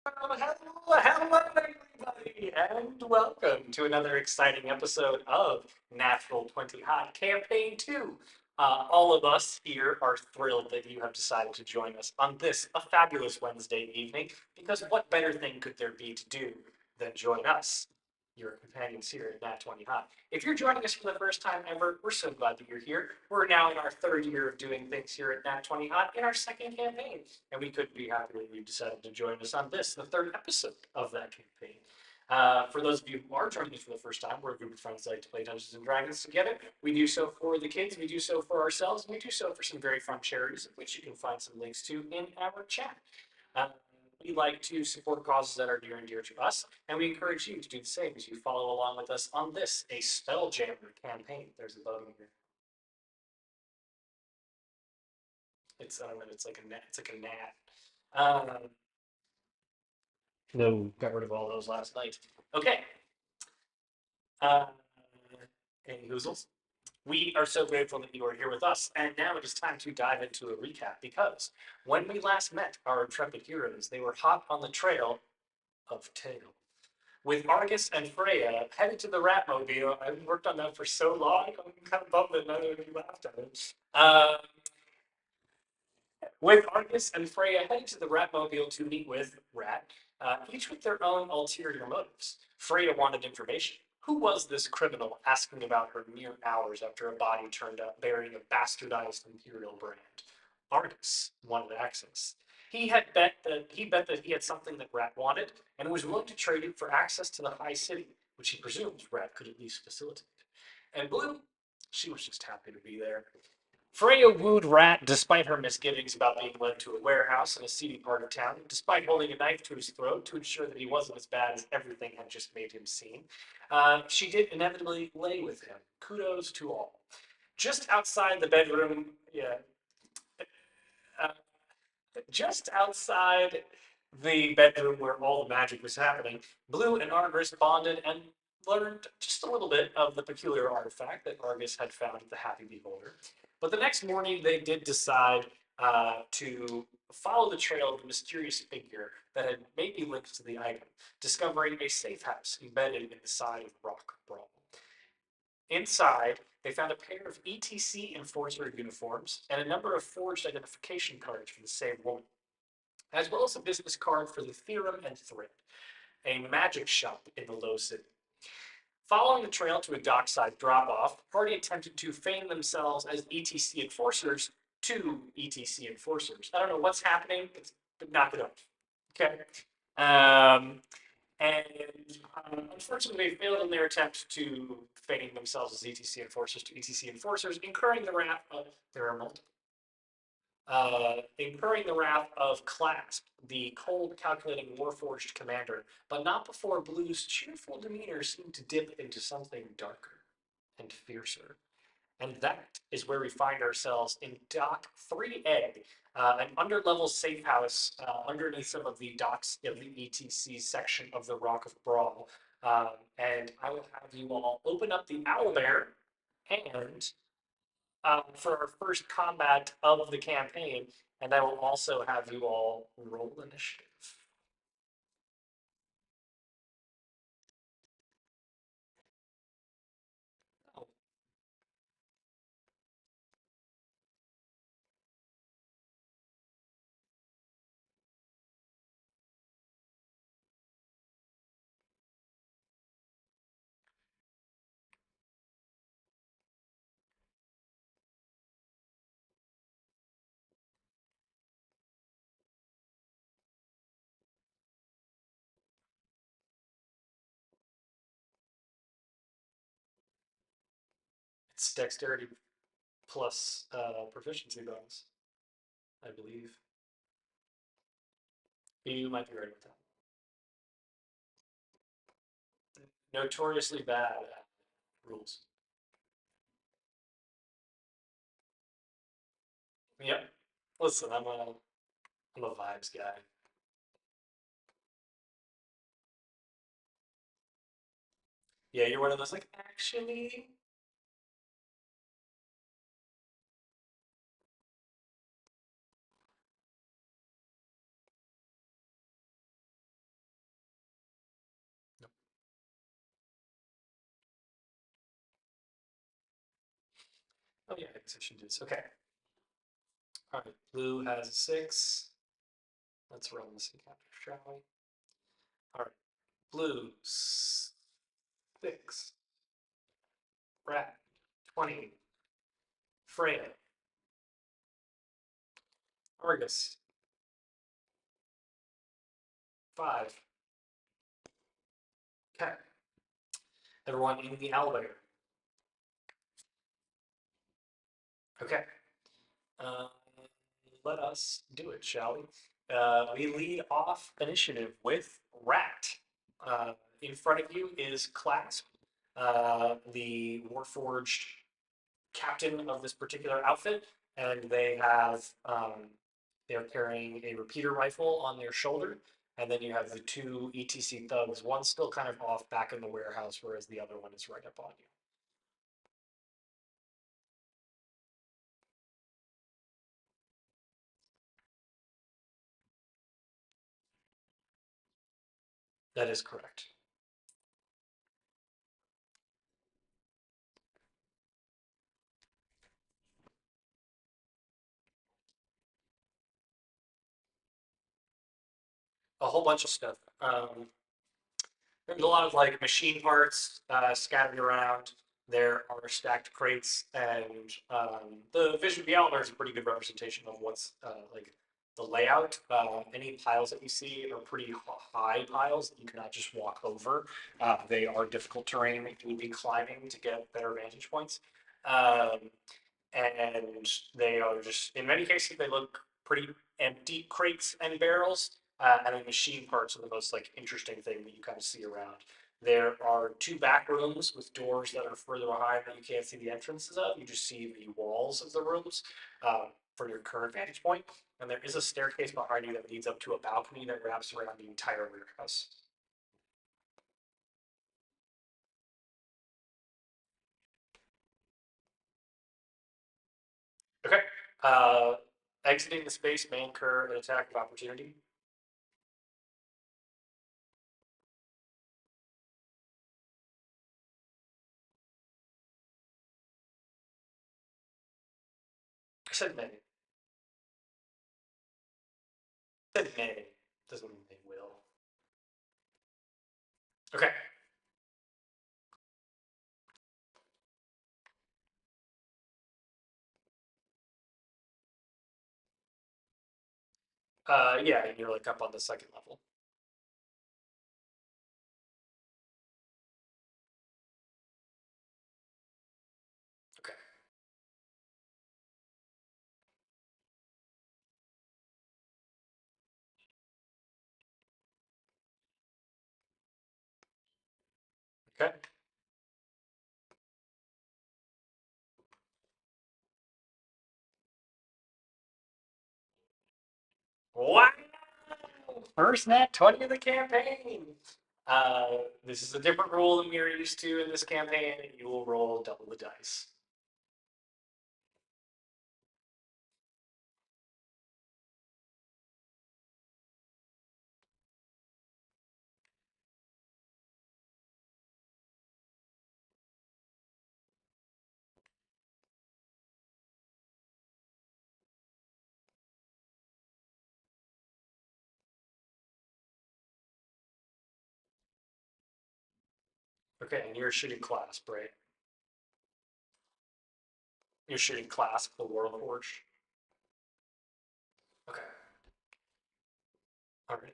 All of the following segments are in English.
Hello, everybody, and welcome to another exciting episode of Natural 20 Hot Campaign 2. All of us here are thrilled that you have decided to join us on this, a fabulous Wednesday evening, because what better thing could there be to do than join us, your companions here at Nat20Hot? If you're joining us for the first time ever, we're so glad that you're here. We're now in our third year of doing things here at Nat20Hot in our second campaign, and we couldn't be happier that you decided to join us on this, the third episode of that campaign. For those of you who are joining us for the first time, we're a group of friends that like to play Dungeons and Dragons together. We do so for the kids, we do so for ourselves, and we do so for some very fun charities, which you can find some links to in our chat. Uh, we like to support causes that are near and dear to us, and we encourage you to do the same as you follow along with us on this, a Spelljammer campaign. There's a bug in here. It's I don't know, it's like a gnat. It's like a gnat. No, got rid of all those last night. Okay. Uh, any hoozles? We are so grateful that you are here with us, and now it is time to dive into a recap because when we last met our intrepid heroes, they were hot on the trail of Tail. With Argus and Freya headed to the Ratmobile, I worked on that for so long, I'm kind of bummed that none of you laughed at it. With Argus and Freya heading to the Ratmobile to meet with Rat, each with their own ulterior motives. Freya wanted information. Who was this criminal asking about her mere hours after a body turned up bearing a bastardized Imperial brand? Argus wanted access. He bet that he had something that Rat wanted and was willing to trade it for access to the High City, which he presumes Rat could at least facilitate. And Blue, she was just happy to be there. Freya wooed Rat despite her misgivings about being led to a warehouse in a seedy part of town, despite holding a knife to his throat to ensure that he wasn't as bad as everything had just made him seem. She did inevitably lay with him. Kudos to all. Just outside the bedroom, yeah, uh, just outside the bedroom where all the magic was happening, Blue and Argus bonded and learned just a little bit of the peculiar artifact that Argus had found at the Happy Beholder. But the next morning, they did decide to follow the trail of the mysterious figure that had maybe linked to the item, discovering a safe house embedded in the side of Rock Brawl. Inside, they found a pair of ETC enforcer uniforms and a number of forged identification cards for the same woman, as well as a business card for the Theorem and Thread, a magic shop in the Low City. Following the trail to a dockside drop-off, the party attempted to feign themselves as ETC enforcers to ETC enforcers. I don't know what's happening, but knock it off. Okay. Um, and unfortunately, they failed in their attempt to feign themselves as ETC enforcers to ETC enforcers, incurring the wrath of there are multiple incurring the wrath of Clasp, the cold, calculating Warforged commander, but not before Blue's cheerful demeanor seemed to dip into something darker and fiercer. And that is where we find ourselves in Dock 3A, an underlevel safe house underneath some of the docks of the ETC section of the Rock of Brawl. And I will have you all open up the Owlbear and for our first combat of the campaign, and I will also have you all roll initiative. Oh, it's dexterity plus proficiency bonus, I believe. You might be right with that. Notoriously bad at rules. Yep. Listen, I'm a vibes guy. Yeah, you're one of those like actually. Oh yeah, I guess I should do this. Okay. All right. Blue has a 6. Let's run this encounter, shall we? All right. Blue 6. Rat 20. Freya. Argus 5. Okay. Everyone in the elevator. Okay. Uh, let us do it, shall we? We lead off initiative with Rat. In front of you is Clasp, the Warforged captain of this particular outfit, and they're carrying a repeater rifle on their shoulder, and then you have the two ETC thugs. One's still kind of off back in the warehouse, whereas the other one is right up on you. That is correct. A whole bunch of stuff. There's a lot of like machine parts scattered around. There are stacked crates, and the visual the outline is a pretty good representation of what's like the layout. Any piles that you see are pretty high piles that you cannot just walk over. They are difficult terrain that you would be climbing to get better vantage points. Um, and they are just in many cases they look pretty empty crates and barrels, and the machine parts are the most like interesting thing that you kind of see around. There are two back rooms with doors that are further behind that you can't see the entrances of. You just see the walls of the rooms from your current vantage point. And there is a staircase behind you that leads up to a balcony that wraps around the entire warehouse. Okay. Uh, Exiting the space may incur an attack of opportunity. I said may. I said may. Doesn't mean they will. Okay. Yeah, and you're like up on the second level. Okay. Okay. Wow! First Nat20 of the campaign. This is a different rule than we are used to in this campaign. You will roll double the dice. Okay, and you're shooting Clasp, right? You're shooting Clasp, the Warforged. Okay. All right.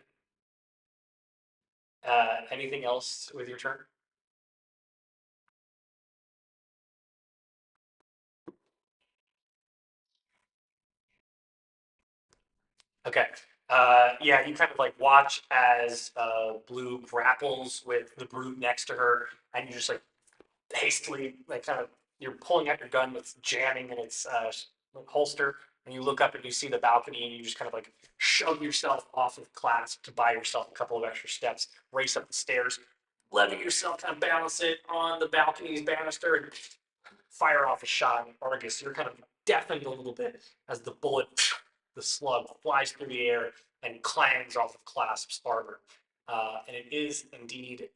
Anything else with your turn? Okay. Yeah, you kind of like watch as Blue grapples with the brute next to her, and you just like hastily, like kind of, you're pulling out your gun, it's jamming in its holster, and you look up and you see the balcony, and you just kind of like shove yourself off of Clasp to buy yourself a couple of extra steps, race up the stairs, letting yourself kind of balance it on the balcony's banister, and fire off a shot. And Argus, you're kind of deafened a little bit as the bullet, the slug, flies through the air and clangs off of Clasp's armor. And it is indeed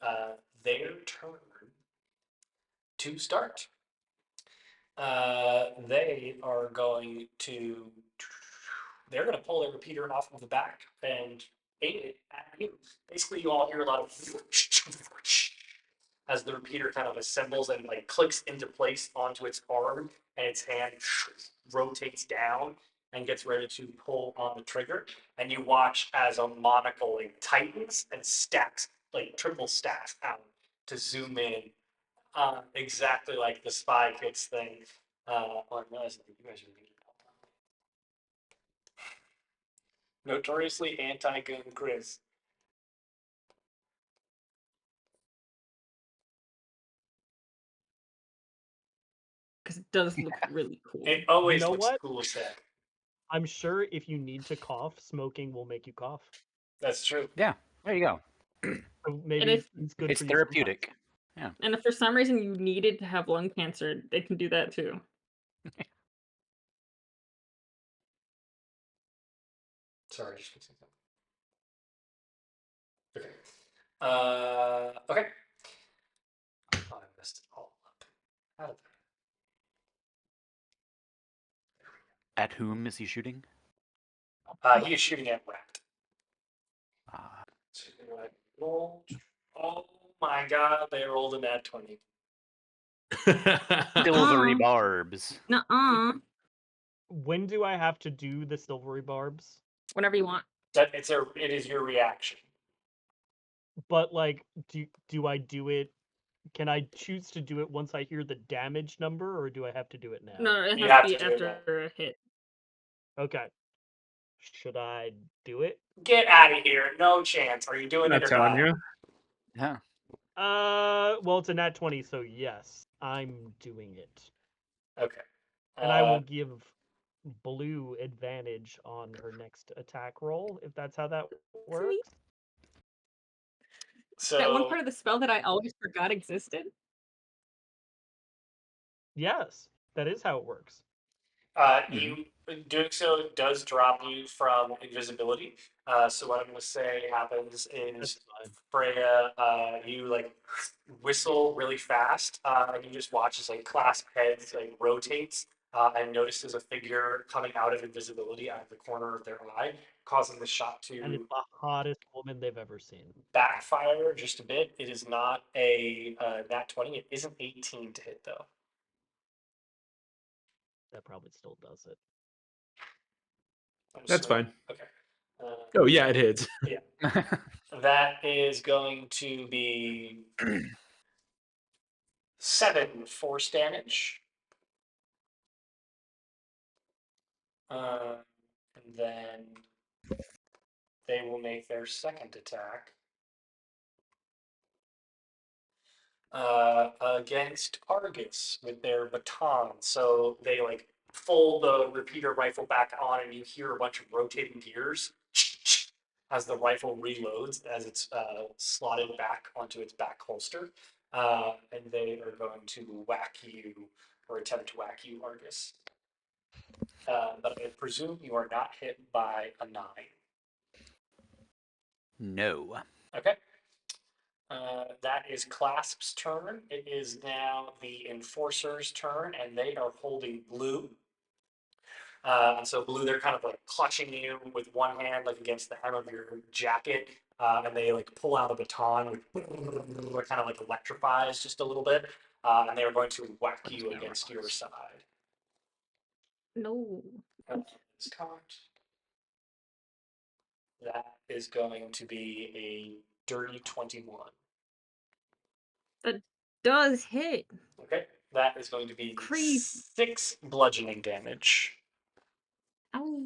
their turn to start. They are going to. They're going to pull their repeater off of the back and aim it at you. Basically, you all hear a lot of as the repeater kind of assembles and like clicks into place onto its arm, and its hand rotates down and gets ready to pull on the trigger. And you watch as a monocle like tightens and stacks, like triple stacks out to zoom in, exactly like the Spy Kids thing. On you guys are muted. Notoriously anti-gun Chris. Because it does look really cool. It always You know looks what? cool as heck. I'm sure if you need to cough, smoking will make you cough. That's true. Yeah, there you go. So maybe if- it's good It's for you sometimes. therapeutic. And if for some reason you needed to have lung cancer, they can do that too. Sorry, just fixing something. Okay. Okay. Oh, I messed it all up. How did At whom is he shooting? he is shooting at Rat. Ah, So roll. Oh my god, they rolled a nat 20. silvery barbs. Nuh-uh. When do I have to do the silvery barbs? Whatever you want. It is your reaction. But like, do I do it? Can I choose to do it once I hear the damage number, or do I have to do it now? No, it You has have to be to do it after a hit. Okay. Should I do it? Get out of here. No chance. Are you doing it That's or on not? you. Yeah. Well, it's a nat 20, so yes, I'm doing it. Okay. And I will give Blue advantage on her next attack roll, if that's how that works. So That one part of the spell that I always forgot existed. Yes, that is how it works. you doing so does drop you from invisibility. So what I'm going to say happens That's is fine. Freya, you like whistle really fast, and you just watch as like clasp heads like rotates, and notices a figure coming out of invisibility out of the corner of their eye, causing the shot And it's to the hottest woman they've ever seen. backfire just a bit. It is not a nat 20. It is an 18 to hit though. That probably still does it. That's fine. Okay. Oh yeah, it hits. That is going to be 7 force damage. And then they will make their second attack against Argus with their baton. So they like fold the repeater rifle back on, and you hear a bunch of rotating gears as the rifle reloads as it's slotted back onto its back holster. And they are going to whack you or attempt to whack you, Argus. But I presume you are not hit by a 9. No. Okay. That is Clasp's turn. It is now the Enforcer's turn, and they are holding Blue. And so Blue, they're kind of like clutching you with one hand, like against the hem of your jacket, and they like pull out a baton, which kind of like electrifies just a little bit, and they are going to whack you against your side. No. It's cocked. That is going to be a dirty 21. That does hit. Okay, that is going to be Crazy. 6 bludgeoning damage. Ow.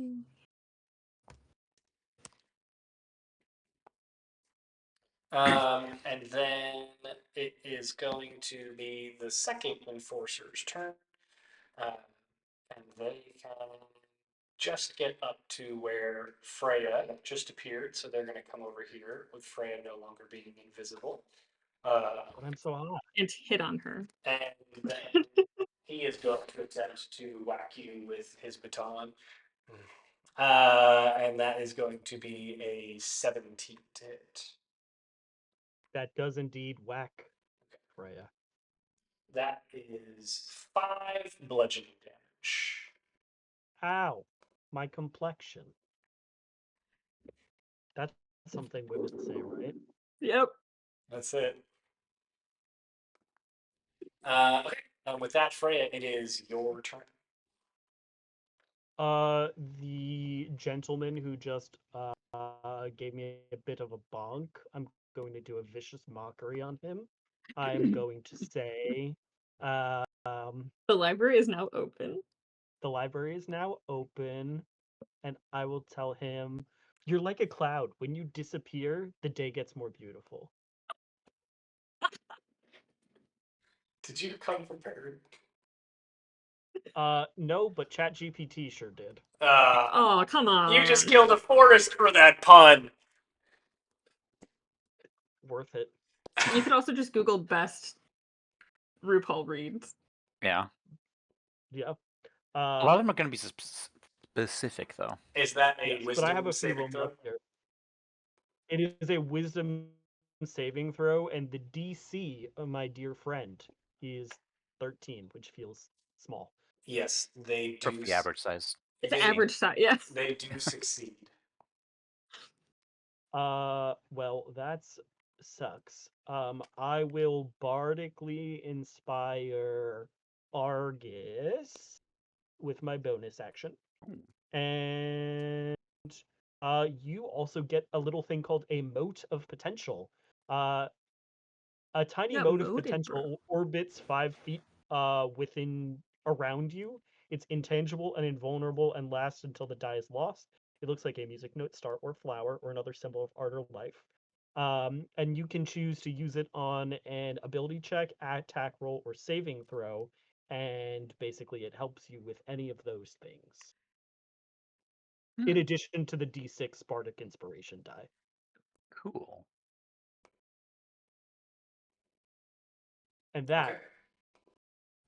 And then it is going to be the second Enforcer's turn. And they can just get up to where Freya just appeared, so they're going to come over here with Freya no longer being invisible. But I'm so hot. And hit on her. And then he is going to attempt to whack you with his baton. And that is going to be a 17 to hit. That does indeed whack Freya. That is 5 bludgeoning damage. Ow, my complexion. That's something women say, right? Yep. That's it. Okay. With that, Freya, it is your turn. The gentleman who just gave me a bit of a bonk, I'm going to do a vicious mockery on him. I'm going to say, The library is now open. the library is now open, and I will tell him, you're like a cloud. When you disappear, the day gets more beautiful. Did you come prepared? No, but ChatGPT sure did. Oh, come on. You just killed a forest for that pun. Worth it. You could also just Google best RuPaul reads. Yeah. Yeah. A lot of them are going to be specific, though. Is that a Yes, wisdom but I have a few saving of them throw? up here. It is a wisdom saving throw, and the DC, my dear friend, is 13, which feels small. Yes, they do. Roughly average size. It's They, average size, yes. They do succeed. Well, that's sucks. I will bardically inspire Argus with my bonus action. And you also get a little thing called a mote of potential. A tiny Got mote of moted, potential orbits 5 feet within around you. It's intangible and invulnerable and lasts until the die is lost. It looks like a music note, star, or flower, or another symbol of art or life. And you can choose to use it on an ability check, attack roll, or saving throw. And basically, it helps you with any of those things. In addition to the D6 Spartic Inspiration die. Cool. And that Okay.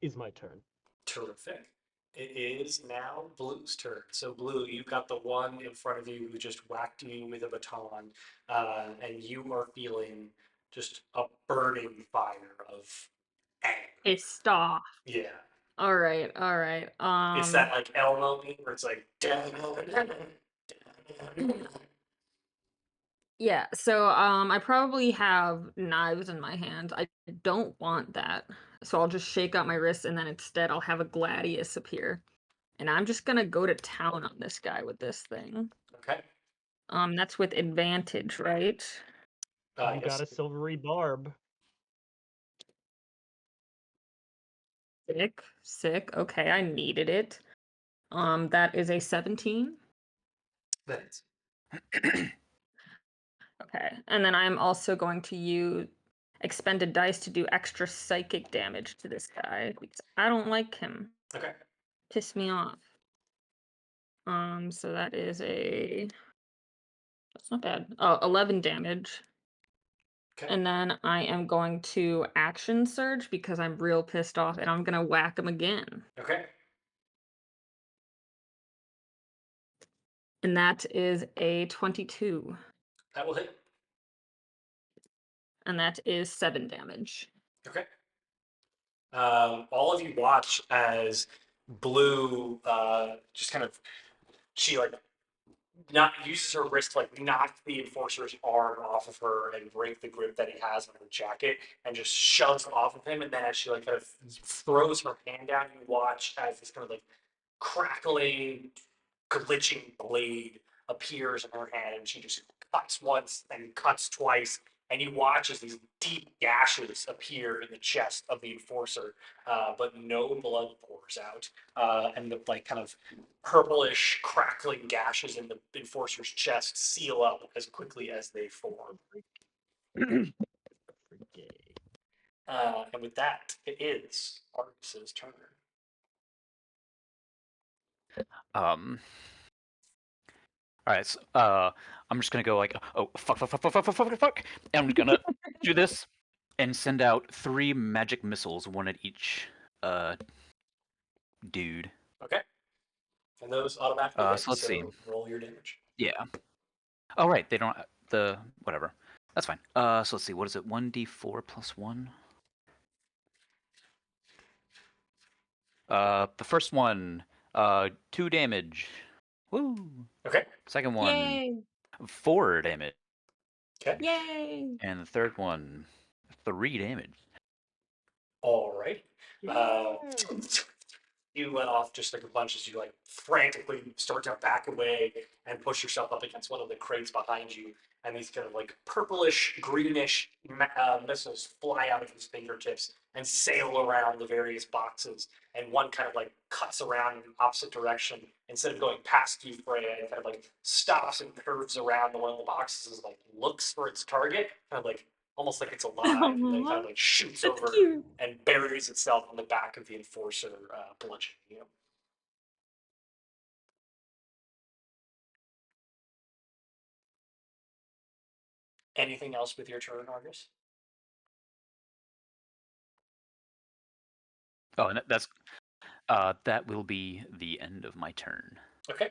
is my turn. Terrific. It is now Blue's turn. So, Blue, you've got the one in front of you who just whacked you with a baton, and you are feeling just a burning fire of anger. Pissed off. Yeah. All right, all right. It's that like Elmo meme where it's like. Yeah, so I probably have knives in my hands. I don't want that. So I'll just shake out my wrists and then instead I'll have a gladius appear. And I'm just gonna go to town on this guy with this thing. Okay. That's with advantage, right? You Yes. got a silvery barb. Sick, sick. Okay, I needed it. That is a 17. That's Okay, and then I'm also going to use expended dice to do extra psychic damage to this guy because I don't like him. okay. Piss me off. So that is that's not bad. Oh, 11 damage. Okay. And then I am going to action surge because I'm real pissed off and I'm gonna whack him again. Okay. And that is a 22. That will hit. And that is 7 damage. Okay. All of you watch as Blue just kind of she like not uses her wrist to like knock the enforcer's arm off of her and break the grip that he has on her jacket and just shoves off of him. And then as she like kind of throws her hand down, you watch as this kind of like crackling, glitching blade appears in her hand, and she just cuts once and cuts twice. And you watch as these deep gashes appear in the chest of the enforcer, but no blood pours out. And the like kind of purplish, crackling gashes in the enforcer's chest seal up as quickly as they form. And with that, it is Argus's turn. All right. So, I'm just gonna go like, oh fuck, and I'm gonna do this and send out 3 magic missiles, one at each dude. Okay. And those automatically hit, so let's see. Roll your damage. Yeah. Oh right, they don't whatever. That's fine. So let's see. What is it? 1d4 plus 1. The first one, 2 damage. Woo. Okay. Second one, Yay! 4 damage. Okay. Yay! And the third one, 3 damage. All right. Yeah. You let off just like a bunch as you like frantically start to back away and push yourself up against one of the crates behind you, and these kind of like purplish, greenish missiles fly out of his fingertips and sail around the various boxes. And one kind of like cuts around in the opposite direction instead of going past you, Freya, and kind of like stops and curves around the one of the boxes, and like looks for its target, kind of like almost like it's alive, and then kind of like shoots That's over cute. and buries itself in the back of the enforcer, bludgeoning you. Anything else with your turn, Argus? Oh, and that will be the end of my turn Okay.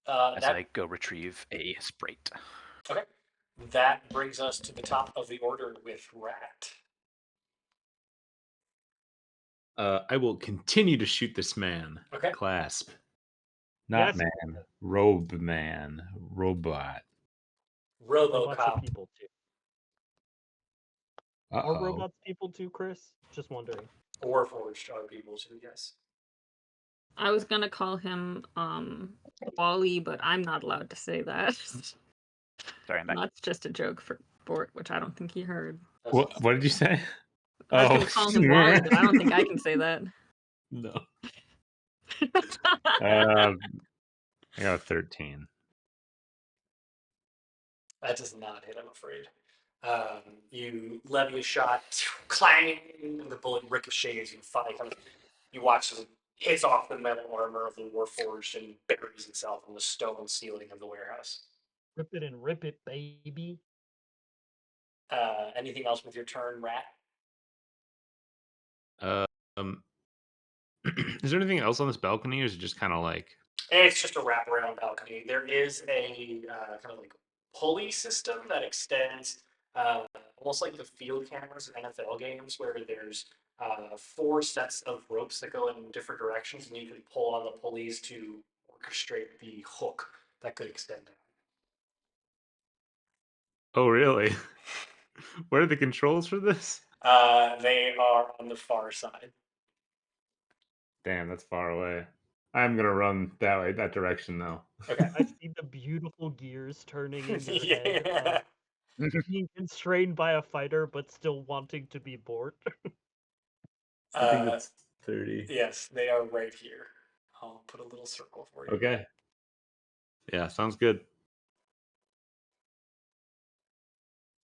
as That I go retrieve a sprite. okay. That brings us to the top of the order with Rat. I will continue to shoot this man. Okay. Clasp. Not Yes. man. Robe man. Robot. Robots are RoboCop. people too. Uh Are oh. robots people too, Chris? Just wondering. Warforged are people too, yes. I was gonna call him Wally, but I'm not allowed to say that. Sorry, I'm back. That's just a joke for Bort, which I don't think he heard. What did you say? I was gonna call him Wally, but I don't think I can say that. No. I got a 13. That does not hit, I'm afraid. You levy a shot, clang, and the bullet ricochets and you watch as it hits off the metal armor of the Warforged and buries itself in the stone ceiling of the warehouse. Rip it and rip it, baby. Anything else with your turn, Rat? Um, is there anything else on this balcony, or is it just kind of like? It's just a wraparound balcony. There is a kind of like pulley system that extends almost like the field cameras in NFL games, where there's 4 sets of ropes that go in different directions, and you can pull on the pulleys to orchestrate the hook that could extend it. Oh, really? What are the controls for this? They are on the far side. Damn, that's far away. I'm gonna run that way, that direction, though. Okay. I see the beautiful gears turning in your head Yeah. of being constrained by a fighter, but still wanting to be bored. I think that's 30. Yes, they are right here. I'll put a little circle for you. Okay. Yeah, sounds good.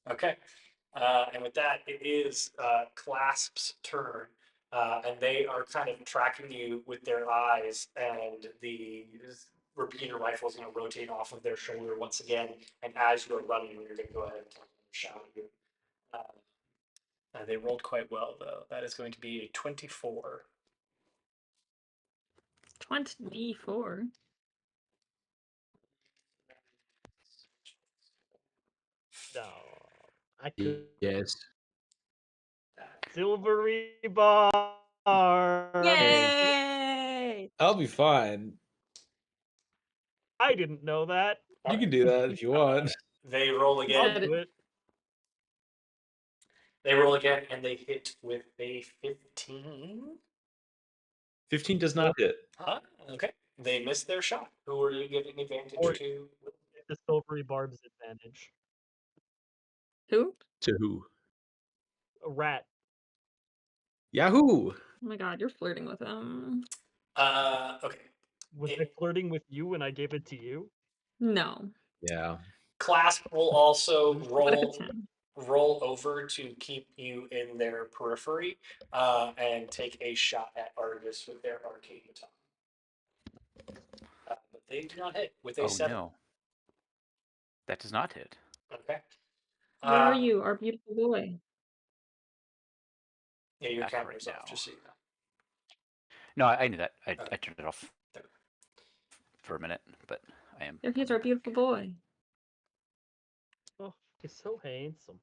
Okay. And with that, it is Clasp's turn. And they are kind of tracking you with their eyes, and the repeater rifle is going to rotate off of their shoulder once again. And as you're running, you're going to go ahead and shout at you. They rolled quite well, though. That is going to be a 24. 24. No, I could. Yes. Silvery bar. Yay! I'll be fine. I didn't know that. You can do that if you want. They roll I'll again. do it. They roll again, and they hit with a 15. 15 does not hit. Okay. They missed their shot. Who are you giving advantage Or- to? The silvery barb's advantage. Who? To who? A rat. Yahoo! Oh my god, you're flirting with him. Okay. Was I flirting with you when I gave it to you? No. Yeah. Clasp will also What if it's him? roll over to keep you in their periphery and take a shot at Argus with their arcane baton. But they do not hit with a Oh 7. no, that does not hit. Okay. Where are you, our beautiful boy? Yeah, your Back camera's right off, now. just so you know. No, I knew that. I Okay. turned it off for a minute, but I am. There he's our beautiful boy. Oh, he's so handsome.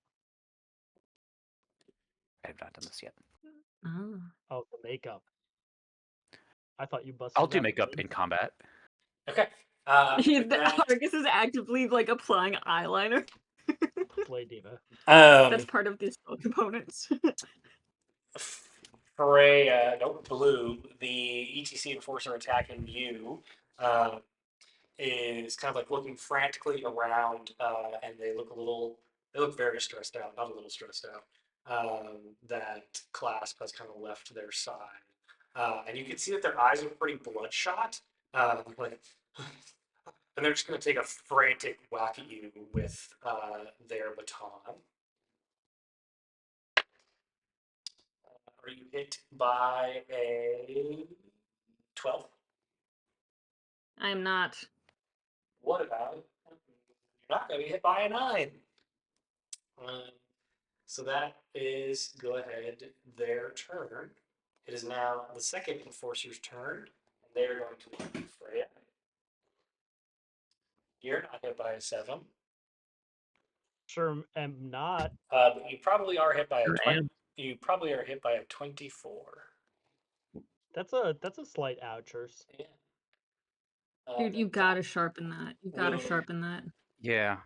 I have not done this yet. Oh. Oh, the makeup. I thought you busted. I'll do that makeup balloon. in combat. Okay. with that, Argus is actively like applying eyeliner. Play Diva. That's part of the spell components. Freya, nope, Blue, the ETC enforcer attacking you, is kind of like looking frantically around, and they look very stressed out, not a little stressed out. That Clasp has kind of left their side. And you can see that their eyes are pretty bloodshot. Like, and they're just going to take a frantic whack at you with their baton. Are you hit by a 12? I am not. What about? You're not going to be hit by a 9. So that is, go ahead, their turn. It is now the second enforcer's turn. And they're going to look at Freya. You're not hit by a 7. Sure, am not. But you probably are hit by a Sure 20. am. You probably are hit by a 24. That's a slight ouchers. Yeah. Dude, you that- gotta sharpen that. You gotta will- sharpen that. Yeah.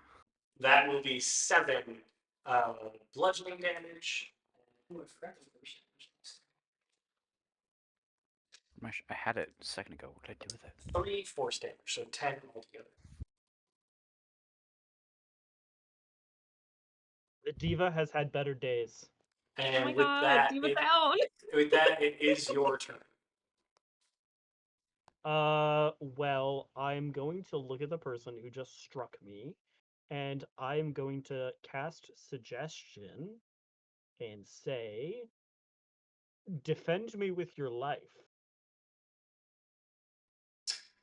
That will be 7 bludgeoning damage. Ooh, I forgot the first damage. I had it a second ago. What did I do with it? 3 force damage, so 10 altogether. The Diva has had better days. And Oh my with god, that, Diva it, down! with that, it is your turn. Well, I'm going to look at the person who just struck me, and I'm going to cast Suggestion and say, defend me with your life.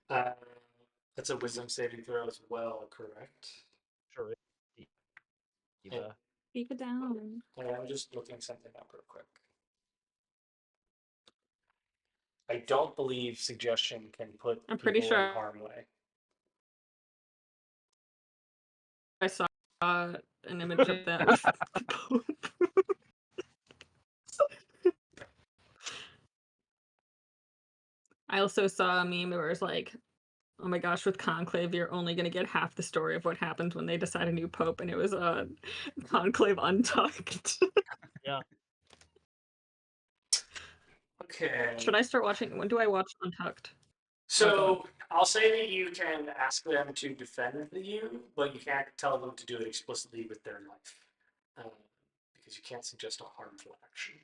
That's a wisdom saving throw as well, correct? Sure. Diva. Diva down. I'm just looking something up real quick. I don't believe suggestion can put I'm pretty people in sure- harm way. I saw an image of that with the Pope. I also saw a meme where it was like, oh my gosh, with Conclave, you're only going to get half the story of what happens when they decide a new pope, and it was Conclave Untucked. Yeah. Okay. Should I start watching? When do I watch Untucked? So I'll say that you can ask them to defend you, but you can't tell them to do it explicitly with their life, because you can't suggest a harmful action.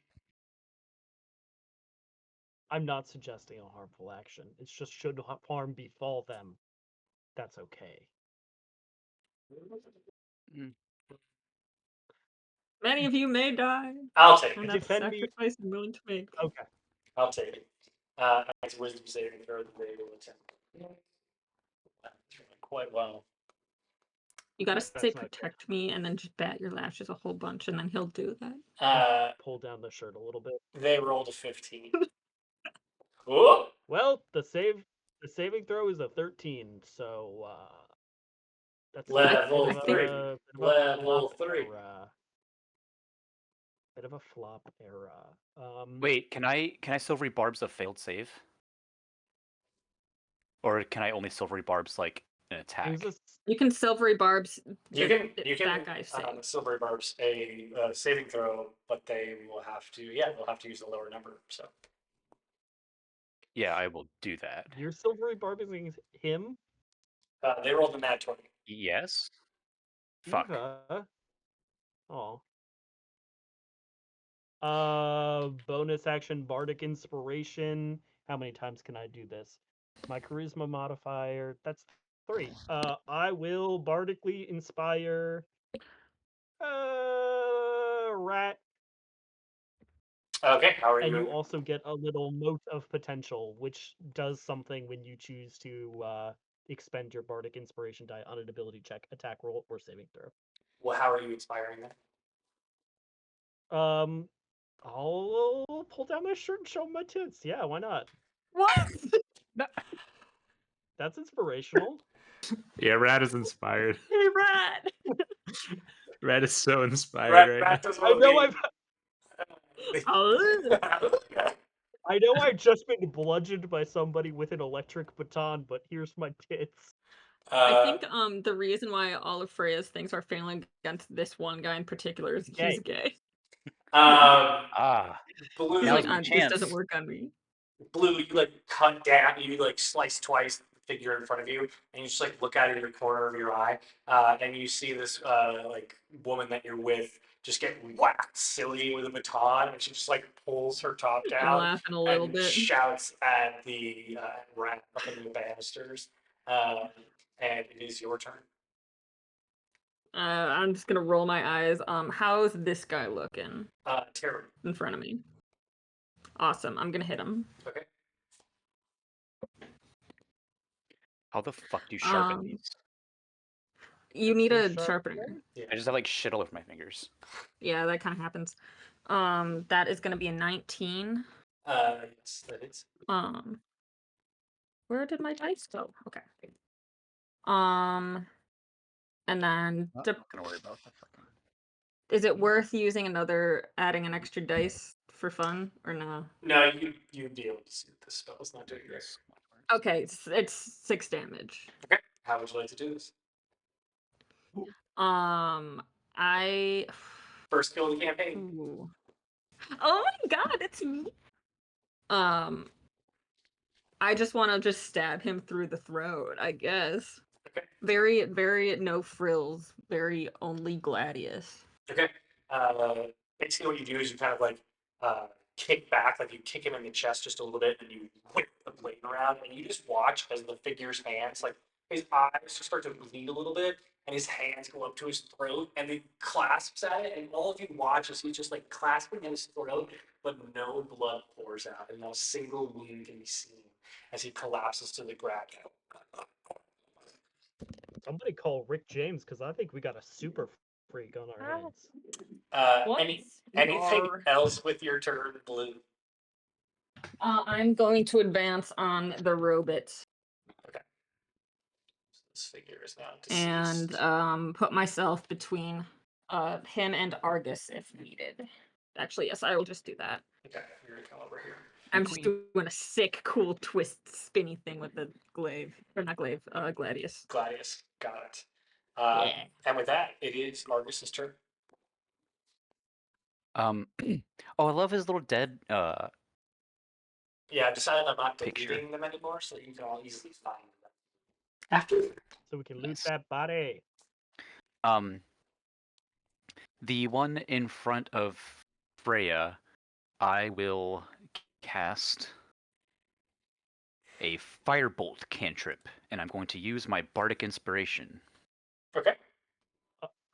I'm not suggesting a harmful action. It's just should harm befall them, that's okay. Many of you may die, I'll take and it. that's a Defend me. sacrifice I'm willing to make. Okay. I'll take it. It's a wisdom saving throw that they will attempt. That's doing quite well. You gotta That's say not good. protect me, and then just bat your lashes a whole bunch, and then he'll do that. Pull down the shirt a little bit. They rolled a 15. Oh! Well, the saving throw is a 13, so that's Level a bit of 3. a Level flop 3. error. Bit of a flop error. Wait, can I silvery barbs a failed save? Or can I only silvery barbs like an It attack? was a You can silvery barbs. You that can guy's save. silver barbs a saving throw, but they will have to they'll have to use a lower number. So Yeah, I will do that. You're silvery barbing him? they rolled a mad 20. Yes. Fuck. Diva. Oh. Bonus action Bardic Inspiration. How many times can I do this? My charisma modifier, that's 3. I will bardically inspire Rat. Okay, how are And you? you also get a little mote of potential, which does something when you choose to expend your bardic inspiration die on an ability check, attack roll, or saving throw. Well, how are you inspiring them? I'll pull down my shirt and show my tits. Yeah, why not? What? That's inspirational. Yeah, Rat is inspired. Hey, Rat! Rat is so inspired Rat right does I know well. I know I've just been bludgeoned by somebody with an electric baton, but here's my tits. I think the reason why all of Freya's things are failing against this one guy in particular is Gay. he's gay. Blue, He's Now's like, my this doesn't chance. work on me. Blue, you like cut down, you like slice twice the figure in front of you, and you just like look at it in the corner of your eye, and you see this like woman that you're with just get whacked silly with a baton, and she just like pulls her top I'm down laughing a little and bit. shouts at the rat up in the banisters, and it is your turn. I'm just gonna roll my eyes. How's this guy looking Terrible. in front of me? Awesome. I'm gonna hit him. Okay. How the fuck do you sharpen Um, these? You That's need your a sharp sharpener. blade? I just have like shit all over my fingers. Yeah, that kind of happens. That is gonna be a 19. Yes, that is. Where did my dice go? Okay. And then I'm not gonna worry about that fucking. is it worth using adding an extra dice for fun or no? No, you'd be able to see that this spell is not doing great. Okay, it's 6 damage. Okay. How would you like to do this? I. First kill of the campaign. Ooh. Oh my god, it's me. I just want to just stab him through the throat, I guess. Okay. Very, very no frills. Very only Gladius. Okay. Basically, what you do is you kind of like kick back, like you kick him in the chest just a little bit, and you whip the blade around, and you just watch as the figure's hands, like his eyes, just start to bleed a little bit, and his hands go up to his throat, and he clasps at it, and all of you watch as he's just like clasping at his throat, but no blood pours out, and not a single wound can be seen as he collapses to the ground. Somebody call Rick James because I think we got a super freak on our hands. What? Anything Are- else with your turn, Blue? I'm going to advance on the robot Okay. So this figure is now and deceased. put myself between him and Argus if needed. Actually, yes, I will just do that. Okay, you're gonna come over here. I'm just doing a sick, cool twist, spinny thing with the glaive, or not glaive, Gladius. Gladius, got it. Yeah. And with that, it is Argus's turn. Oh, I love his little dead. Yeah, I've decided I'm not Picture. deleting them anymore, so you can all easily find them. After. So we can loot Nice. that body. The one in front of Freya, I will cast a firebolt cantrip, and I'm going to use my bardic inspiration. Okay.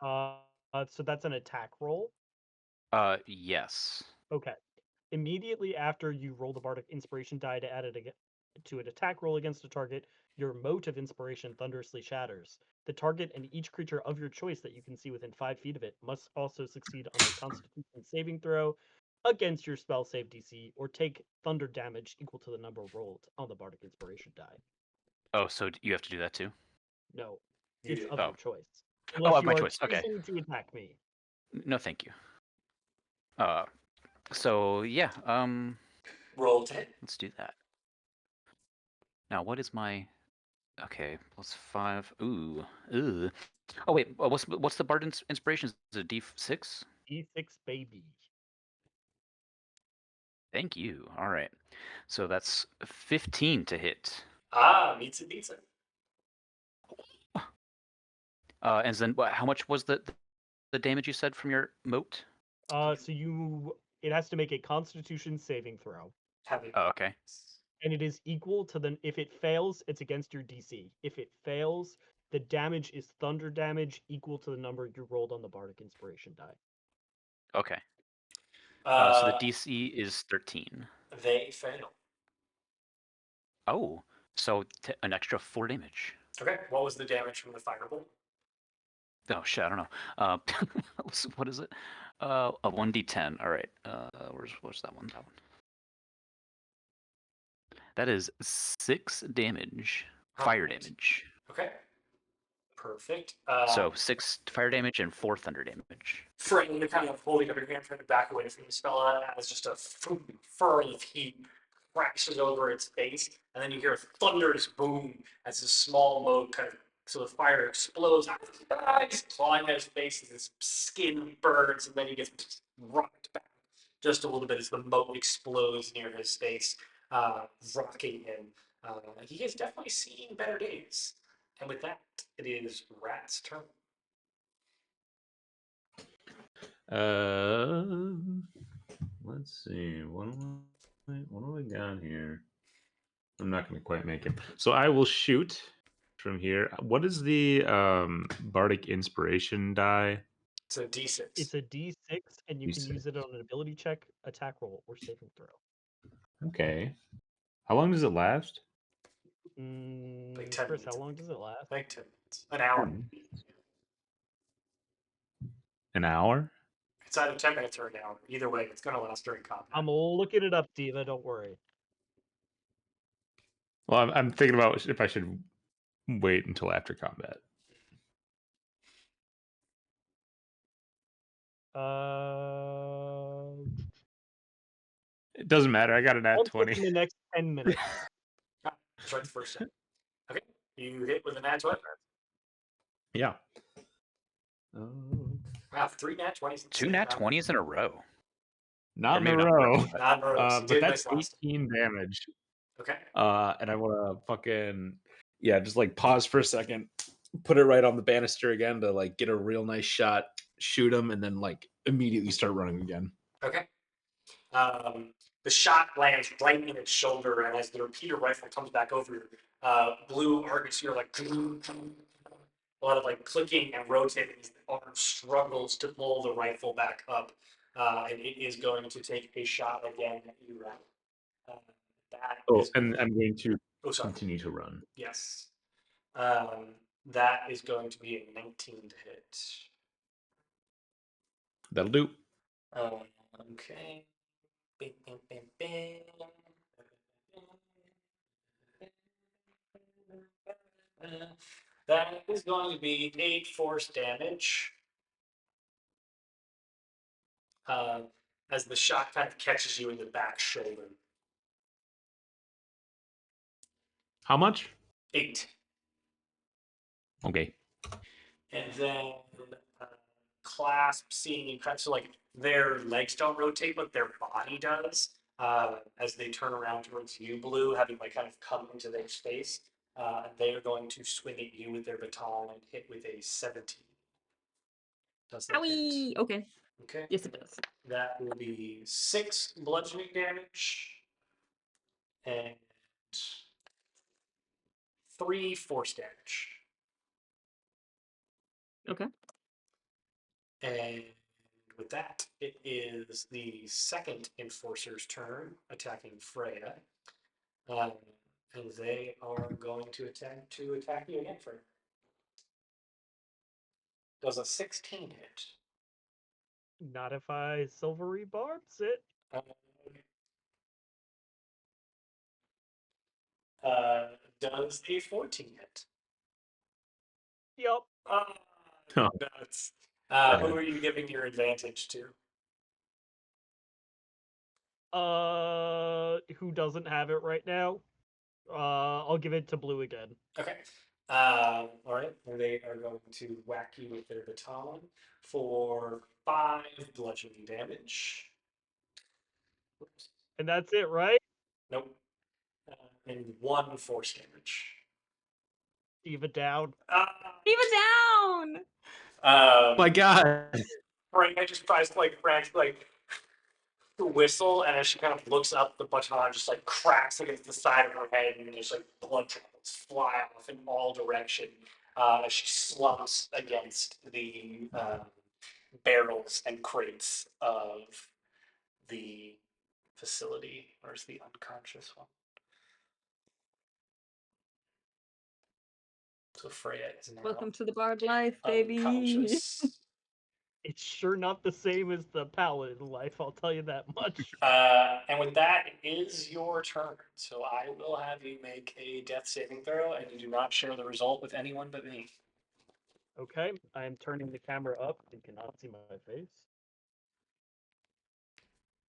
So that's an attack roll. Yes. Okay. Immediately after you roll the bardic inspiration die to add it to an attack roll against a target, your mote of inspiration thunderously shatters. The target and each creature of your choice that you can see within 5 feet of it must also succeed on a Constitution saving throw against your spell save DC or take thunder damage equal to the number rolled on the bardic inspiration die. Oh, so you have to do that too? No, You it's do. of Oh. your choice. Oh, Unless of you my are choice, okay. choosing to attack me. No, thank you. So yeah, Roll to hit. let's do that. Now, what is my? Okay, +5. Ooh. Oh wait, what's the bard inspiration? Is it D6? D6 baby. Thank you. All right, so that's 15 to hit. Meets it, beats it. And then how much was the damage you said from your moat? It has to make a Constitution saving throw, Having. Oh, okay. and it is equal to the. If it fails, it's against your DC. If it fails, the damage is thunder damage equal to the number you rolled on the bardic inspiration die. Okay. Uh, So the DC is 13. They fail. Oh, so an extra 4 damage. Okay. What was the damage from the firebolt? Oh shit, I don't know. What is it? A 1d10. All right. Where's that one? That one. That is 6 damage. Fire Alright. damage. Okay. Perfect. So 6 fire damage and 4 thunder damage. Frame, you're kind of holding up your hand, trying to back away from the spell, as just a furl of heat crashes over its face, and then you hear a thunderous boom as the small mote kind of, so the fire explodes. He's clawing at his face as his skin burns, and then he gets rocked back just a little bit as the moat explodes near his face, rocking him. He has definitely seen better days. And with that, it is Rat's turn. Let's see. What do I got here? I'm not going to quite make it. So I will shoot from here. What is the bardic inspiration die? It's a D6. It's a D6, and you can D6. use it on an ability check, attack roll, or saving throw. Okay. How long does it last? Like 10 Chris, how minutes. long does it last? Like 10 minutes. An hour. An hour? It's either 10 minutes or an hour. Either way, it's going to last during combat. I'm looking it up, Diva. Don't worry. Well, I'm thinking about if I should wait until after combat. It doesn't matter. I got a nat Once 20. within the next 10 minutes. That's right the first time. Okay. You hit with a nat 20. Yeah. Wow, 3 nat 20s. 2 nat 20s in a row. Not in maybe a not row. Not in a row. So you But did that's nice last 18 damage. Okay. And I want to fucking just like pause for a second, put it right on the banister again to like get a real nice shot, shoot him, and then like immediately start running again. Okay. The shot lands right in its shoulder, and as the repeater rifle comes back over, Blue Argus, you're like a lot of like clicking and rotating as the arm struggles to pull the rifle back up, and it is going to take a shot again at you, right? And I'm going to sorry. continue to run. Yes. That is going to be a 19 to hit. That'll do. Okay. Bing, bing, bing, bing. That is going to be 8 force damage. As the shot kind of catches you in the back shoulder. How much? 8. Okay. And then clasp, seeing you kind of, so like their legs don't rotate, but their body does. As they turn around towards you, Blue, having like kind of come into their space. They are going to swing at you with their baton and hit with a 17. Does that Owie! hit? Okay. Okay. Yes, it does. That will be 6 bludgeoning damage and 3 force damage. Okay. And with that, it is the second Enforcer's turn, attacking Freya. And they are going to attempt to attack you again, Freya. Does a 16 hit? Not if I silvery barbs it. Does a 14 hit? Yep. Oh. Nuts. Who are you giving your advantage to? Who doesn't have it right now? I'll give it to Blue again. Okay. All right. They are going to whack you with their baton for 5 bludgeoning damage. Oops. And that's it, right? Nope. And 1 force damage. Diva down. Diva down! My God. Right. I just tries to like whistle, and as she kind of looks up, the baton just like cracks against the side of her head, and there's like blood droplets fly off in all directions as she slumps against the barrels and crates of the facility. Where's the unconscious one? So Freya is now Welcome to the bard life, baby. unconscious. It's sure not the same as the paladin life, I'll tell you that much. And with that, it is your turn. So I will have you make a death saving throw, and you do not share the result with anyone but me. Okay, I am turning the camera up. You cannot see my face.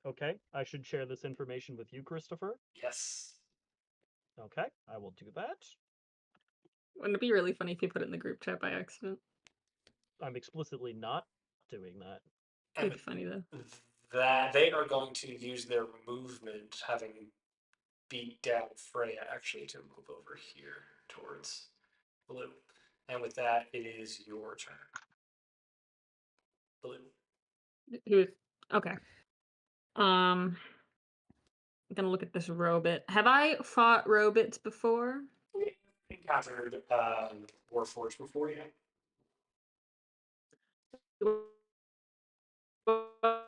Okay, I should share this information with you, Christopher. Yes. Okay, I will do that. Wouldn't it be really funny if you put it in the group chat by accident? I'm explicitly not doing that. It'd And be funny though. that they are going to use their movement, having beat down Freya, actually, to move over here towards Blue. And with that, it is your turn. Blue. Who's okay? I'm gonna look at this robot. Have I fought robots before? We encountered Warforged before, yeah. Do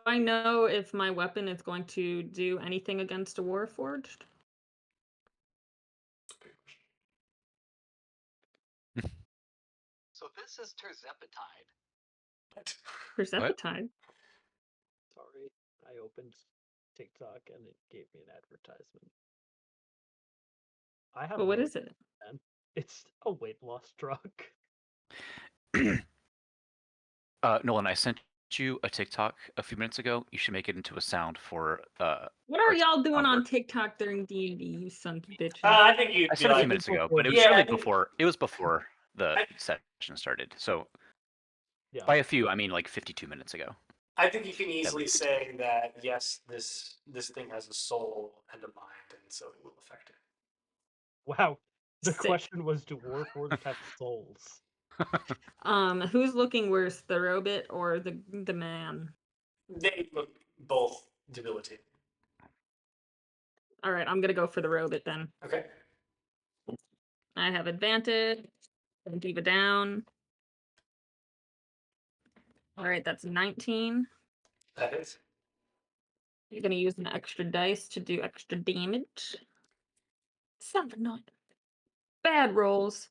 I know if my weapon is going to do anything against a Warforged? So this is terzepatide. Perceptide. Sorry, I opened TikTok and it gave me an advertisement. I have. But what no is it? idea. It's a weight loss drug. Nolan, I sent you a TikTok a few minutes ago. You should make it into a sound for What are our y'all doing on work. TikTok during D&D, you sons of bitches? I think you'd I be said it a few like, minutes ago, before but it was Yeah, I really think- before. It was before the I- session started. So Yeah. by a few, I mean like 52 minutes ago. I think you can easily least. say that yes, this thing has a soul and a mind, and so it will affect it. Wow. The Sick. question was, do Warforged have souls? Who's looking worse, the robot or the man? They look both debilitating. All right, I'm gonna go for the robot then. Okay. I have advantage. Diva down. All right, that's 19. That is. You're gonna use an extra dice to do extra damage. 7 bad rolls.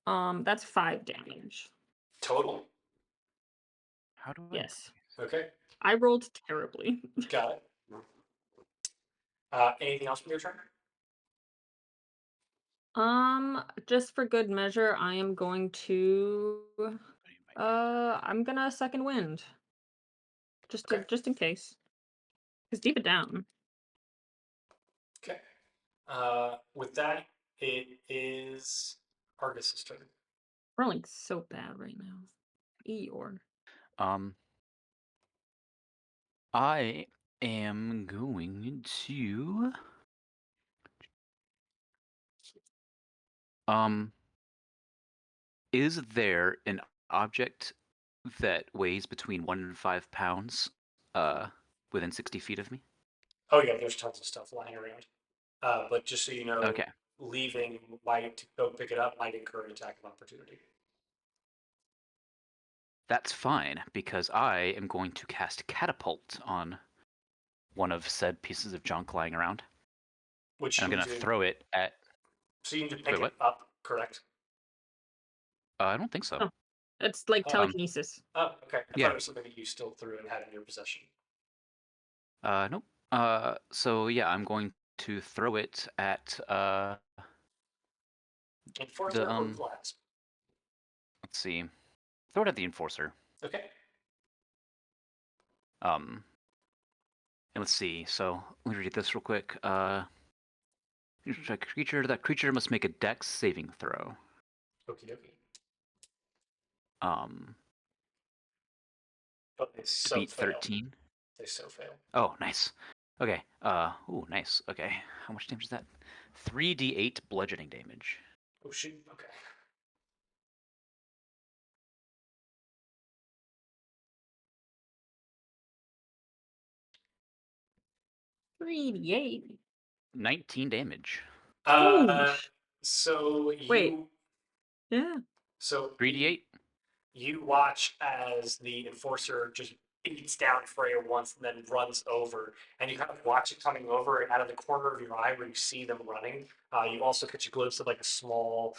That's 5 damage. Total. How do I? Yes, Okay. I rolled terribly. Got it. Anything else from your turn? Just for good measure, I am going to. I'm gonna second wind. Okay. Just in case. Cause deep it down. Okay. With that, it is Argus's turn. Rolling so bad right now. Eeyore. I am going to is there an object that weighs between 1 and 5 pounds within 60 feet of me? Oh yeah, there's tons of stuff lying around. But just so you know, Okay. leaving might to go pick it up might incur an attack of opportunity. That's fine, because I am going to cast Catapult on one of said pieces of junk lying around. Which And I'm you going to can throw it at... So you can pick Wait, what? it up, correct? I don't think so. Oh. It's like Um, telekinesis. Oh, okay. I Yeah. thought it was something that you still threw and had in your possession. Nope. So yeah, I'm going to throw it at Enforcer or um, Glass? let's see. Throw it at the Enforcer. Okay. And let's see. So let me read this real quick. Creature. That creature must make a Dex saving throw. Okie dokie. To But they so beat fail. 13. They so fail. Oh, nice. Okay. Ooh, nice. Okay. How much damage is that? 3d8 bludgeoning damage. Oh shoot. Okay. $3.88. 19 damage. So you. Wait. Yeah. So 3d8. you watch as the enforcer just beats down Freya once and then runs over, and you kind of watch it coming over, and out of the corner of your eye where you see them running, you also catch a glimpse of like a small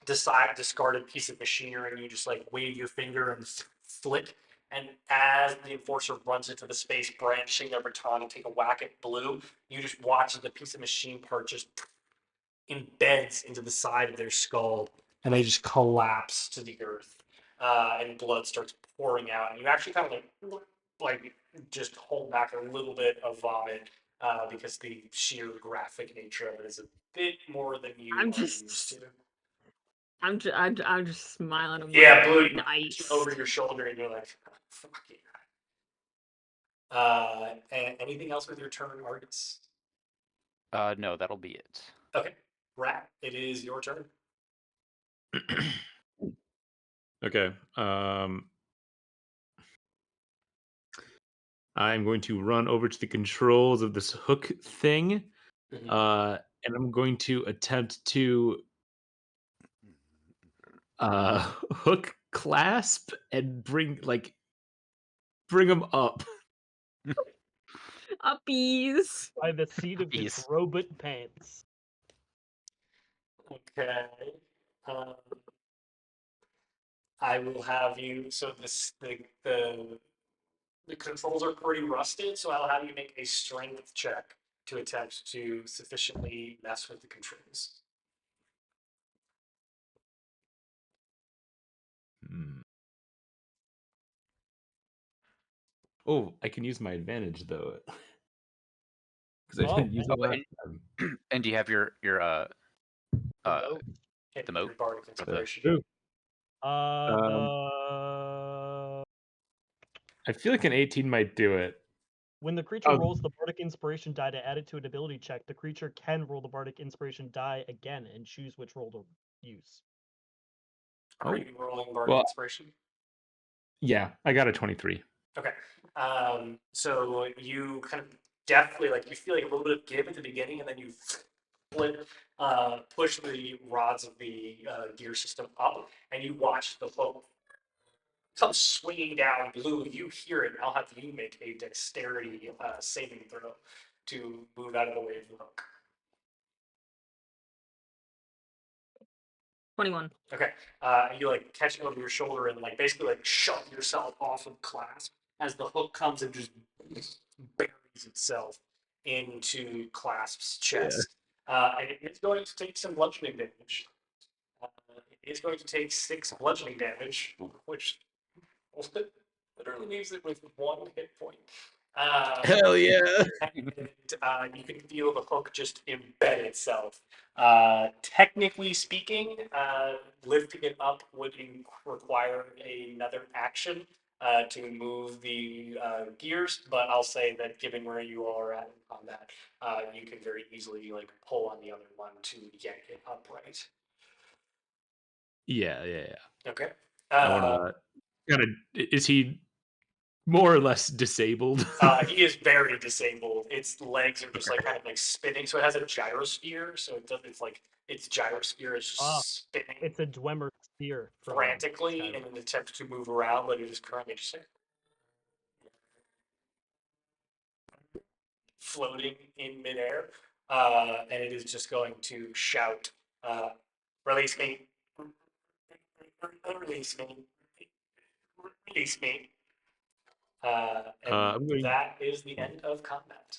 discarded piece of machinery, and you just like wave your finger and flick. And as the enforcer runs into the space, brandishing their baton and take a whack at Blue, you just watch as the piece of machine part just embeds into the side of their skull, and they just collapse to the earth, and blood starts pouring out. And you actually kind of like just hold back a little bit of vomit because the sheer graphic nature of it is a bit more than you I'm are just- used to. I'm just smiling. I'm Yeah, like, Blue, you nice. over your shoulder and you're like, fuck yeah. And anything else with your turn, Argus? No, that'll be it. Okay, Rat, it is your turn. Okay. I'm going to run over to the controls of this hook thing, and I'm going to attempt to hook clasp and bring them up. Uppies. By the seat of his Uppies. robot pants. Okay. I will have you. So the controls are pretty rusted, so I'll have you make a strength check to attempt to sufficiently mess with the controls. Oh, I can use my advantage though, because I Oh, didn't use it last and- time. And do you have your Remote. And The moat? your bardic That's inspiration. true. I feel like an 18 might do it. When the creature Oh. rolls the Bardic Inspiration die to add it to an ability check, the creature can roll the Bardic Inspiration die again and choose which roll to use. Are Oh. you rolling bardic Well- inspiration? Yeah, I got a 23. Okay. So you kind of deftly, like you feel like a little bit of give at the beginning, and then you flip, push the rods of the gear system up, and you watch the hook come swinging down. Blue, you hear it. I'll have you make a dexterity saving throw to move out of the way of the hook. 21. Okay. You like catch it over your shoulder and like basically like shove yourself off of clasp as the hook comes and just buries itself into Clasp's chest. And it's going to take some bludgeoning damage. It's going to take 6 bludgeoning damage, which literally leaves it with 1 hit point. Hell yeah! And you can feel the hook just embed itself. Technically speaking, lifting it up would require another action to move the gears, but I'll say that given where you are at in combat, you can very easily like pull on the other one to yank it upright. Yeah. Okay. I want to kind of. Is he more or less disabled? He is very disabled. Its legs are just like kind of like spinning, so it has a gyrosphere. So it does. It's like its gyrosphere is just Ah, spinning It's a Dwemer spear from frantically Skyrim. in an attempt to move around, but it is currently just like floating in midair, and it is just going to shout, "Release me! Release me! Release me!" And I'm going. that is the end of combat.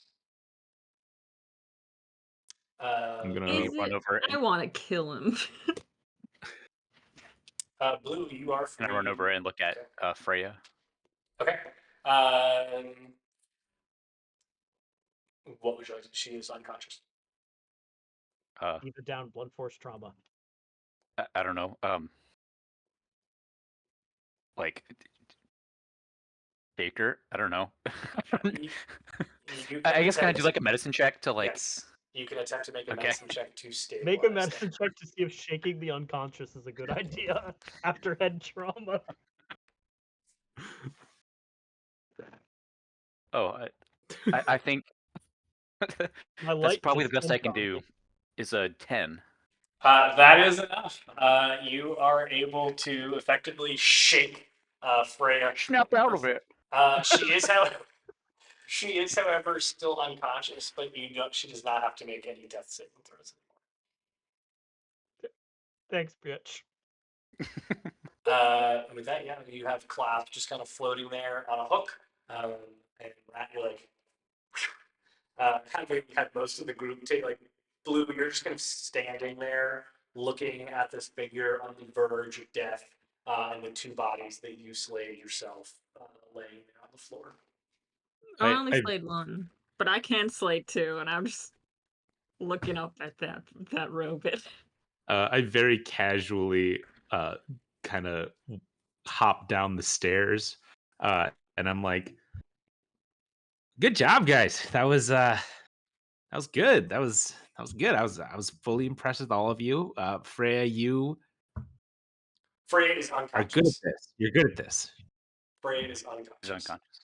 I'm gonna. Is run it? over I and, want to kill him. Blue, you are free. and I run over and look at Freya. Okay. What would you like? She is unconscious. Either down blunt force trauma. I don't know. Like Baker. I don't know. You I guess can I attempt- do like a medicine check to like? Yes, you can attempt to make a Okay. medicine check to stabilize. Make a medicine check to see if shaking the unconscious is a good idea after head trauma. Oh, I think My that's light probably the just best I can flipped on do. me. Is a 10. That is enough. You are able to effectively shake Freya. Snap out of it. She is, however, still unconscious, but she does not have to make any death saving throws Thanks, bitch. anymore. With that, yeah, you have Clasp just kind of floating there on a hook, and Rat, you're like, kind of had most of the group take like Blue. You're just kind of standing there, looking at this figure on the verge of death, and the 2 bodies that you slayed yourself, laying there on the floor. I I, only I slayed one, but I can slay two, and I'm just looking up at that robot. I very casually kind of hop down the stairs, and I'm like, "Good job, guys. That was good. That was good. I was fully impressed with all of you. Freya, you Freya is are good at unconscious. this. You're good at this. Freya is He's unconscious. unconscious.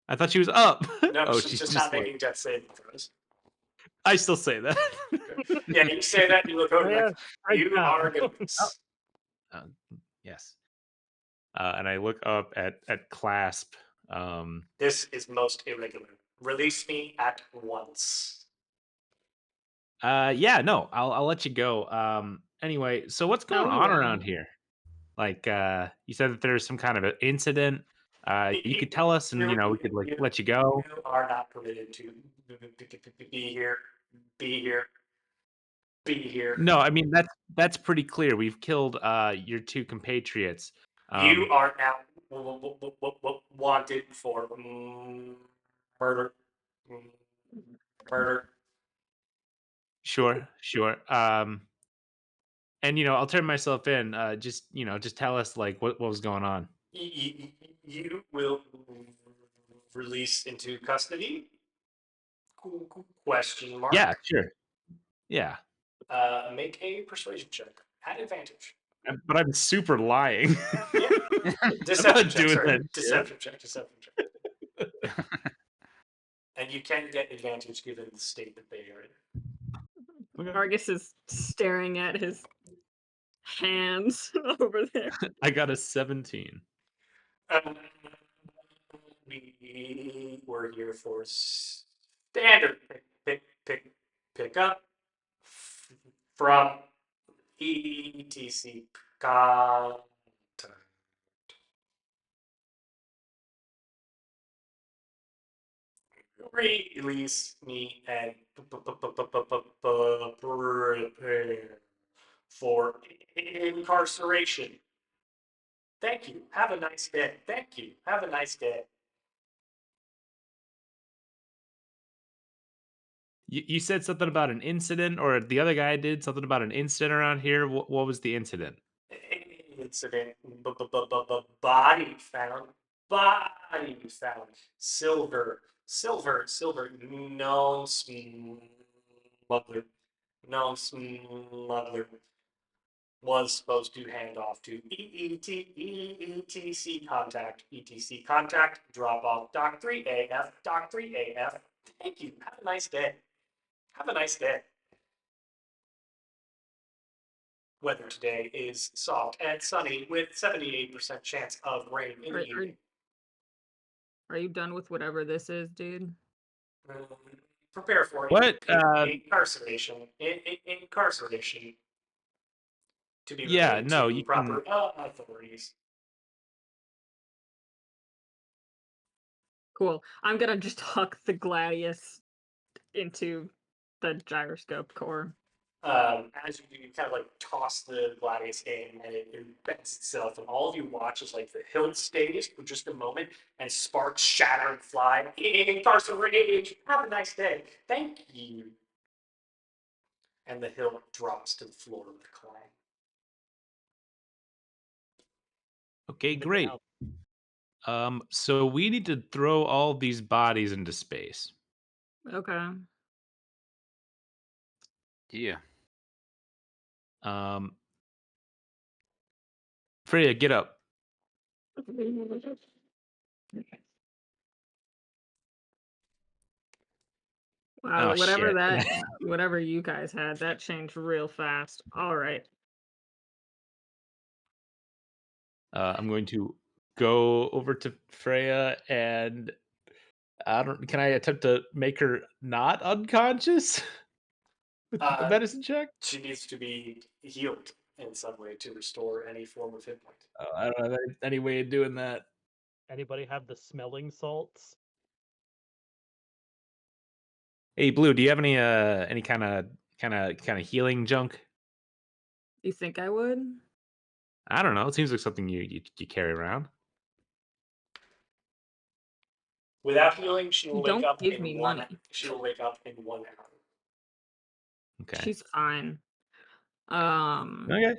I thought she was up. No, Oh, she's she's just just not like making death saving throws. I still say that. Yeah, you say that, you look over Yeah, like, right you now. are good. Uh, yes. And I look up at Clasp. This is most irregular. Release me at once. Yeah, no, I'll let you go. Anyway, so what's No, going you on around won't. here? Like, you said that there's some kind of an incident. You could tell us, and we could like let you go. You are not permitted to be here. Be here. Be here. No, I mean that's pretty clear. We've killed your two compatriots. You are now wanted for murder. Murder. Sure, sure. And I'll turn myself in. Just tell us like what was going on. You will release into custody? Question mark. Yeah, sure. Yeah, Make a persuasion check at advantage. but I'm super lying. Yeah. I'm Deception not check. doing Sorry. that shit. Deception check. Deception check. And you can get advantage given the state that they are in. Okay. Argus is staring at his hands over there. I got a 17. We were here for standard pick up from ETC contact. Release me and prepare for incarceration. Thank you. Have a nice day. Thank you. Have a nice day. You said something about an incident, or the other guy did something about an incident around here. What was the incident? Incident. Body found. Body found. Silver. Known smuggler. Known smuggler was supposed to hand off to ETC contact. ETC contact. Drop off Doc 3AF. Doc 3AF. Thank you. Have a nice day. Have a nice day. Weather today is soft and sunny with 78% chance of rain in the evening. Are you done with whatever this is, dude? Prepare for What? incarceration. Incarceration. To be Yeah, relayed no, to you proper can. authorities. Cool. I'm gonna just huck the Gladius into the gyroscope core. As you kind of like toss the Gladius in and it embeds itself, and all of you watch as like the hilt stays for just a moment and sparks shatter and fly. Incarceration. Have a nice day. Thank you. And the hilt drops to the floor with a clang. Okay, Make it great. out. So we need to throw all these bodies into space. Okay. Yeah. Freya, get up. Wow, Oh shit. whatever you guys had, that changed real fast. All right. I'm going to go over to Freya and can I attempt to make her not unconscious with a medicine check? She needs to be healed in some way to restore any form of hit point. I don't have any way of doing that. Anybody have the smelling salts? Hey, Blue, do you have any kind of healing junk? You think I would? I don't know. It seems like something you carry around. Without healing, she will wake Don't up give in me one. money. She will wake up in 1 hour. Okay. She's fine. Okay.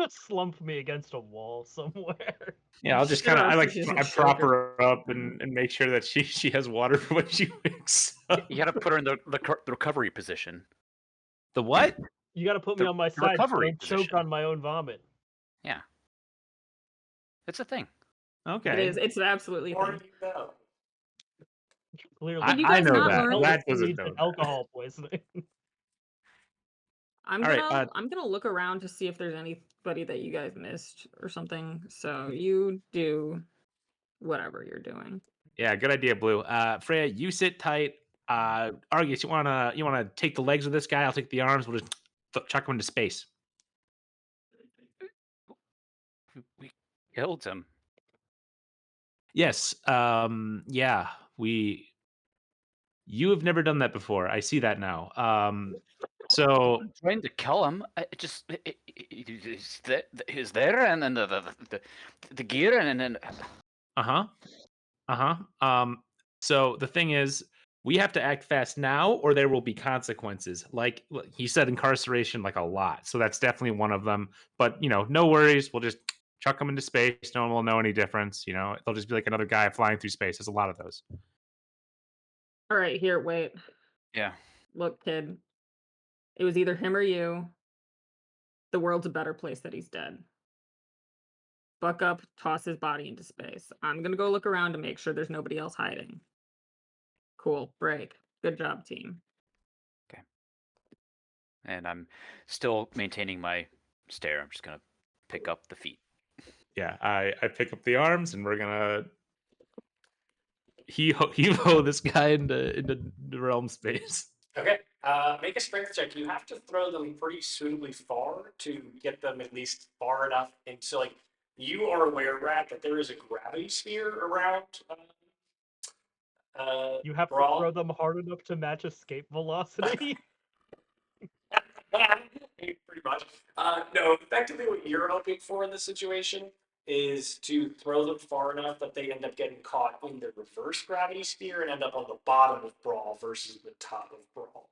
Slump me against a wall somewhere. Yeah, I'll just Sure, kind of so she doesn't I choke prop or her up and make sure that she has water for when she wakes up. You gotta put her in the recovery position. The what? You gotta put me The on my side so I recovery don't choke position. on my own vomit. Yeah. It's a thing. Okay. It is. It's absolutely a Or thing. you know. Clearly, Did you I guys know not that. learn? That leads doesn't to know that. alcohol poisoning. I'm All right, gonna look around to see if there's anybody that you guys missed or something. So you do whatever you're doing. Yeah, good idea, Blue. Freya, you sit tight. Argus, you wanna take the legs of this guy? I'll take the arms. We'll just chuck him into space. We killed him. Yes. Yeah. You have never done that before. I see that now. So I'm trying to kill him. He's there, and then the gear, and then uh-huh. So the thing is, we have to act fast now, or there will be consequences. Like he said, incarceration, like a lot. So that's definitely one of them. But no worries. We'll just chuck them into space. No one will know any difference. They'll just be like another guy flying through space. There's a lot of those. All right, here, wait. yeah. Look, kid. It was either him or you. The world's a better place that he's dead. Buck up, toss his body into space. I'm gonna go look around to make sure there's nobody else hiding. Cool, break. Good job, team. And I'm still maintaining my stare. I'm just gonna pick up the feet. Yeah, I pick up the arms, and we're gonna heave this guy into the realm space. Okay. Make a strength check. You have to throw them pretty suitably far to get them at least far enough into like you are aware, Rat, that there is a gravity sphere around You have to Brawl. throw them hard enough to match escape velocity. Pretty much. No, effectively what you're hoping for in this situation is to throw them far enough that they end up getting caught in the reverse gravity sphere and end up on the bottom of Brawl versus the top of Brawl.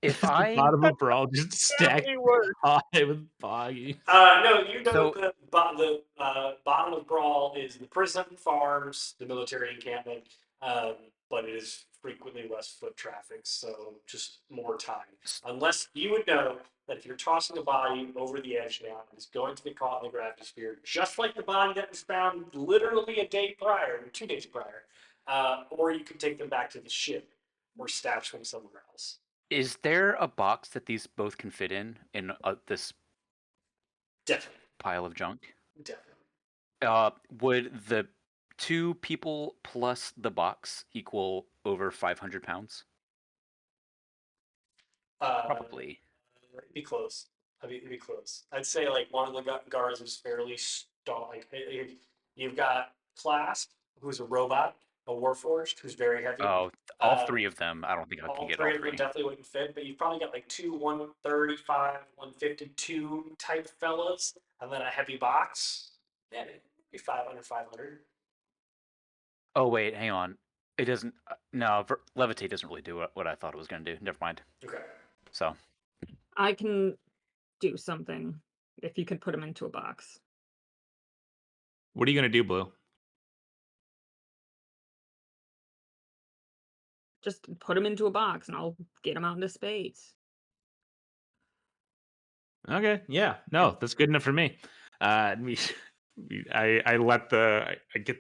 If The I bottom of Brawl just stacked Definitely worse. high with boggy. No, you know So- the bottom of Brawl is the prison, farms, the military encampment, but it is frequently less foot traffic, so just more time. Unless you would know that if you're tossing a body over the edge now, it's going to get caught in the gravity sphere, just like the body that was found literally a day prior, or 2 days prior. Or you could take them back to the ship or stash them somewhere else. Is there a box that these both can fit in this Definitely. pile of junk? Definitely. Would the 2 people plus the box equal over 500 pounds? Probably. It'd be close. It'd be close. I'd say like one of the guards is fairly like you've got Clasp, who's a robot, a Warforged, who's very heavy. Oh, all 3 of them. I don't think I All can get three all of them 3. definitely wouldn't fit, but you've probably got like 2 135, 152 type fellas, and then a heavy box. Yeah, maybe 500, 500. Oh wait, hang on. It doesn't. No, levitate doesn't really do what I thought it was going to do. Never mind. Okay. So I can do something if you can put him into a box. What are you gonna do, Blue? Just put him into a box and I'll get him out into space. Okay, yeah, no, that's good enough for me. I let I get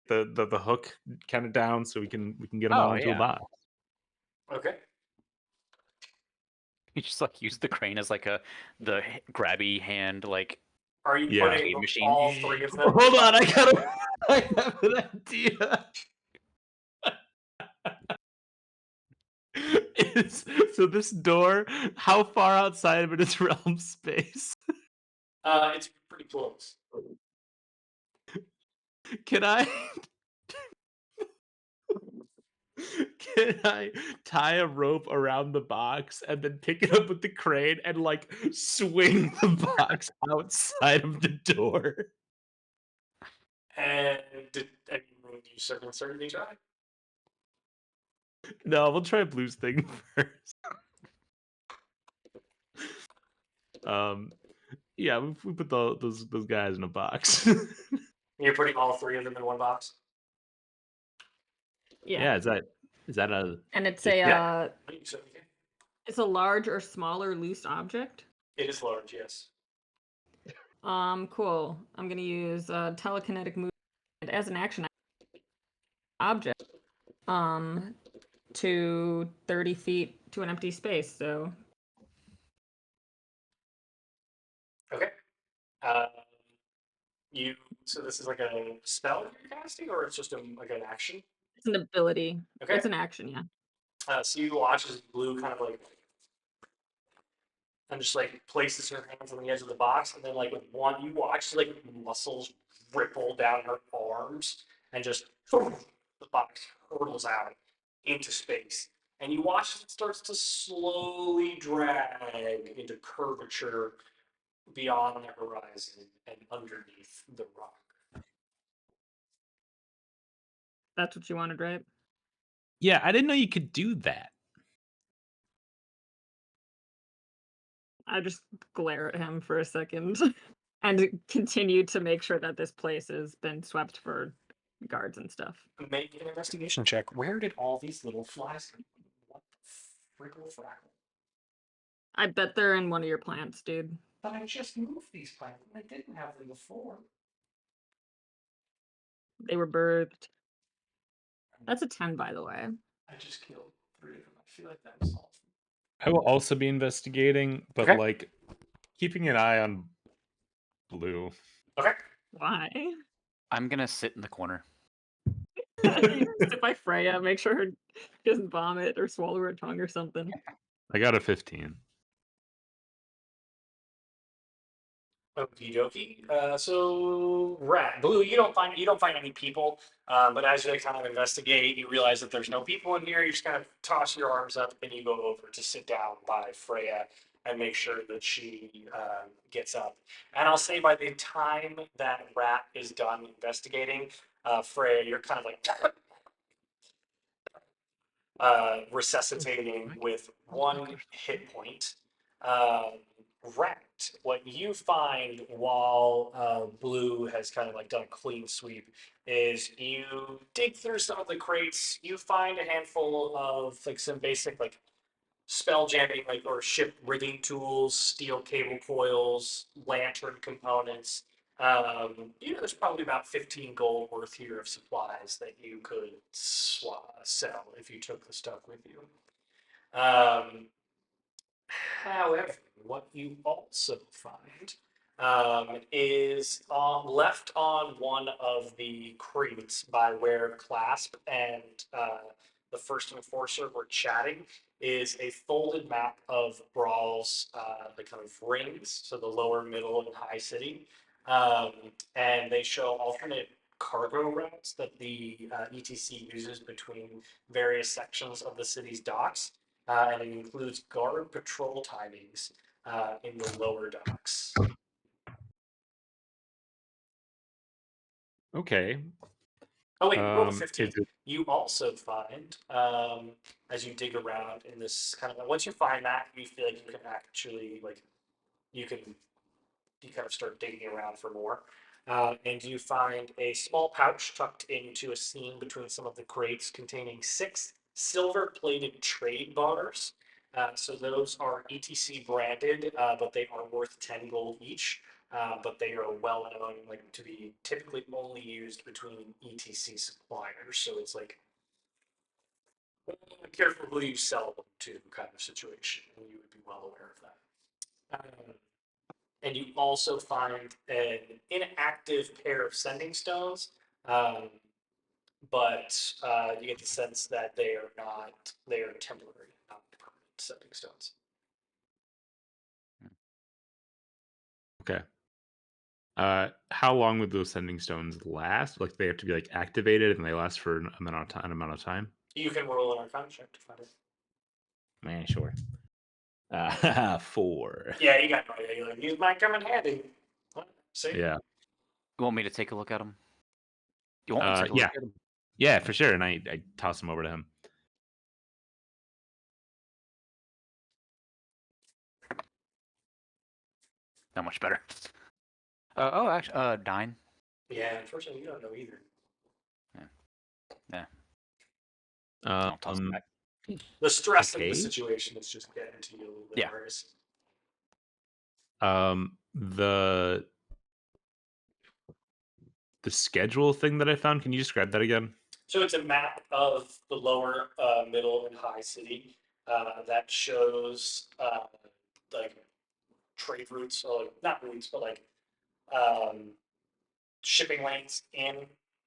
the hook kind of down so we can get them all into a box. Okay. you just like use the crane as like the grabby hand like. Are you Yeah. putting Machine. all 3 of them? Hold on, I have an idea. So this door, how far outside of it is realm space? It's pretty close. Can I tie a rope around the box and then pick it up with the crane and like swing the box outside of the door? And did any room You certainly try. No, we'll try Blue's thing first. Yeah, we put those guys in a box. You're putting all three of them in one box. Yeah. Is that a And it's just- a Yeah. So, okay. it's a large or smaller loose object. It is large, yes. Cool. I'm gonna use telekinetic movement as an action object. To 30 feet to an empty space. So Okay. So this is like a spell you're casting, or it's just like an action? it's an ability. Okay. It's an action, yeah. So you watch as Blue kind of like, and just like places her hands on the edge of the box, and then like with one, you watch like muscles ripple down her arms, and just the box hurtles out into space, and you watch as it starts to slowly drag into curvature beyond the horizon and underneath the rock. That's what you wanted, right? Yeah, I didn't know you could do that. I just glare at him for a second and continue to make sure that this place has been swept for guards and stuff. Make an investigation check. Where did all these little flies come from? What the frickle frackle? I bet they're in one of your plants, dude. But I just moved these plants and I didn't have them before. They were birthed. That's a 10, by the way. I just killed 3 of them. I feel like that was all. I will also be investigating, but Okay. like keeping an eye on Blue. Okay. Why? I'm gonna sit in the corner. Sit by Freya, make sure she doesn't vomit or swallow her tongue or something. I got a 15. Okie dokie. So Rat Blue, you don't find any people. But as you kind of investigate, you realize that there's no people in here. You just kind of toss your arms up and you go over to sit down by Freya and make sure that she gets up. And I'll say by the time that Rat is done investigating, Freya, you're kind of like resuscitating with 1 hit point. Rat, what you find while Blue has kind of like done a clean sweep is you dig through some of the crates, you find a handful of like some basic like spell jamming like or ship rigging tools, steel cable coils, lantern components. There's probably about 15 gold worth here of supplies that you could sell if you took the stuff with you. However, what you also find is left on one of the crates by where Clasp and the first enforcer were chatting is a folded map of Brawl's the kind of rings, so the lower, middle, and high city, and they show alternate cargo routes that the ETC uses between various sections of the city's docks. And it includes guard patrol timings in the lower docks. Okay. Oh wait, roll a 15. Is it You also find, as you dig around in this kind of, once you find that, you feel like you can actually like, you kind of start digging around for more. And you find a small pouch tucked into a seam between some of the crates containing 6 silver-plated trade bars. So those are ETC branded, but they are worth 10 gold each. But they are well known like to be typically only used between ETC suppliers. So it's like careful who you sell them to kind of situation, and you would be well aware of that. And you also find an inactive pair of sending stones, but you get the sense that they are temporary, not permanent sending stones. okay? How long would those sending stones last? Like they have to be like activated and they last for an amount of time. You can roll an Arcana check to find it. Man, sure. 4. Yeah, you got no idea. You're like, these might come in handy. What? See? Yeah. You want me to take a look at them? You want me to take a look Yeah. at them? Yeah, for sure. And I toss them over to him. Not much better. Actually, 9. Yeah, unfortunately, you don't know either. Yeah. I'll toss it back. The stress of Okay. the situation is just getting to you a little bit, Yeah. Marius. The schedule thing that I found. Can you describe that again? So it's a map of the lower, middle, and high city that shows like trade routes, or like, not routes, but like um, shipping lanes in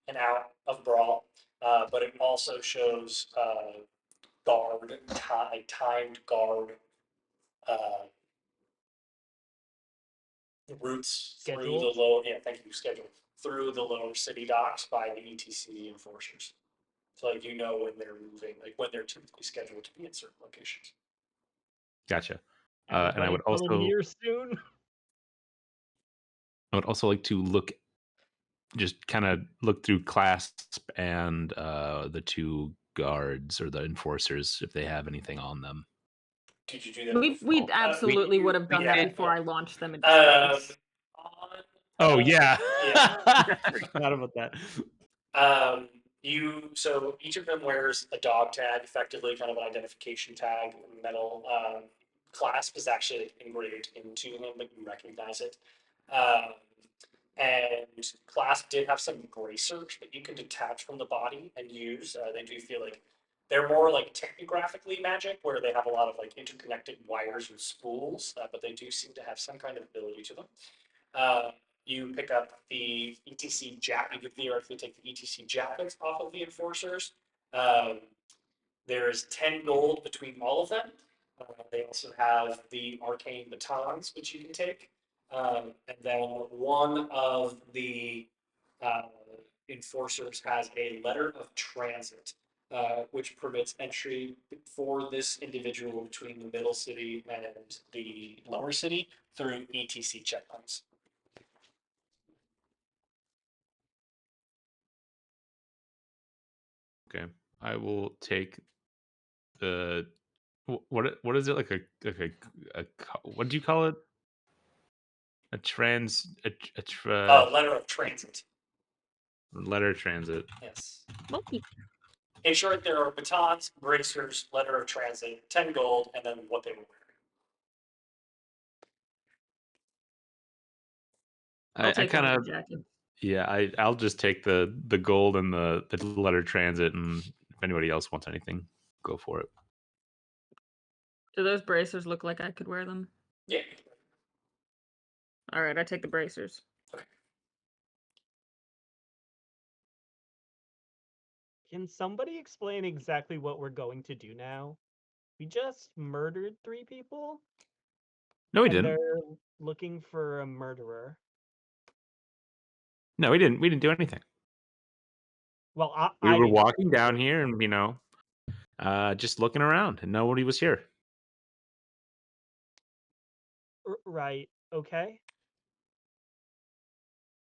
and out of Brawl. But it also shows timed guard uh, routes through the Schedules? lower. Yeah, thank you. Schedule through the lower city docks by the ETC enforcers. So like when they're moving, like when they're typically scheduled to be in certain locations. Gotcha. And I Anybody would coming also here soon? like to look, just kind of look through Clasp and the two guards or the enforcers if they have anything on them. Did you do that We before? absolutely would have done that did. before I launched them into Um, space. on, Oh yeah, yeah. I forgot about that. So each of them wears a dog tag, effectively kind of an identification tag, metal. Clasp is actually like, engraved into him, but you recognize it. Um, and Clasp did have some bracers that you can detach from the body and use. They do feel like they're more like technographically magic, where they have a lot of like interconnected wires and spools, but they do seem to have some kind of ability to them. Uh, you pick up the ETC jack. You could theoretically take the ETC jackets off of the enforcers. Um, there's 10 gold between all of them. They also have the arcane batons, which you can take. And then one of the uh, enforcers has a letter of transit, which permits entry for this individual between the middle city and the lower city through ETC checkpoints. Okay, I will take the what is it, like a what do you call it? A trans Letter of transit. letter transit. Yes. Monkey. In short, there are batons, bracers, letter of transit, 10 gold, and then what they were wearing. I'll I take one kind of of the jackets. Yeah, I'll just take the gold and the letter transit, and if anybody else wants anything, go for it. Do those bracers look like I could wear them? Yeah. All right, I take the bracers. Can somebody explain exactly what we're going to do now? We just murdered 3 people, No, we and didn't. they're looking for a murderer. No, we didn't. We didn't do anything. Well, We I were didn't. walking down here, and just looking around, and nobody was here. Right. Okay.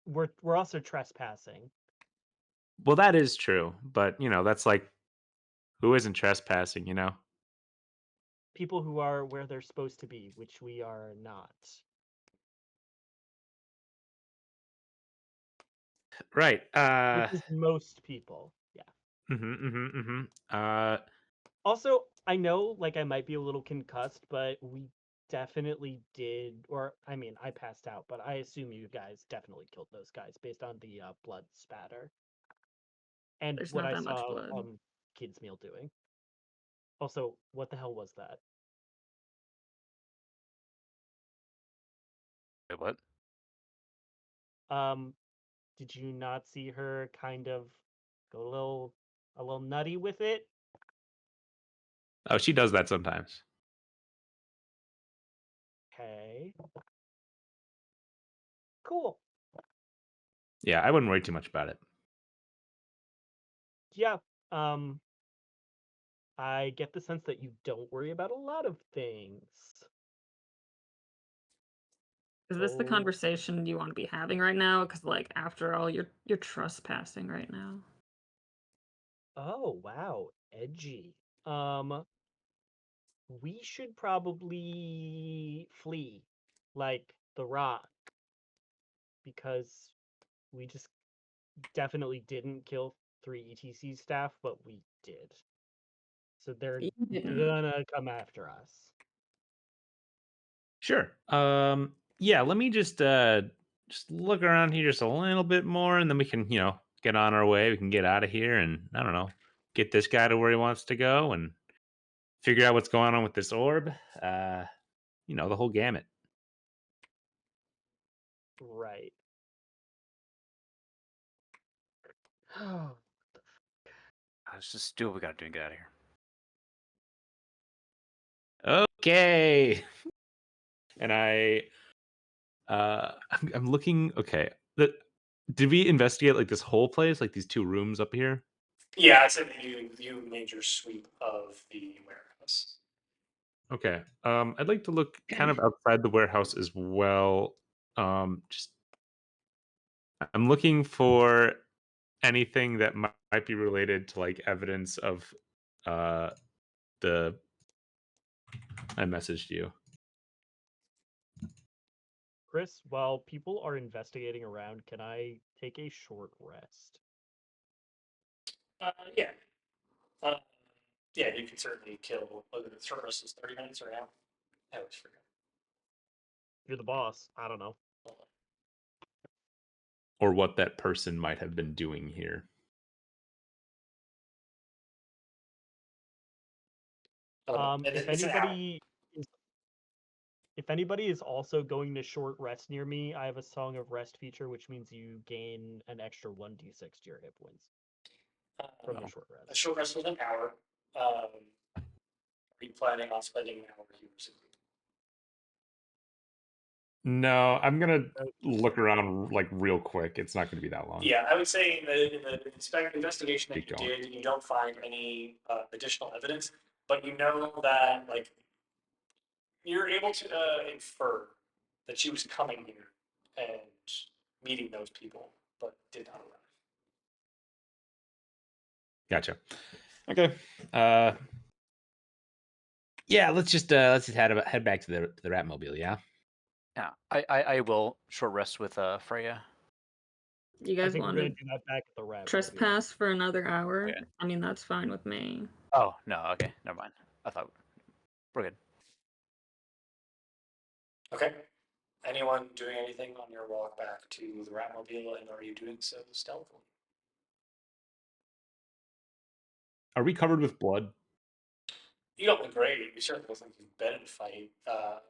We're also trespassing. Well, that is true, but that's like, who isn't trespassing? People who are where they're supposed to be, which we are not. Right. Which is most people. Yeah. Uh, Also, I know like I might be a little concussed, but we definitely did, or I mean, I passed out, but I assume you guys definitely killed those guys based on the blood spatter and There's what not I that much saw blood. on Kids Meal doing. Also, what the hell was that? Wait, what? Um, did you not see her kind of go a little nutty with it? oh, she does that sometimes. Okay. Cool. Yeah, I wouldn't worry too much about it. Yeah. Um, I get the sense that you don't worry about a lot of things. Is this the So, conversation you want to be having right now? Because, like, after all, you're trespassing right now. Oh wow, edgy. We should probably flee, like the Rock, because we just definitely didn't kill 3 ETC staff, but we did. So they're You didn't. gonna come after us. Sure. Yeah, let me just look around here just a little bit more, and then we can, get on our way. We can get out of here, and I don't know, get this guy to where he wants to go, and figure out what's going on with this orb. The whole gamut. Right. Oh, Let's just do what we gotta do and get out of here. Okay. And I'm looking. Okay. Did we investigate like this whole place, like these 2 rooms up here? Yeah, it's you made your sweep of the warehouse. Okay. I'd like to look kind of outside the warehouse as well. Just I'm looking for anything that might be related to like evidence of uh the I messaged you. Chris, while people are investigating around, can I take a short rest? Yeah. Uh, yeah, you can certainly kill. The short rest is 30 minutes or now. I always forget. You're the boss. I don't know. Or what that person might have been doing here. If It's an hour. anybody is also going to short rest near me, I have a Song of Rest feature, which means you gain an extra 1d6 to your hit points from the short A rest. short rest was an hour. Are you planning on spending an hour here? No, I'm gonna look around like real quick. It's not gonna be that long. Yeah, I would say in the investigation that Keep you going. did, you don't find any additional evidence, but you know that like you're able to infer that she was coming here and meeting those people, but did not arrive. Gotcha. Okay. Yeah, let's just head back to the Ratmobile, yeah? Yeah, I will short rest with Freya. You I guys think we're want gonna to do that back at the Rat. trespass for another hour? Yeah. I mean, that's fine with me. Oh no, okay, never mind. I thought we're good. Okay. Anyone doing anything on your walk back to the Ratmobile, and are you doing so stealthily? Are we covered with blood? You don't look great. You certainly look like you've been in a fight.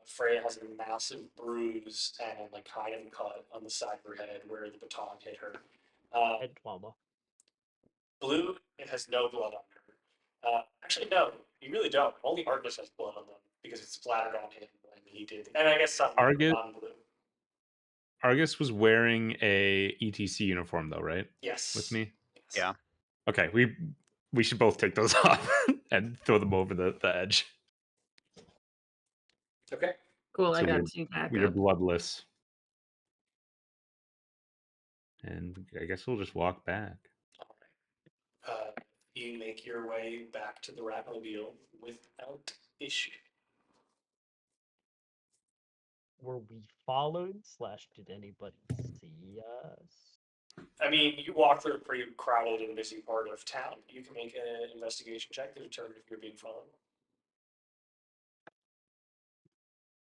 Freya has a massive bruise and like kind of a cut on the side of her head where the baton hit her. Head trauma. Blue, it has no blood on her. Actually, no, you really don't. Only Argus has blood on them because it's splattered on him when he did. And I guess some Argus on Blue. Argus was wearing a ETC uniform though, right? Yes. With me? Yes. Yeah. Okay, we should both take those off and throw them over the edge. Okay. Cool, So I got 2 we are backup. bloodless. And I guess we'll just walk back. All right. You make your way back to the Ratmobile without issue. Were we followed? / did anybody see us? I mean, you walk through a pretty crowded and busy part of town. You can make an investigation check to determine if you're being followed.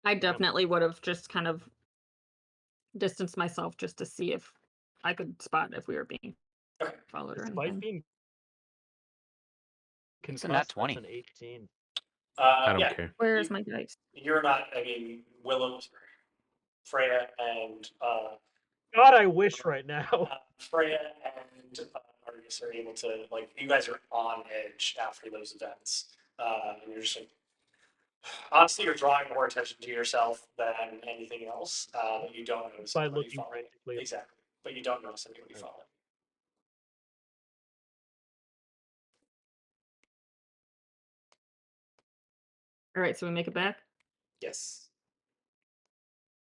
I definitely would have just kind of distanced myself just to see if I could spot if we were being Okay. followed or Despite anything. being It's a concussed, nat 20. that's an 18. I don't Yeah, care. Where is my dice? you're not. I mean, Willow, Freya, and God, I wish right now. Freya and Argus are able to like. You guys are on edge after those events, and you're just like. Honestly, you're drawing more attention to yourself than anything else. You don't notice By anybody looking following. frantically. Exactly, but you don't notice anybody Right. following. All right, so we make it back? Yes.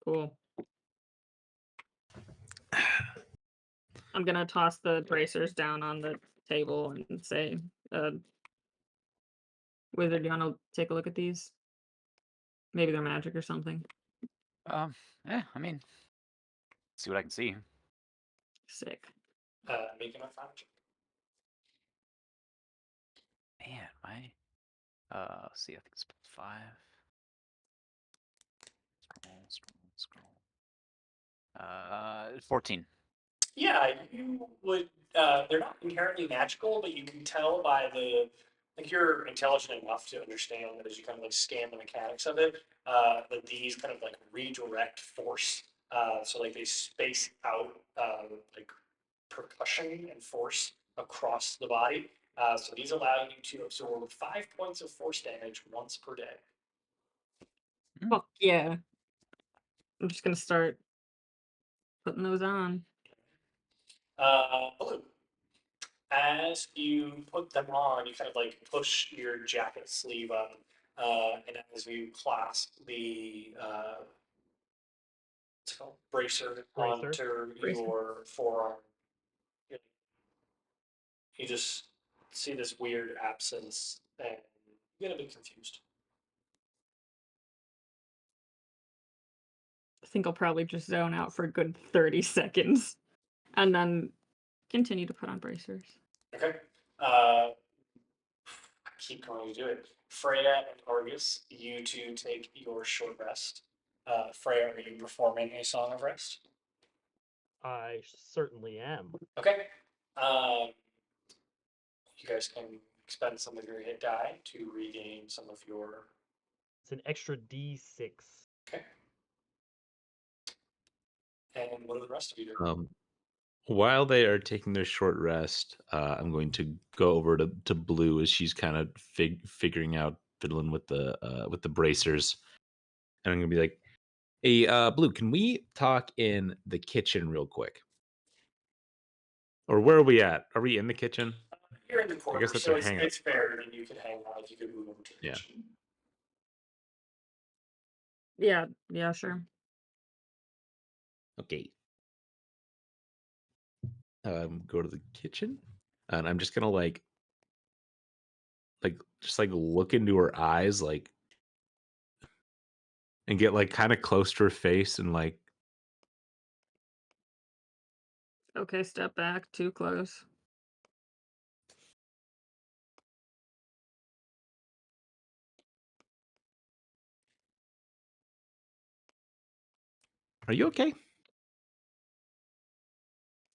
Cool. I'm gonna toss the bracers down on the table and say, "Wizard, you want to take a look at these? Maybe they're magic or something." I mean, see what I can see. Sick. Making a find check. Man, let's see, I think it's 5. Scroll. 14. Yeah, you would. They're not inherently magical, but you can tell by the. Like you're intelligent enough to understand that as you kind of like scan the mechanics of it, that these kind of like redirect force. So like they space out like percussion and force across the body. So these allow you to absorb 5 points of force damage once per day. Fuck yeah. I'm just gonna start putting those on. Blue. As you put them on, you kind of like push your jacket sleeve up, and as you clasp the what's it called, bracer Bracer. onto Bracer. your forearm, you just see this weird absence, and you get a bit confused. I think I'll probably just zone out for a good 30 seconds and then continue to put on bracers. Okay. I keep going to do it. Freya and Argus, you two take your short rest. Freya, are you performing a song of rest? I certainly am. Okay. You guys can expend some of your hit die to regain some of your. It's an extra D6. Okay. And what do the rest of you do? While they are taking their short rest, I'm going to go over to Blue as she's kind of figuring out fiddling with the bracers, and I'm gonna be like, "Hey, Blue, can we talk in the kitchen real quick? Or where are we at? Are we in the kitchen? You're in the I corner, guess that's so our hangout. it's fair that you could hang out. You could move over to the Yeah. kitchen. Yeah, sure. Okay. Go to the kitchen, and I'm just gonna just like look into her eyes, like, and get like kind of close to her face, and like, Okay, step back, too close. are you okay?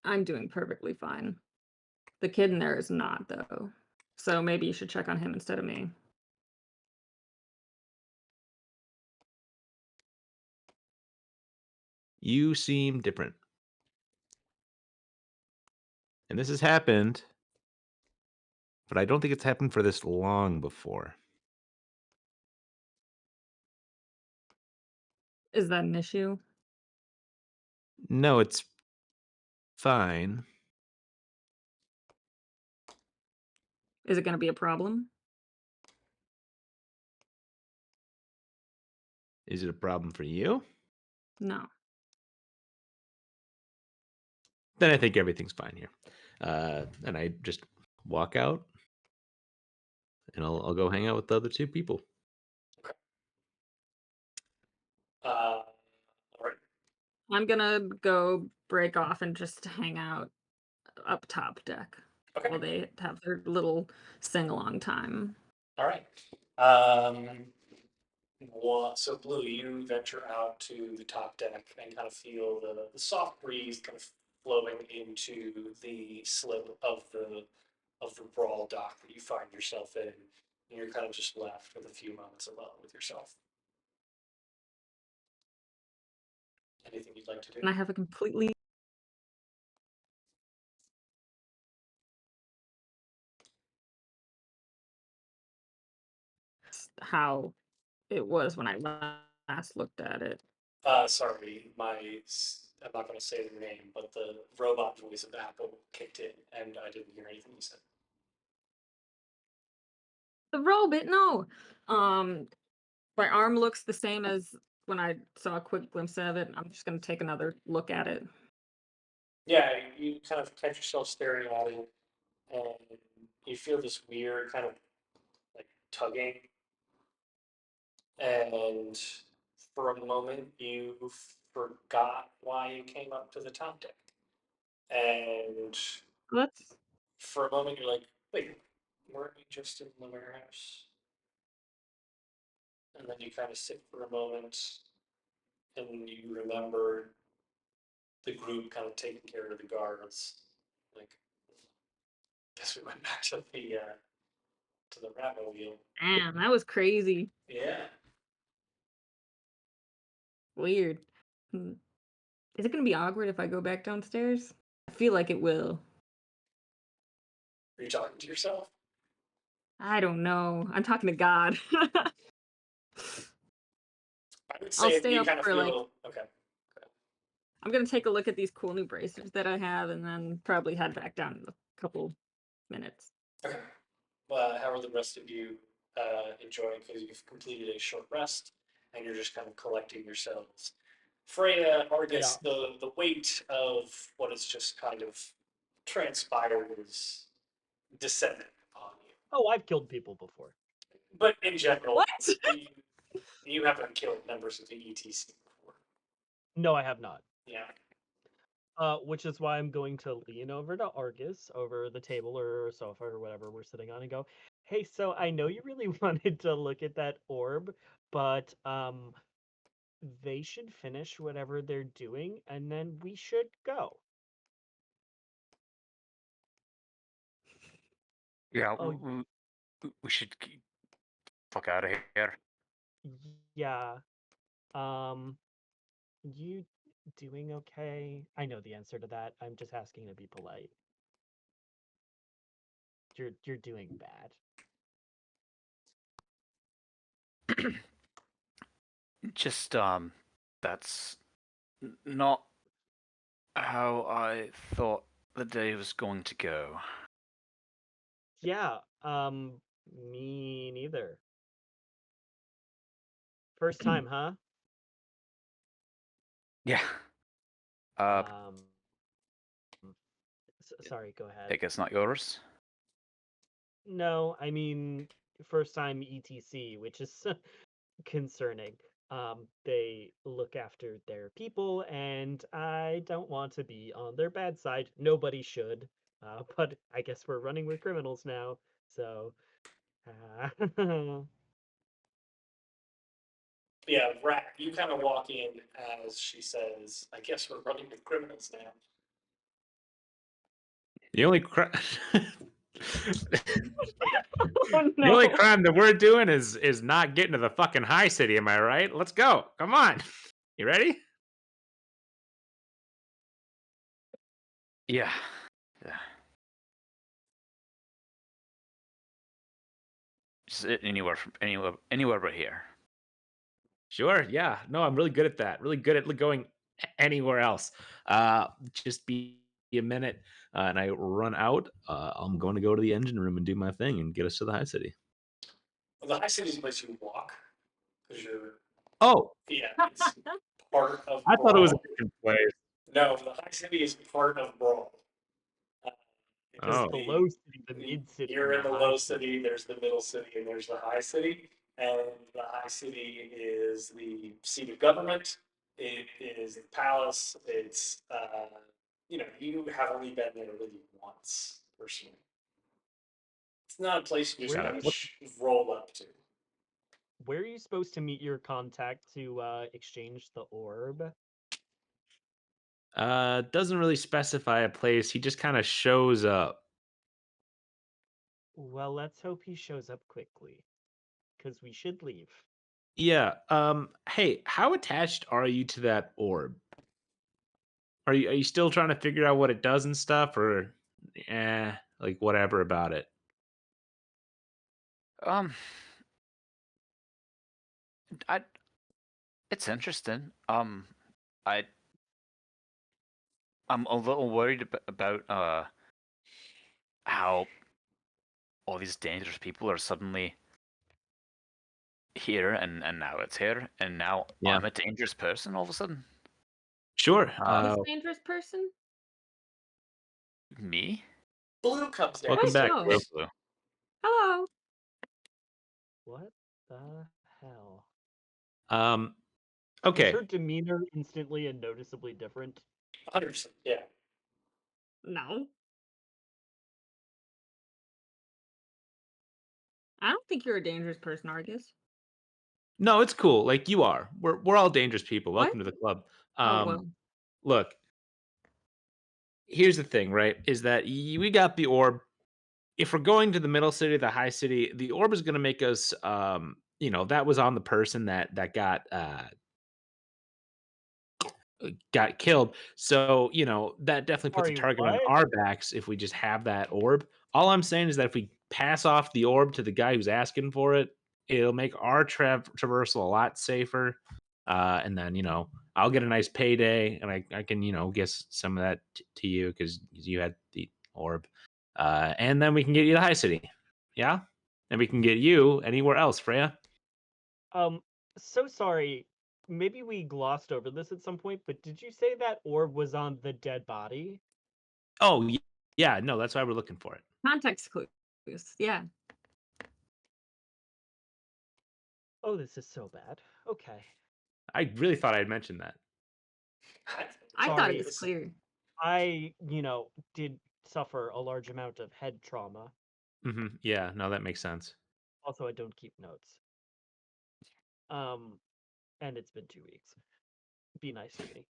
I'm doing perfectly fine. The kid in there is not, though. So maybe you should check on him instead of me. You seem different. And this has happened, but I don't think it's happened for this long before. Is that an issue? No, it's fine. Is it going to be a problem? Is it a problem for you? No. Then I think everything's fine here. And I just walk out, and I'll go hang out with the other two people. All right. I'm going to go break off and just hang out up top deck Okay. while they have their little sing-along time. All right. So Blue, you venture out to the top deck and kind of feel the soft breeze kind of flowing into the slip of the brawl dock that you find yourself in, and you're kind of just left with a few moments alone with yourself. Anything you'd like to do? And I have a completely how it was when I last looked at it. Sorry, I'm not going to say the name, but the robot voice of Apple kicked in, and I didn't hear anything you said. The robot, no. My arm looks the same as when I saw a quick glimpse of it. I'm just gonna take another look at it. Yeah, you kind of catch yourself staring at it. and you feel this weird kind of like tugging, and for a moment you forgot why you came up to the top deck, and Let's. for a moment you're like, wait, weren't we just in the warehouse? And then you kind of sit for a moment, and you remember the group kind of taking care of the guards. Like, guess we went back to the Ratmobile. Damn, that was crazy. Yeah. Weird. Is it gonna be awkward if I go back downstairs? I feel like it will. Are you talking to yourself? I don't know. I'm talking to God. I would I'll say stay you up kind of for like. feel okay. I'm gonna take a look at these cool new bracelets that I have, and then probably head back down in a couple minutes. Okay. How are the rest of you enjoying? Because you've completed a short rest, and you're just kind of collecting yourselves. Freya, Argus, the weight of what has just kind of transpired is descending upon you. Oh, I've killed people before. But in general, What? you haven't killed members of the ETC before. No, I have not. Yeah. Which is why I'm going to lean over to Argus over the table or sofa or whatever we're sitting on and go, "Hey, so I know you really wanted to look at that orb, but they should finish whatever they're doing and then we should go." Yeah, Oh, we should fuck out of here. yeah. You doing okay? I know the answer to that. I'm just asking to be polite. You're doing bad. Just that's not how I thought the day was going to go. Yeah, me neither. First time, huh? Yeah. Um, sorry, go ahead. I guess not yours. No, I mean first time ETC, which is concerning. They look after their people, and I don't want to be on their bad side. Nobody should. But I guess we're running with criminals now, so. Yeah, Rat, you kind of walk in as she says, I guess we're running with criminals now. The only Oh the only no. crime that we're doing is not getting to the fucking high city. Am I right? Let's go. Come on. You ready? Yeah. Yeah. Just anywhere but here. Sure. Yeah. No, I'm really good at that. Really good at going anywhere else. Just be a minute, and I run out. I'm going to go to the engine room and do my thing and get us to the high city. Well, the high city is a place you walk because you're, Oh, yeah, it's part of I thought it was a Brawl. different place. No, the high city is part of Brawl. Uh, it is There's Oh. the low city, the mid city, You're and in the the high low city, there's the middle city, and there's the high city. And the high city is the seat of government. It is the palace. It's, you have only been there really once, personally. It's not a place you just Where kind are of you, roll up to. where are you supposed to meet your contact to exchange the orb? Doesn't really specify a place. He just kind of shows up. Well, let's hope he shows up quickly, because we should leave. Yeah. Hey, how attached are you to that orb? Are you still trying to figure out what it does and stuff, or like whatever about it? Um, I it's interesting. I I'm a little worried about how all these dangerous people are suddenly here and now it's here and now Yeah. I'm a dangerous person all of a sudden. Sure. Uh, Who's a dangerous person? Me? Blue comes down. Welcome back, Oh. Blue. Blue. Hello. What the hell? Um, Is okay. her demeanor instantly and noticeably different? 100%. Yeah. No. I don't think you're a dangerous person, Argus. No, it's cool. Like you are. We're all dangerous people. What? Welcome to the club. Oh well. Look, here's the thing, right? Is that we got the orb. If we're going to the middle city, the high city, the orb is going to make us. That was on the person that got killed. So, that definitely puts a Sorry, target on what? our backs if we just have that orb. All I'm saying is that if we pass off the orb to the guy who's asking for it, it'll make our traversal a lot safer. And then, I'll get a nice payday and I can, guess some of that to you because you had the orb. And then we can get you to High City. Yeah? And we can get you anywhere else, Freya. So sorry. Maybe we glossed over this at some point, but did you say that orb was on the dead body? Oh, yeah. No, that's why we're looking for it. Context clues. Yeah. Oh, this is so bad. Okay. I really thought I had mentioned that. I thought Sorry, it was clear. I, did suffer a large amount of head trauma. Yeah, no, that makes sense. Also, I don't keep notes. And it's been 2 weeks. Be nice to me.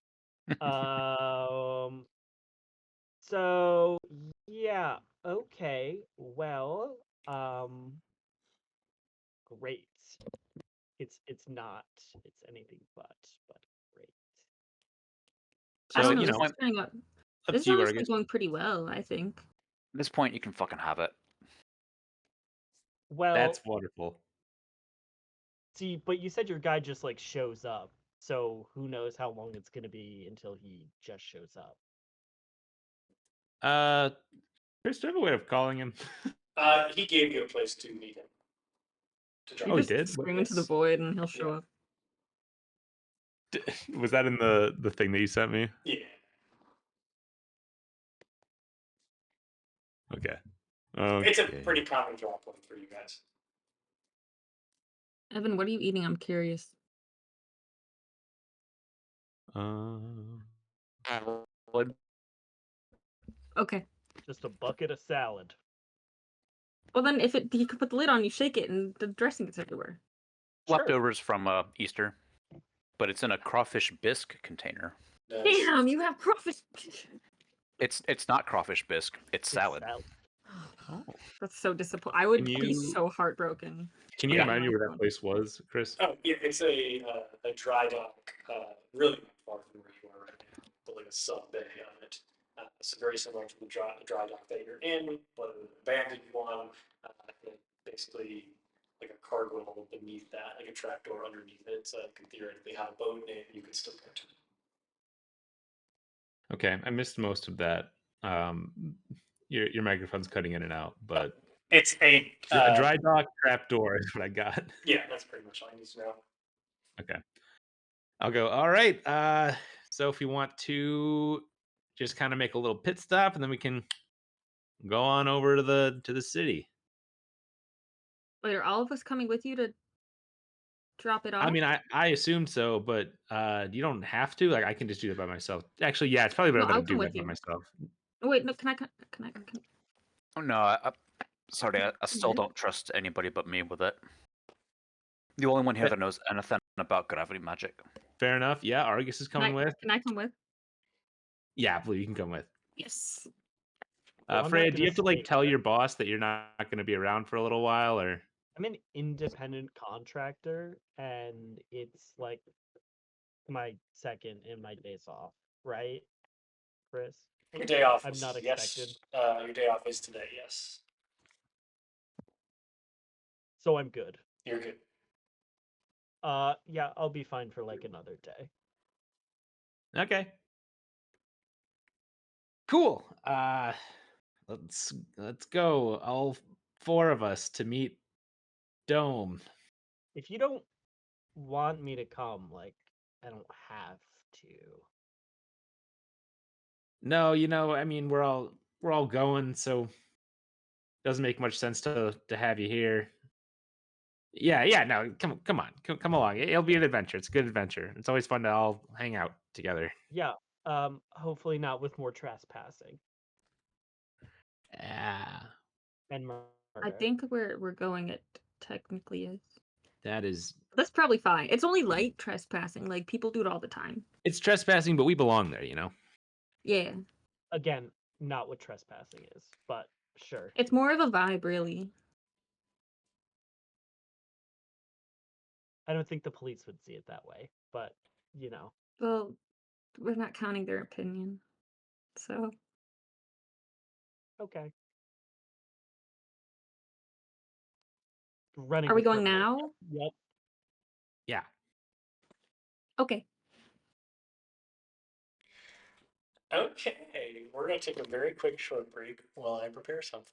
So yeah, okay. Well, great. It's not. It's anything but great. I So, don't know. At This this is point, turning out. up This is to you, honestly Argus. going pretty well, I think. you can fucking have it. Well, That's wonderful. see, but you said your guy just like shows up, so who knows how long it's gonna be until he just shows up. Chris, do you have a way of calling him? He gave you a place to meet him. To drop You Oh, he just did? scream into the void and he'll show Yeah. up. Was that in the thing that you sent me? Yeah. Okay. It's a Okay. pretty common drop point for you guys. Evan, what are you eating? I'm curious. Okay. Just a bucket of salad. Well, then if you could put the lid on, you shake it, and the dressing gets everywhere. Sure. Leftovers from Easter, but it's in a crawfish bisque container. Nice. Damn, you have crawfish. It's not crawfish bisque. It's salad. Oh. That's so disappointing. I would Can be you- so heartbroken. Can you Yeah. remind me where that place was, Chris? Oh, yeah, it's a dry dock, really not far from where you are right now, but like a sub bay on it. So very similar to the dry dock that you're in, but an abandoned one, and basically like a cargo hold beneath that, like a trapdoor underneath it, so you could theoretically have a boat in it, you could still get to it. Okay, I missed most of that. Your microphone's cutting in and out, but It's a dry dock trapdoor is what I got. yeah, that's pretty much all I need to know. Okay. I'll go, all right. So if you want to just kind of make a little pit stop and then we can go on over to the city. Wait, are all of us coming with you to drop it off? I mean, I assumed so, but you don't have to. Like, I can just do that by myself. Actually, yeah, it's probably better No, that I I'll do come that with by you. myself. Oh, wait, no, can I? Oh, no, sorry, I still Okay. don't trust anybody but me with it. The only one here that knows anything about gravity magic. Fair enough. Yeah, Argus is coming with. Can I come with? Yeah, Blue, you can come with. Yes. Well, I'm Freya, not do you gonna have to like stay tell here. your boss that you're not going to be around for a little while, or? I'm an independent contractor, and it's like my second and my days off, right, Chris? Your day off I'm is not yes. expected. Your day off is today, yes. So I'm good. You're good. Yeah, I'll be fine for like another day. Okay. Cool. Let's go. All four of us to meet Dome. If you don't want me to come, like, I don't have to. No, I mean we're all we're all going, so doesn't make much sense to have you here. Yeah, no, come on, come along. It'll be an adventure. It's a good adventure. It's always fun to all hang out together. Yeah. Hopefully not with more trespassing Yeah, and murder. I think where we're going it technically is. that is. That's probably fine. It's only light trespassing. Like people do it all the time. It's trespassing, but we belong there, you know. Yeah. Again, not what trespassing is, but sure. It's more of a vibe, really. I don't think the police would see it that way, but you know. Well, we're not counting their opinion. So Okay. Running are we with going criminals. now? Yep. Yeah. Okay. Okay, we're going to take a very quick short break while I prepare something.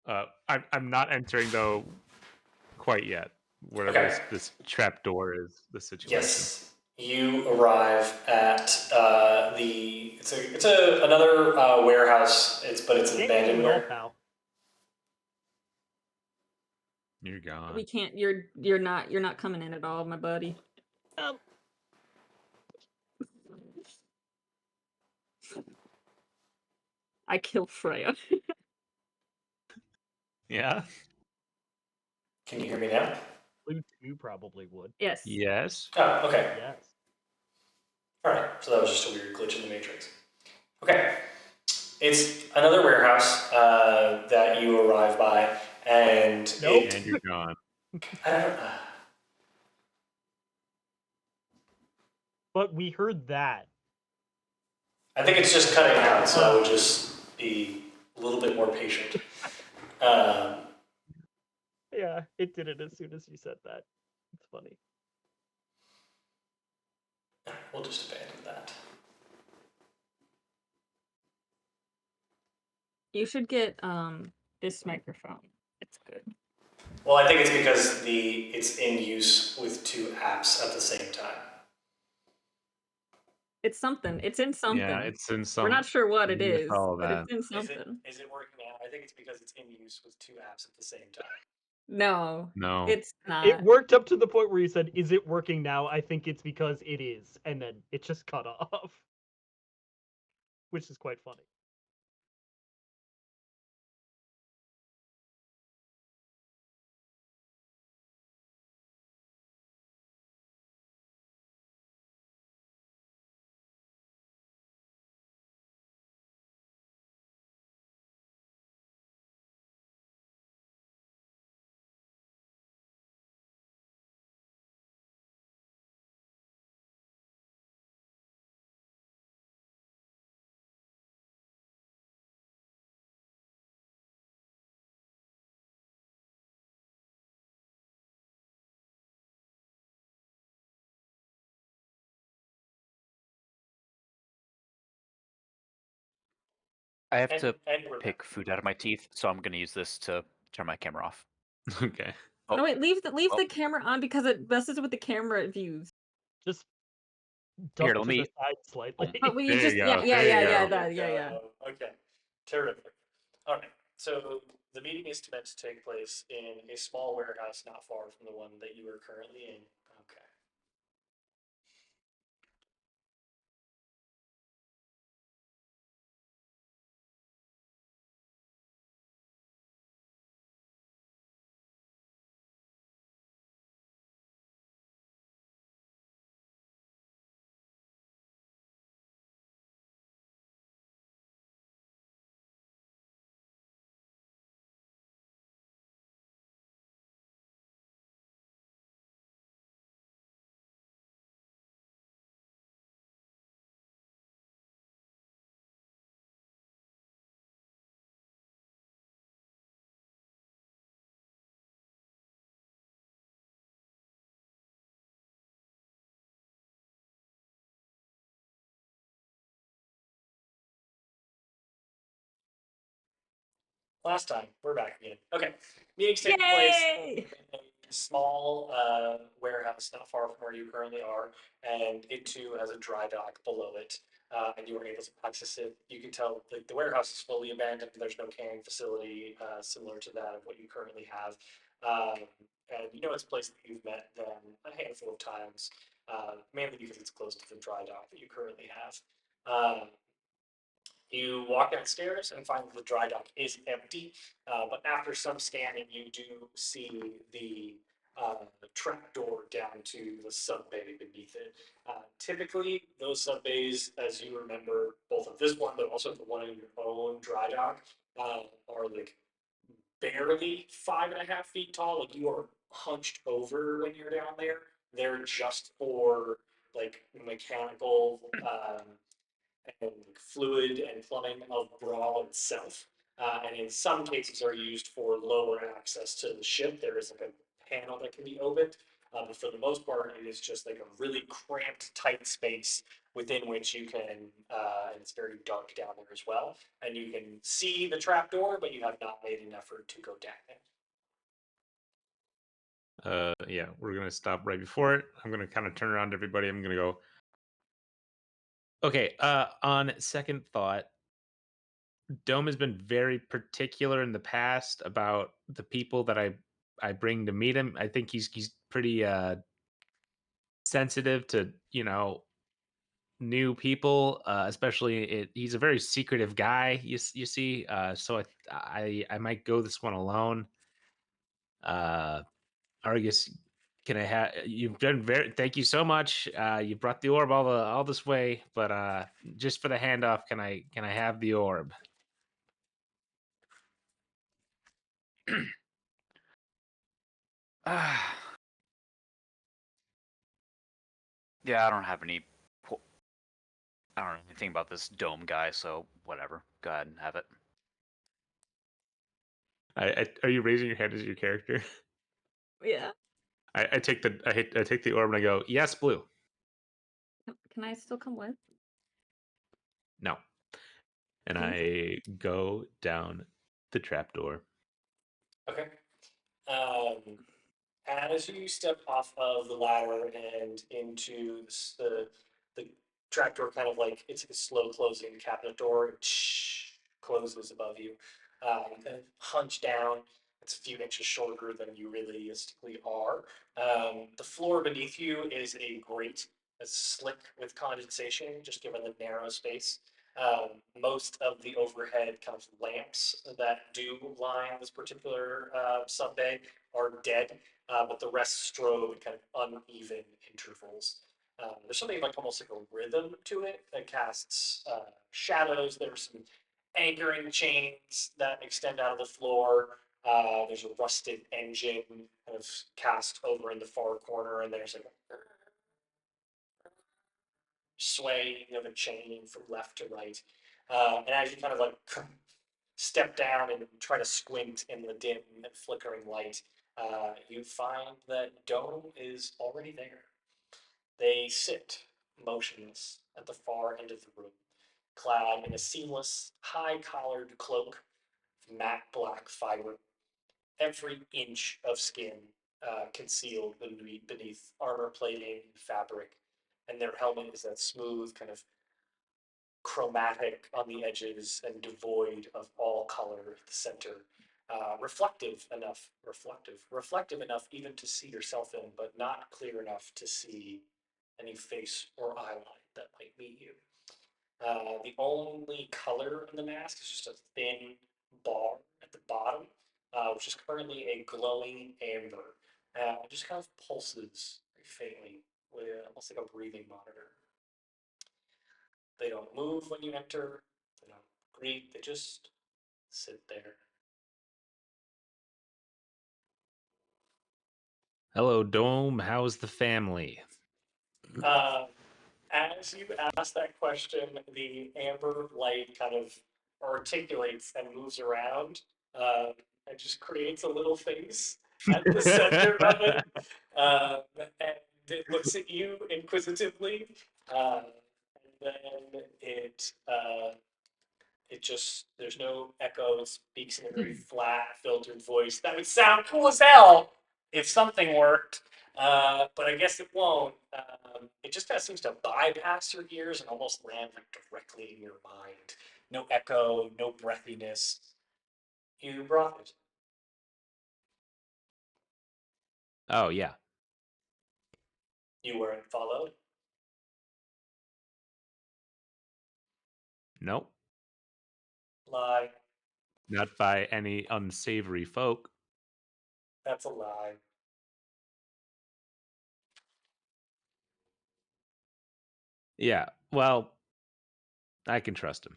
I'm not entering though quite yet. Whatever Okay. this trap door is, the situation. Yes, you arrive at it's another warehouse. It's an Can't abandoned kill it all, warehouse. pal. You're gone. We can't. You're not coming in at all, my buddy. I killed Freya. Yeah. Can you hear me now? Blue 2 probably would. Yes. Yes. Oh, okay. Yes. All right. So that was just a weird glitch in the matrix. Okay. It's another warehouse that you arrive by, and Nope. And you're gone. I don't. But we heard that. I think it's just cutting out, so just be a little bit more patient. Yeah, it did it as soon as you said that. It's funny. We'll just abandon that. You should get this microphone. It's good. Well, I think it's because it's in use with two apps at the same time. It's something. It's in something. Yeah, it's in some. We're not sure what it you is, saw but that. it's in something. Is it working now? I think it's because it's in use with two apps at the same time. No, No. it's not. It worked up to the point where you said, "Is it working now?" I think it's because it is, and then it just cut off, which is quite funny. I have And, to and we're pick back. food out of my teeth, so I'm gonna use this to turn my camera off. Okay. No, wait. Leave oh. the camera on because it messes with the camera views. Just Here, duck let to the me- side slightly. But we There just you go, yeah. there you Yeah. Okay, terrific. All right, so the meeting is meant to take place in a small warehouse not far from the one that you are currently in. Okay. Last time, we're back again. Okay, meeting's taking place Yay! in a small warehouse not far from where you currently are, and it too has a dry dock below it, and you were able to access it. You can tell the warehouse is fully abandoned. There's no carrying facility similar to that of what you currently have, and you know it's a place that you've met them a handful of times, mainly because it's close to the dry dock that you currently have. You walk downstairs and find that the dry dock is empty, but after some scanning, you do see the trap door down to the sub bay beneath it. Typically, those sub bays, as you remember, both of this one, but also the one in your own dry dock, are like barely 5.5 feet tall. Like you are hunched over when you're down there. They're just for like mechanical and fluid and plumbing of Brawl itself. And in some cases are used for lower access to the ship. There is like a panel that can be opened. But for the most part, it is just like a really cramped, tight space within which you can, and it's very dark down there as well. And you can see the trapdoor, but you have not made an effort to go down it. Yeah, we're gonna stop right before it. I'm gonna kind of turn around to everybody. I'm gonna go. Okay. On second thought, Dome has been very particular in the past about the people that I bring to meet him. I think he's pretty sensitive to new people, especially he's a very secretive guy. You see, so I might go this one alone. Argus, can I have you've done very thank you so much. You brought the orb all this way, but just for the handoff, can I have the orb? Yeah, I don't have any. I don't know anything about this dome guy, so whatever. Go ahead and have it. Are you raising your hand as your character? Yeah. I take I take the orb and I go, yes, blue. Can I still come with? No. And Thank I go down the trapdoor. Okay. As you step off of the ladder and into the trapdoor, kind of like it's a slow closing cabinet door, it closes above you. You kind of hunch down. It's a few inches shorter than you realistically are. The floor beneath you is a grate that's slick with condensation, just given the narrow space. Most of the overhead kind of lamps that do line this particular sub bay are dead, but the rest strobe in kind of uneven intervals. There's something like almost like a rhythm to it that casts shadows. There's some anchoring chains that extend out of the floor. There's a rusted engine kind of cast over in the far corner, and there's like a swaying of a chain from left to right. And as you kind of like step down and try to squint in the dim and flickering light, you find that Dome is already there. They sit motionless at the far end of the room, clad in a seamless, high collared cloak of matte black fiber, every inch of skin concealed beneath armor plating and fabric. And their helmet is that smooth, kind of chromatic on the edges and devoid of all color at the center. Reflective enough even to see yourself in, but not clear enough to see any face or eyeline that might meet you. The only color in the mask is just a thin bar at the bottom, which is currently a glowing amber. It just kind of pulses very faintly, with almost like a breathing monitor. They don't move when you enter. They don't greet. They just sit there. Hello, Dome. How's the family? Uh, as you ask that question, the amber light kind of articulates and moves around, and just creates a little face at the center of it. And it looks at you inquisitively. And then it just, there's no echo. It speaks in a very flat, filtered voice. That would sound cool as hell if something worked, but I guess it won't. It just kind of seems to bypass your ears and almost land like directly in your mind. No echo, no breathiness. You brought it. Oh yeah. You weren't followed. Nope. Lie. Not by any unsavory folk. That's a lie. Yeah. Well, I can trust them.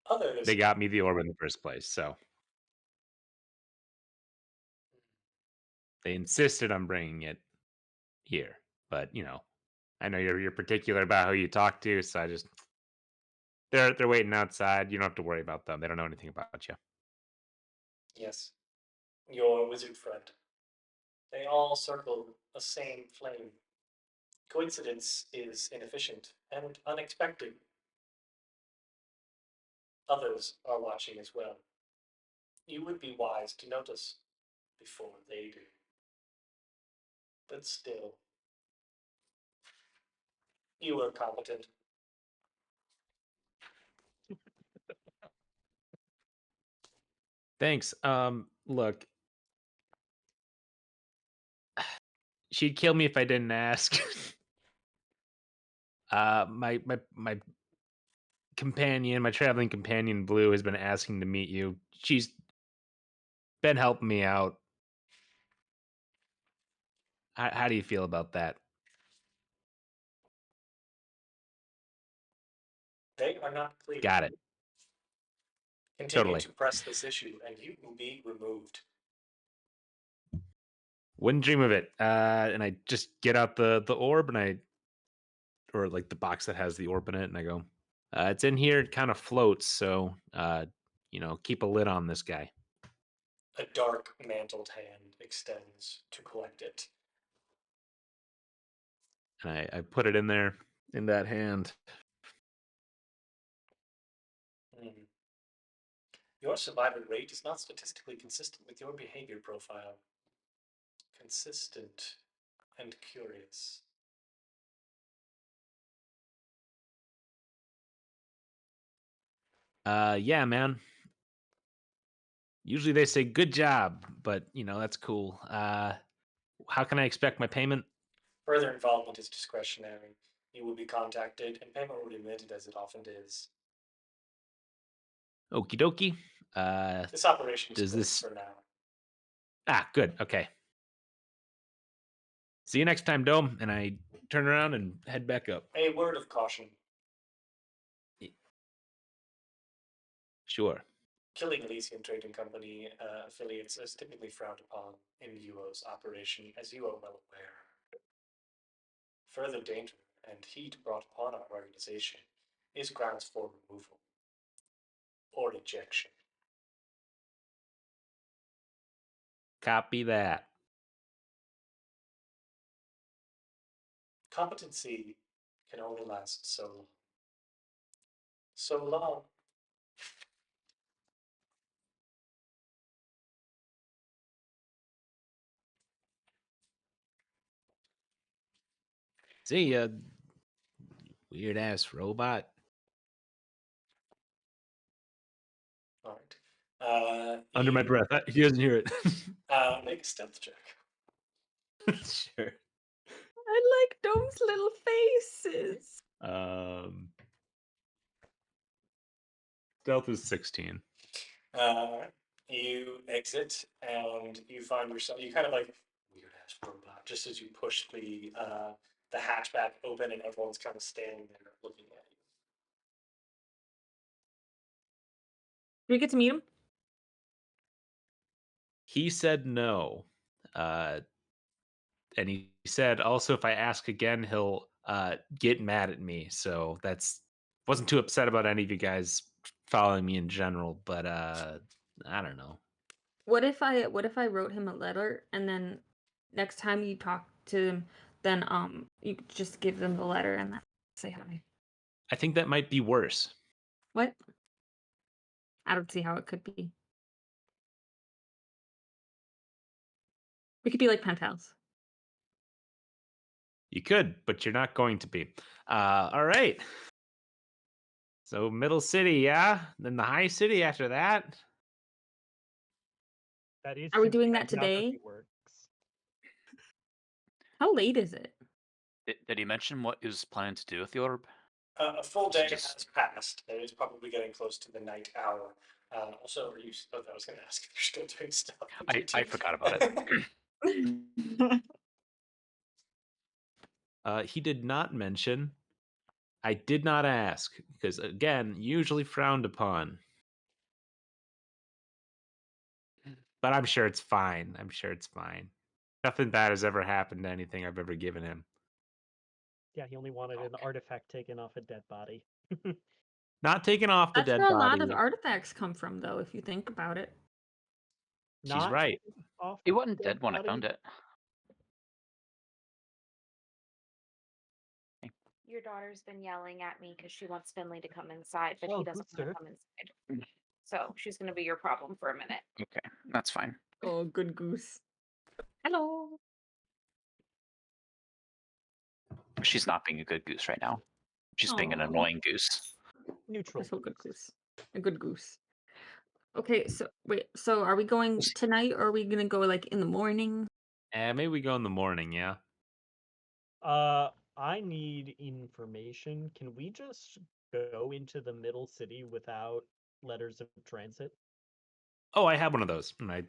Others. They got me the orb in the first place, so they insisted on bringing it here. But I know you're particular about who you talk to, so I just they're waiting outside. You don't have to worry about them. They don't know anything about you. Yes. your wizard friend. They all circle a same flame. Coincidence is inefficient and unexpected. Others are watching as well. You would be wise to notice before they do. But still, you are competent. Thanks. Look, she'd kill me if I didn't ask. My companion, my traveling companion Blue, has been asking to meet you. She's been helping me out. How do you feel about that? They are not clear. Got it. Continue Totally. to press this issue, and you will be removed. Wouldn't dream of it. And I just get out the orb or like the box that has the orb in it, and I go, it's in here. It kind of floats, so keep a lid on this guy. A dark, mantled hand extends to collect it. And I put it in there, in that hand. Hmm. Your survival rate is not statistically consistent with your behavior profile. Consistent and curious. Yeah, man. Usually they say good job, but that's cool. How can I expect my payment? Further involvement is discretionary. You will be contacted, and payment will be remitted as it often is. Okie dokie. This operation is Does closed this? for now. Good. Okay. See you next time, Dome. And I turn around and head back up. A word of caution. Sure. Killing Elysian Trading Company affiliates is typically frowned upon in UO's operation, as you are well aware. Further danger and heat brought upon our organization is grounds for removal or ejection. Copy that. Competency can only last so long. So long. See ya, weird ass robot. All right. Under my breath. He doesn't hear it. Make a stealth check. Sure. I like Dome's little faces. Stealth is 16. You exit and you find yourself. You kind of like weird ass robot. Just as you push the hatchback open and everyone's kind of standing there looking at you. Do we get to meet him? He said no. And he said also if I ask again, he'll get mad at me. So wasn't too upset about any of you guys following me in general, but I don't know. What if I wrote him a letter and then next time you talk to him, then you could just give them the letter and then say hi. I think that might be worse. What? I don't see how it could be. We could be like pen pals. You could, but you're not going to be. All right. So Middle City, yeah? Then the High City after that? That is. Are we simply doing how that today? geography works. How late is it? Did he mention what he was planning to do with the orb? A full day Just- has passed. It is probably getting close to the night hour. Also, are you? Oh, I was going to ask if you're still doing stuff. I forgot about it. He did not mention. I did not ask because, again, usually frowned upon. But I'm sure it's fine. Nothing bad has ever happened to anything I've ever given him. Yeah, he only wanted an artifact taken off a dead body. Not taking off the That's dead where a body. lot of artifacts come from, though, if you think about it. She's not right. off. It wasn't the dead when I body? found it. Your daughter's been yelling at me because she wants Finley to come inside, but Oh, he doesn't want Booster. to come inside. So she's going to be your problem for a minute. Okay, that's fine. Oh, good goose. Hello. She's not being a good goose right now. She's being an Aw. annoying goose. Neutral. So good goose. A good goose. Okay, so wait, so are we going tonight or are we gonna go like in the morning? Maybe we go in the morning. Yeah. I need information. Can we just go into the middle city without letters of transit? Oh, I have one of those. And I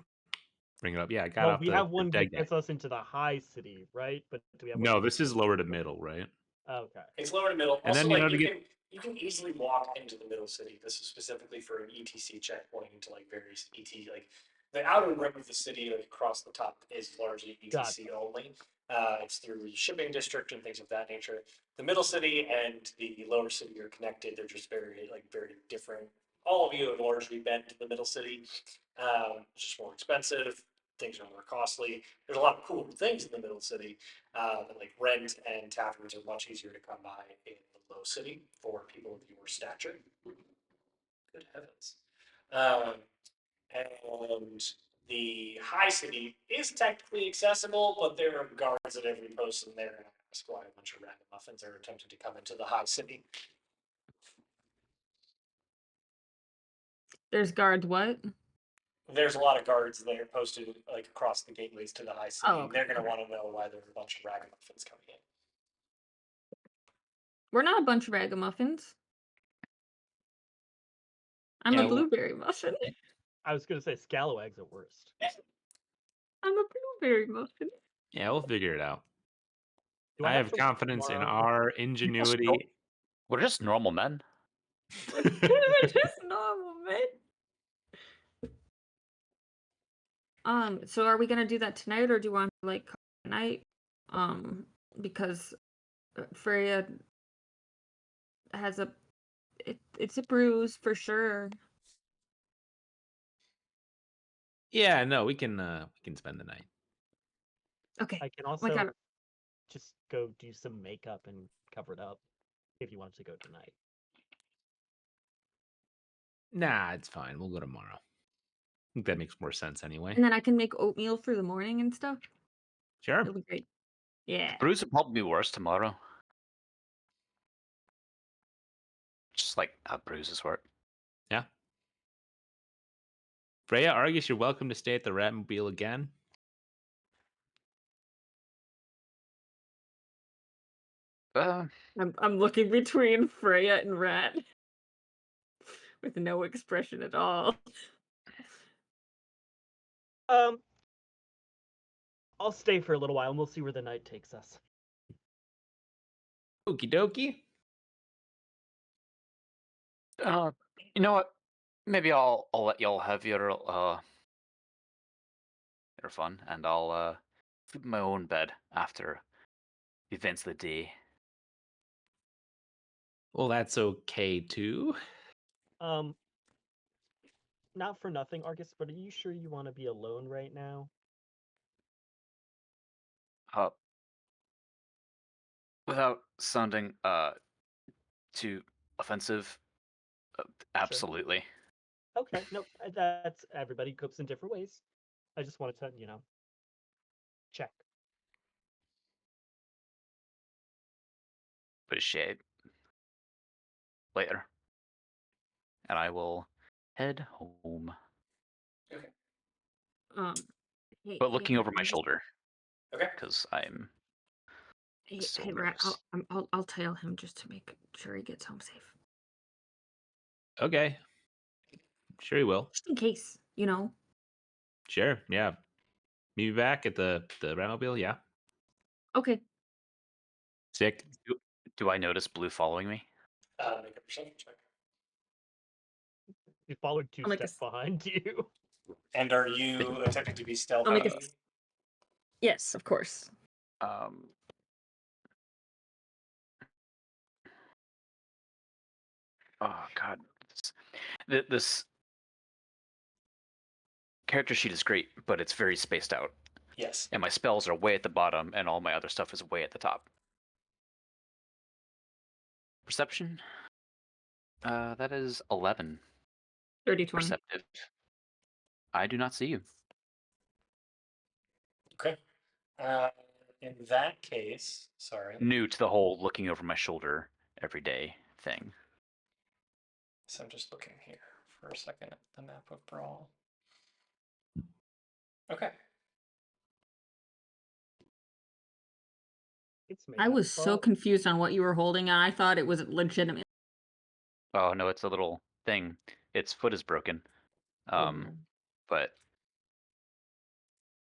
bring it up. Yeah, I got Well, off we the have one dead that guy. gets us into the high city, right? But do we have one No, that this gets is us lower to into- middle, right? Okay. It's lower to middle. And Also, then, like to get you can easily walk into the middle city. This is specifically for an ETC checkpoint into like various like the outer rim of the city, like across the top, is largely ETC only. It's through shipping district and things of that nature. The middle city and the lower city are connected. They're just very different. All of you have largely been to the middle city. It's just more expensive. Things are more costly. There's a lot of cool things in the middle city, but like rent and taverns are much easier to come by in the low city for people of your stature. Good heavens. And the high city is technically accessible, but there are guards at every post, and they're going to ask why a bunch of ragamuffins are attempting to come into the high city. There's guards what? There's a lot of guards there posted like across the gateways to the high city. Oh, okay, They're going to okay. want to know why there's a bunch of ragamuffins coming in. We're not a bunch of ragamuffins. I'm Yeah, a blueberry muffin. I was gonna say scalawags at worst. I'm a blueberry muffin. Yeah, we'll figure it out. Do I have have to work confidence in tomorrow? our ingenuity. We're just normal men. We're just normal, man. So are we gonna do that tonight or do you want to like call it night? Because Freya has it's a bruise for sure. Yeah, no, we can spend the night. Okay. I can Oh my also god. just go do some makeup and cover it up if you want to go tonight. Nah, it's fine. We'll go tomorrow. I think that makes more sense anyway. And then I can make oatmeal for the morning and stuff. Sure. It'll be great. Yeah. Bruise would probably be worse tomorrow. Just like how bruises work. Yeah. Freya, Argus, you're welcome to stay at the Ratmobile again. I'm looking between Freya and Rat with no expression at all. I'll stay for a little while and we'll see where the night takes us. Okie dokie. You know what? Maybe I'll let y'all have your fun, and I'll sleep in my own bed after the events of the day. Well, that's okay too. Not for nothing, Argus, but are you sure you want to be alone right now? Without sounding too offensive, absolutely. Okay, no, that's everybody cooks in different ways. I just wanted to, check. Appreciate later. And I will head home. Hey, But looking over my I'm just- shoulder. Okay. Because I'm so Hey, Rat, nervous. I'll tail him just to make sure he gets home safe. Okay. Sure you will. Just in case, you know. Sure, yeah. Meet me back at the Ratmobile, yeah. Okay. Sick. Do I notice Blue following me? Make a perception check. You followed two I'll make a steps behind you. And are you attempting to be stealthy? I'll make a Yes, of course. Oh God, this character sheet is great, but it's very spaced out. Yes. And my spells are way at the bottom, and all my other stuff is way at the top. Perception? That is 11. 30, 20. Perceptive. I do not see you. Okay. In that case, sorry. New to the whole looking over my shoulder every day thing. So I'm just looking here for a second at the map of Brawl. Okay. It's made I up was so Brawl. confused on what you were holding, and I thought it was legitimate. Oh no, it's a little thing. Its foot is broken. But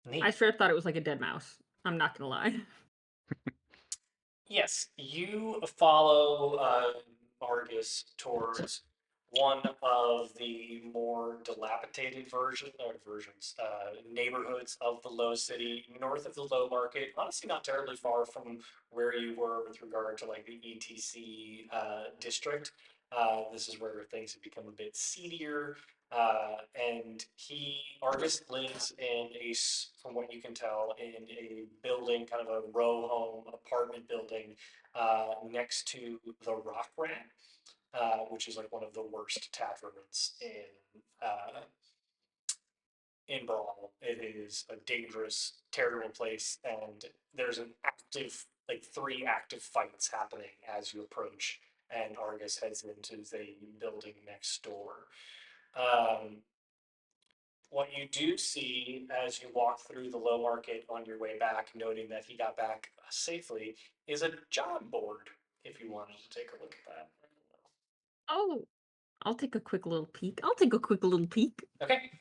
Neat. I straight up thought it was like a dead mouse. I'm not gonna lie. Yes, you follow Argus towards one of the more dilapidated neighborhoods of the Low City, north of the Low Market. Honestly, not terribly far from where you were with regard to like the ETC district. This is where things have become a bit seedier. And Argus lives in from what you can tell, in a building, kind of a row home apartment building next to the Rock Rat, which is like one of the worst taverns in Brawl. It is a dangerous, terrible place, and there's like 3 active fights happening as you approach, and Argus heads into the building next door. Um, what you do see as you walk through the Low Market on your way back, noting that he got back safely, is a job board. If you wanted to take a look at that. Oh, I'll take a quick little peek. I'll take a quick little peek. Okay.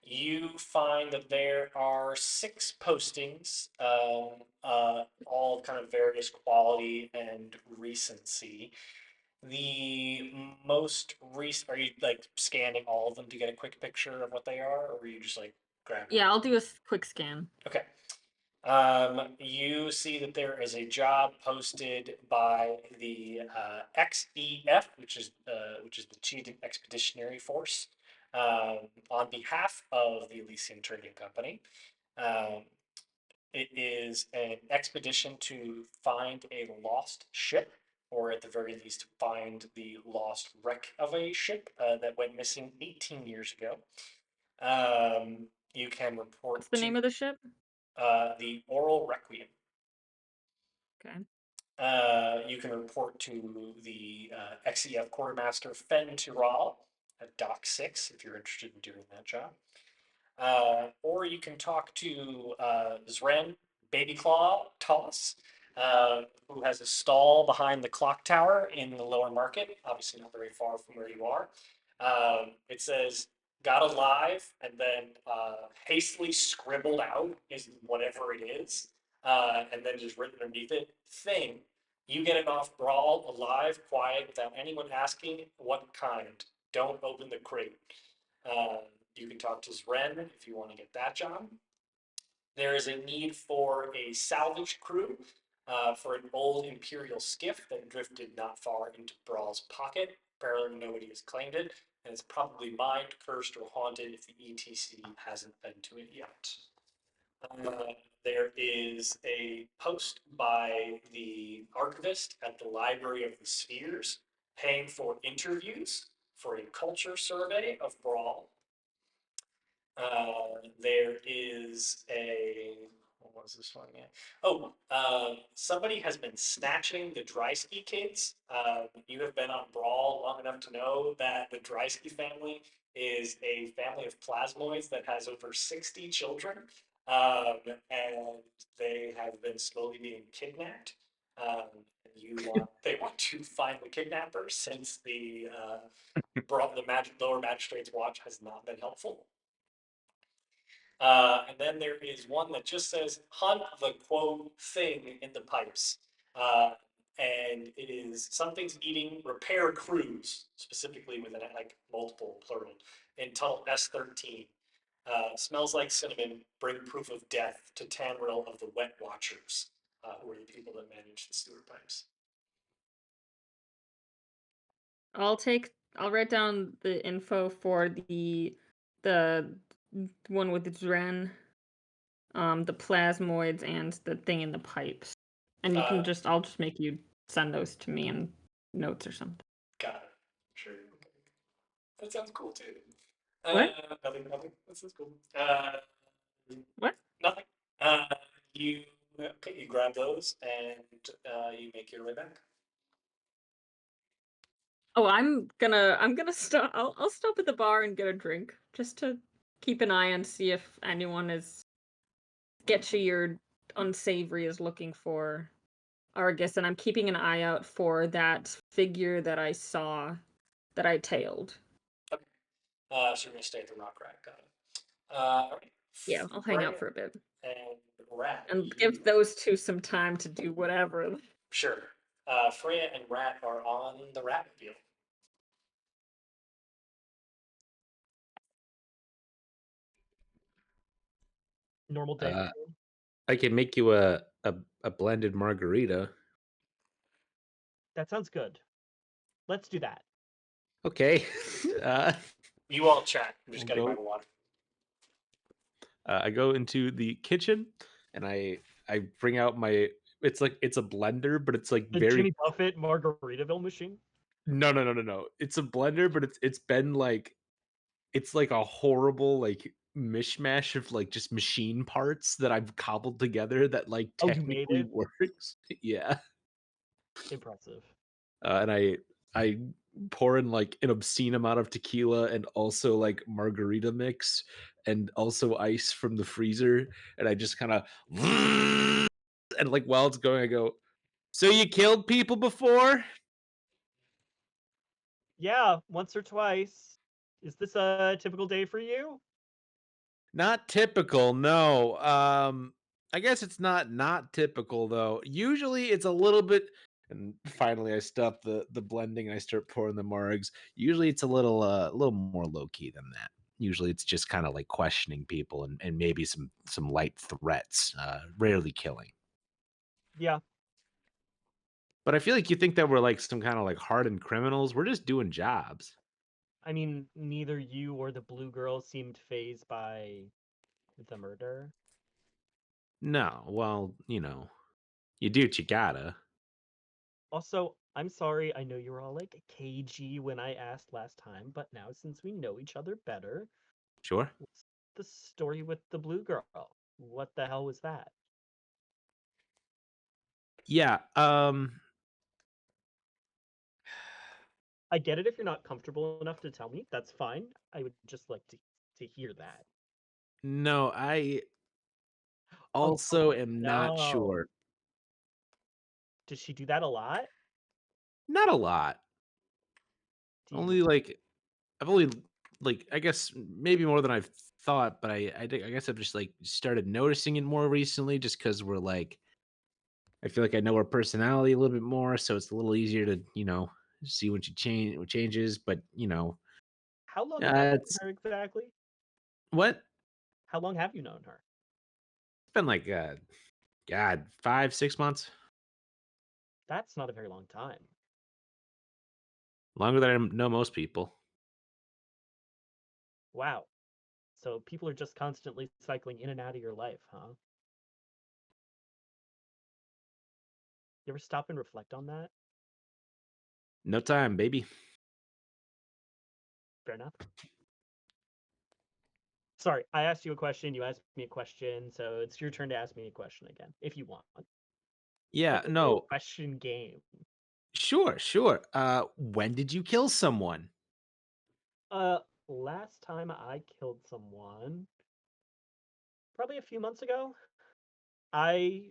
You find that there are 6 postings, all kind of various quality and recency. The most recent, are you like scanning all of them to get a quick picture of what they are, or are you just like grabbing? Yeah, I'll do a quick scan. Okay. You see that there is a job posted by the XEF, which is the Cheating Expeditionary Force, on behalf of the Elysian Trading Company. Um, it is an expedition to find a lost ship, or at the very least, find the lost wreck of a ship that went missing 18 years ago. You can report What's the name of the ship? the Oral Requiem. Okay. You can report to the XEF Quartermaster Fen Tural at Dock 6 if you're interested in doing that job. Or you can talk to Zren Babyclaw Toss, who has a stall behind the clock tower in the lower market, obviously not very far from where you are. It says, got alive, and then hastily scribbled out is whatever it is, and then just written underneath it, thing. You get it off Brawl, alive, quiet, without anyone asking what kind. Don't open the crate. You can talk to Zren if you want to get that job. There is a need for a salvage crew for an old Imperial skiff that drifted not far into Brawl's pocket. Apparently nobody has claimed it, and it's probably mined, cursed, or haunted if the ETC hasn't been to it yet. There is a post by the archivist at the Library of the Spheres paying for interviews for a culture survey of Brawl. There is what was this one again? Oh, somebody has been snatching the Drysky kids. You have been on Brawl long enough to know that the Drysky family is a family of plasmoids that has over 60 children, and they have been slowly being kidnapped. They want to find the kidnappers since the lower magistrate's watch has not been helpful. And then there is one that just says, hunt the quote thing in the pipes. And it is something's eating repair crews, specifically with like multiple plural, in tunnel S13. Smells like cinnamon, bring proof of death to Tanril of the Wet Watchers, who are the people that manage the sewer pipes. I'll write down the info for the The one with the Dren, the plasmoids, and the thing in the pipes. And you can I'll just make you send those to me in notes or something. Got it. Sure. Okay. That sounds cool too. What? Nothing. That sounds cool. What? Nothing. You okay? You grab those and you make your way back. Oh, I'm gonna stop. I'll stop at the bar and get a drink just to keep an eye and see if anyone is sketchy or unsavory is looking for Argus, and I'm keeping an eye out for that figure that I saw that I tailed. Okay. So you're gonna stay at the Rock Rack. Got it. All right. Yeah, I'll hang out Freya for a bit and Rat. and give those two some time to do whatever. Sure. Freya and Rat are on the Ratmobile. Normal day. Uh, I can make you a blended margarita. That sounds good. Let's do that. Okay. You all chat. I'm just I'll getting my go. water. I go into the kitchen and I bring out my. It's a blender, but it's like The very. Jimmy Buffett Margaritaville machine. No. It's a blender, but it's been like it's like a horrible like mishmash of like just machine parts that I've cobbled together that like Oh, you made technically it? works. Yeah. Impressive. And I pour in like an obscene amount of tequila and also like margarita mix and also ice from the freezer, and I just kind of and like while it's going, I go, "So you killed people before?" Yeah, once or twice. Is this a typical day for you? Not typical, no. I guess it's not typical though. Usually it's a little bit. And finally I stop the blending and I start pouring the margs. Usually it's a little more low key than that. Usually it's just kind of like questioning people and maybe some light threats, rarely killing. Yeah. But I feel like you think that we're like some kind of like hardened criminals. We're just doing jobs. I mean, neither you or the blue girl seemed phased by the murder. No, well, you do what you gotta. Also, I'm sorry, I know you were all like cagey when I asked last time, but now since we know each other better, Sure. what's the story with the blue girl? What the hell was that? Yeah, I get it if you're not comfortable enough to tell me. That's fine. I would just like to hear that. no, I Oh, oh also am not no. sure. Does she do that a lot? Not a lot. Do you Only like I've only like I guess maybe more than I've thought, but I guess I've just like started noticing it more recently just because we're like I feel like I know her personality a little bit more, so it's a little easier to, see when she what changes, but how long have you known it's her exactly? what? How long have you known her? It's been like God, 5, 6 months. That's not a very long time. Longer than I know most people. Wow. So people are just constantly cycling in and out of your life, huh? You ever stop and reflect on that? No time, baby. Fair enough. Sorry, I asked you a question, you asked me a question, so it's your turn to ask me a question again, if you want. Yeah, Like a little no. question game. Sure. When did you kill someone? Uh, last time I killed someone, probably a few months ago. I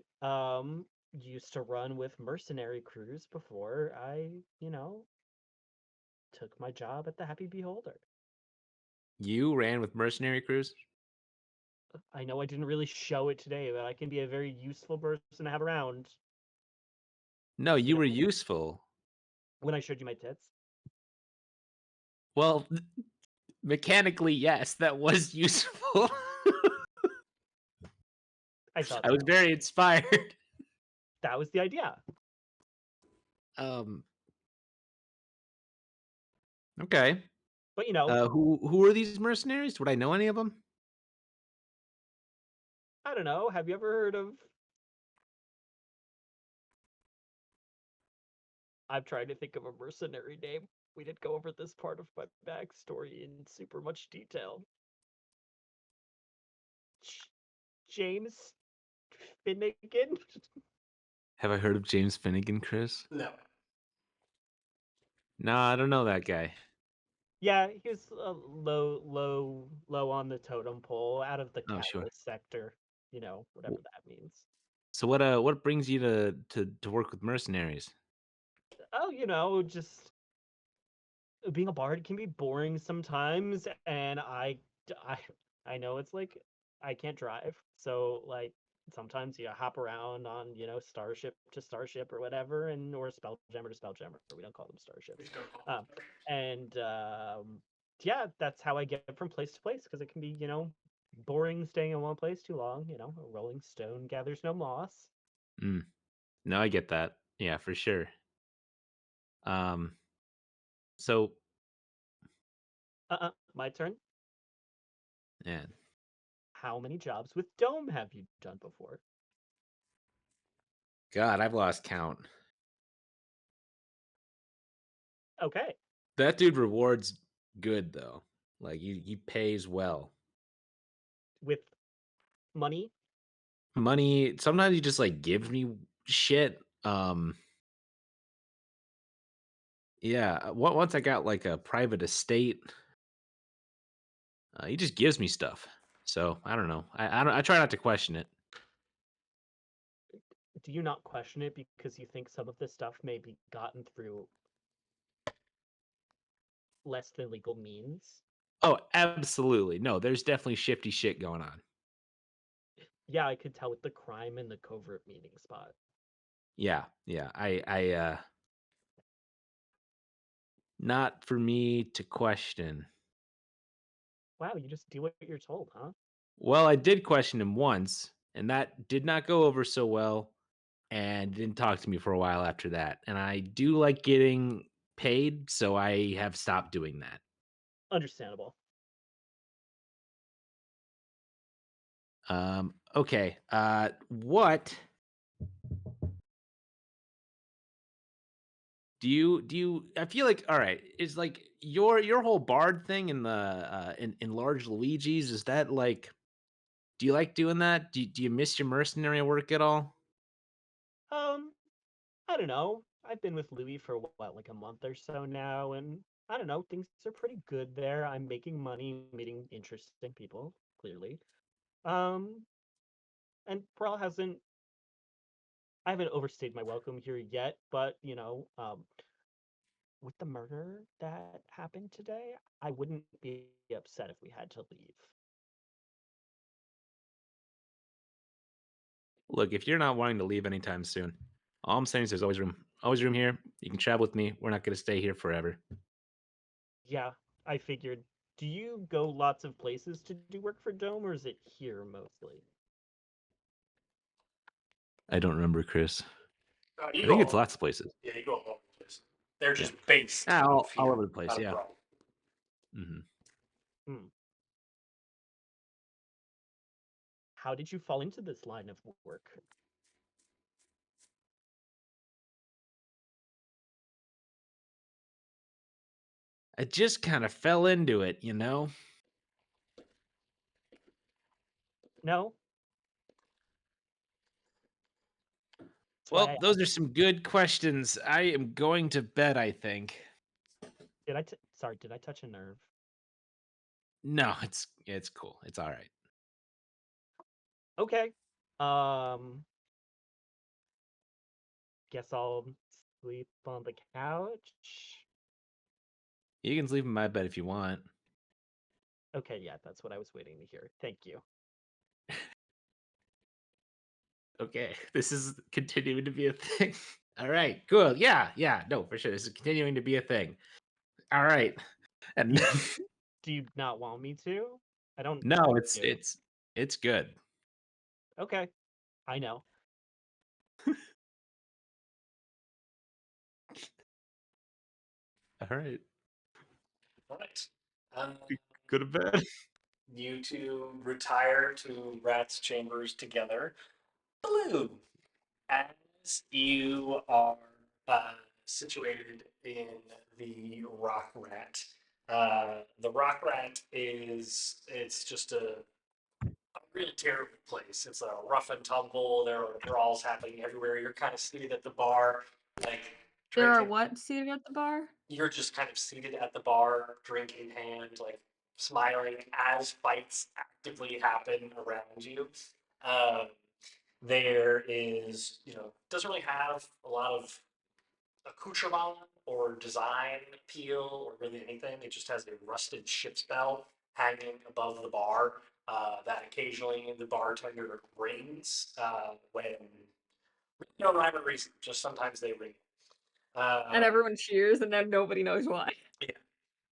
used to run with mercenary crews before I took my job at the Happy Beholder. You ran with mercenary crews? I know I didn't really show it today, but I can be a very useful person to have around. No, You you were know, useful. when I showed you my tits. Well, mechanically, yes, that was useful. I thought I was so. very inspired. That was the idea. Um. Okay. But Who are these mercenaries? Would I know any of them? I don't know. Have you ever heard of? I'm trying to think of a mercenary name. We didn't go over this part of my backstory in super much detail. James Finnegan? Have I heard of James Finnegan, Chris? No. No, I don't know that guy. Yeah, he was low on the totem pole, out of the Oh, sure. catalyst sector. Whatever that means. So what brings you to work with mercenaries? Oh, just being a bard can be boring sometimes, and I know it's like I can't drive, so like sometimes you hop around on starship to starship or whatever, or spelljammer to spelljammer. We don't call them starships. And yeah, that's how I get from place to place, because it can be boring staying in one place too long. A rolling stone gathers no moss. No, I get that. Yeah, for sure. So My turn. yeah, How many jobs with Dome have you done before? God, I've lost count. Okay. That dude rewards good though. Like he pays well. With money? Money. Sometimes he just like gives me shit. Yeah. Once I got like a private estate, he just gives me stuff. So I don't know. I try not to question it. Do you not question it because you think some of this stuff may be gotten through less than legal means? Oh, absolutely. No, there's definitely shifty shit going on. Yeah, I could tell with the crime and the covert meeting spot. Yeah, yeah. Not for me to question. Wow, you just do what you're told, huh? Well, I did question him once, and that did not go over so well, and didn't talk to me for a while after that. And I do like getting paid, so I have stopped doing that. Understandable. Okay. What do you I feel like, all right, is like your whole bard thing in the in large Luigi's, is that like, do you like doing that? Do you miss your mercenary work at all? Um, I don't know. I've been with Louis for what, like a month or so now, and I don't know, things are pretty good there. I'm making money, meeting interesting people, clearly. Um, and Pearl hasn't I haven't overstayed my welcome here yet, but with the murder that happened today, I wouldn't be upset if we had to leave. Look, if you're not wanting to leave anytime soon, all I'm saying is there's always room here. You can travel with me. We're not going to stay here forever. Yeah, I figured. Do you go lots of places to do work for Dome, or is it here mostly? I don't remember, Chris. You I go think it's all, lots of places. yeah, you go all over the place. They're Yeah. just based Ah, out of all here, over the place. not Yeah. abroad. Hmm. Hmm. How did you fall into this line of work? I just kind of fell into it, No? That's why Well, I those asked. are some good questions. I am going to bed, I think. Sorry, did I touch a nerve? No, it's cool. It's all right. Okay. Um, guess I'll sleep on the couch. You can sleep in my bed if you want. Okay, yeah, that's what I was waiting to hear. Thank you. Okay, this is continuing to be a thing. All right, cool. Yeah, yeah, no, for sure. This is continuing to be a thing. All right. And Do you not want me to? I don't no, have it's to. it's it's good. Okay, I know. All right. All right. Um, Go to bed. you two retire to Rat's chambers together. Blue, as you are situated in the Rock Rat it's just a really terrible place. It's a rough and tumble. There are brawls happening everywhere. You're kind of seated at the bar, like There are drinking. what seated at the bar? You're just kind of seated at the bar, drink in hand, like smiling as fights actively happen around you. Um, there is, doesn't really have a lot of accoutrement or design appeal or really anything. It just has a rusted ship's bell hanging above the bar that occasionally the bartender rings when no rhyme or reason. Just sometimes they ring. And Um, everyone cheers, and then nobody knows why. yeah,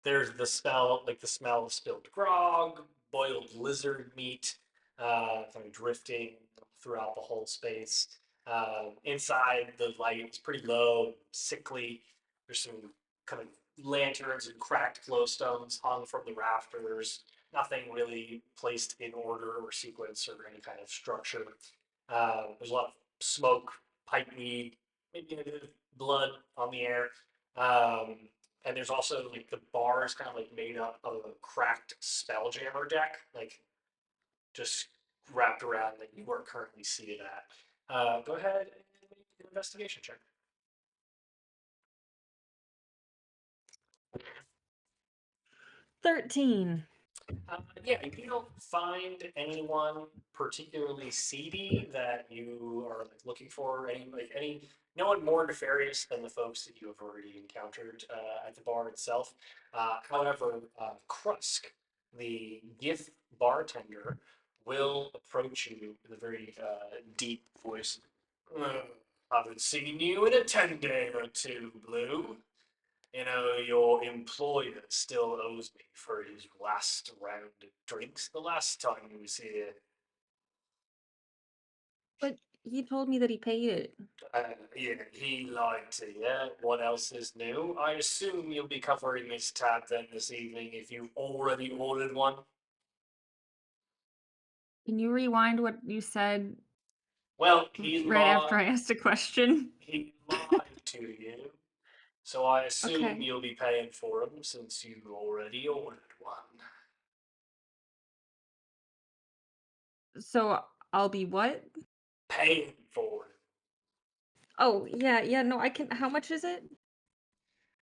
there's the smell, like the smell of spilled grog, boiled lizard meat, kind of drifting throughout the whole space. Inside, the light is pretty low, sickly. There's some kind of lanterns and cracked glowstones hung from the rafters. Nothing really placed in order or sequence or any kind of structure. There's a lot of smoke, pipe weed, maybe a bit of blood on the air. Um, and there's also like the bar is kind of like made up of a cracked spelljammer deck, like just wrapped around that you are currently seated at. Go ahead and make an investigation check. 13. Yeah, you don't find anyone particularly seedy that you are like looking for. No one more nefarious than the folks that you have already encountered at the bar itself. However, Krusk, the GIF bartender, will approach you with a very deep voice. "Uh, haven't seen you in a 10-day or two, Blue. Your employer still owes me for his last round of drinks the last time he was here. But he told me that he paid it. Yeah, he lied to you. What else is new? I assume you'll be covering his tab then this evening if you've already ordered one. Can you rewind what you said Well, he right after lied. I asked a question? He lied to you. So I assume Okay. you'll be paying for them since you already ordered one. So I'll be what? Paying for it. Oh, yeah, no, I can. How much is it?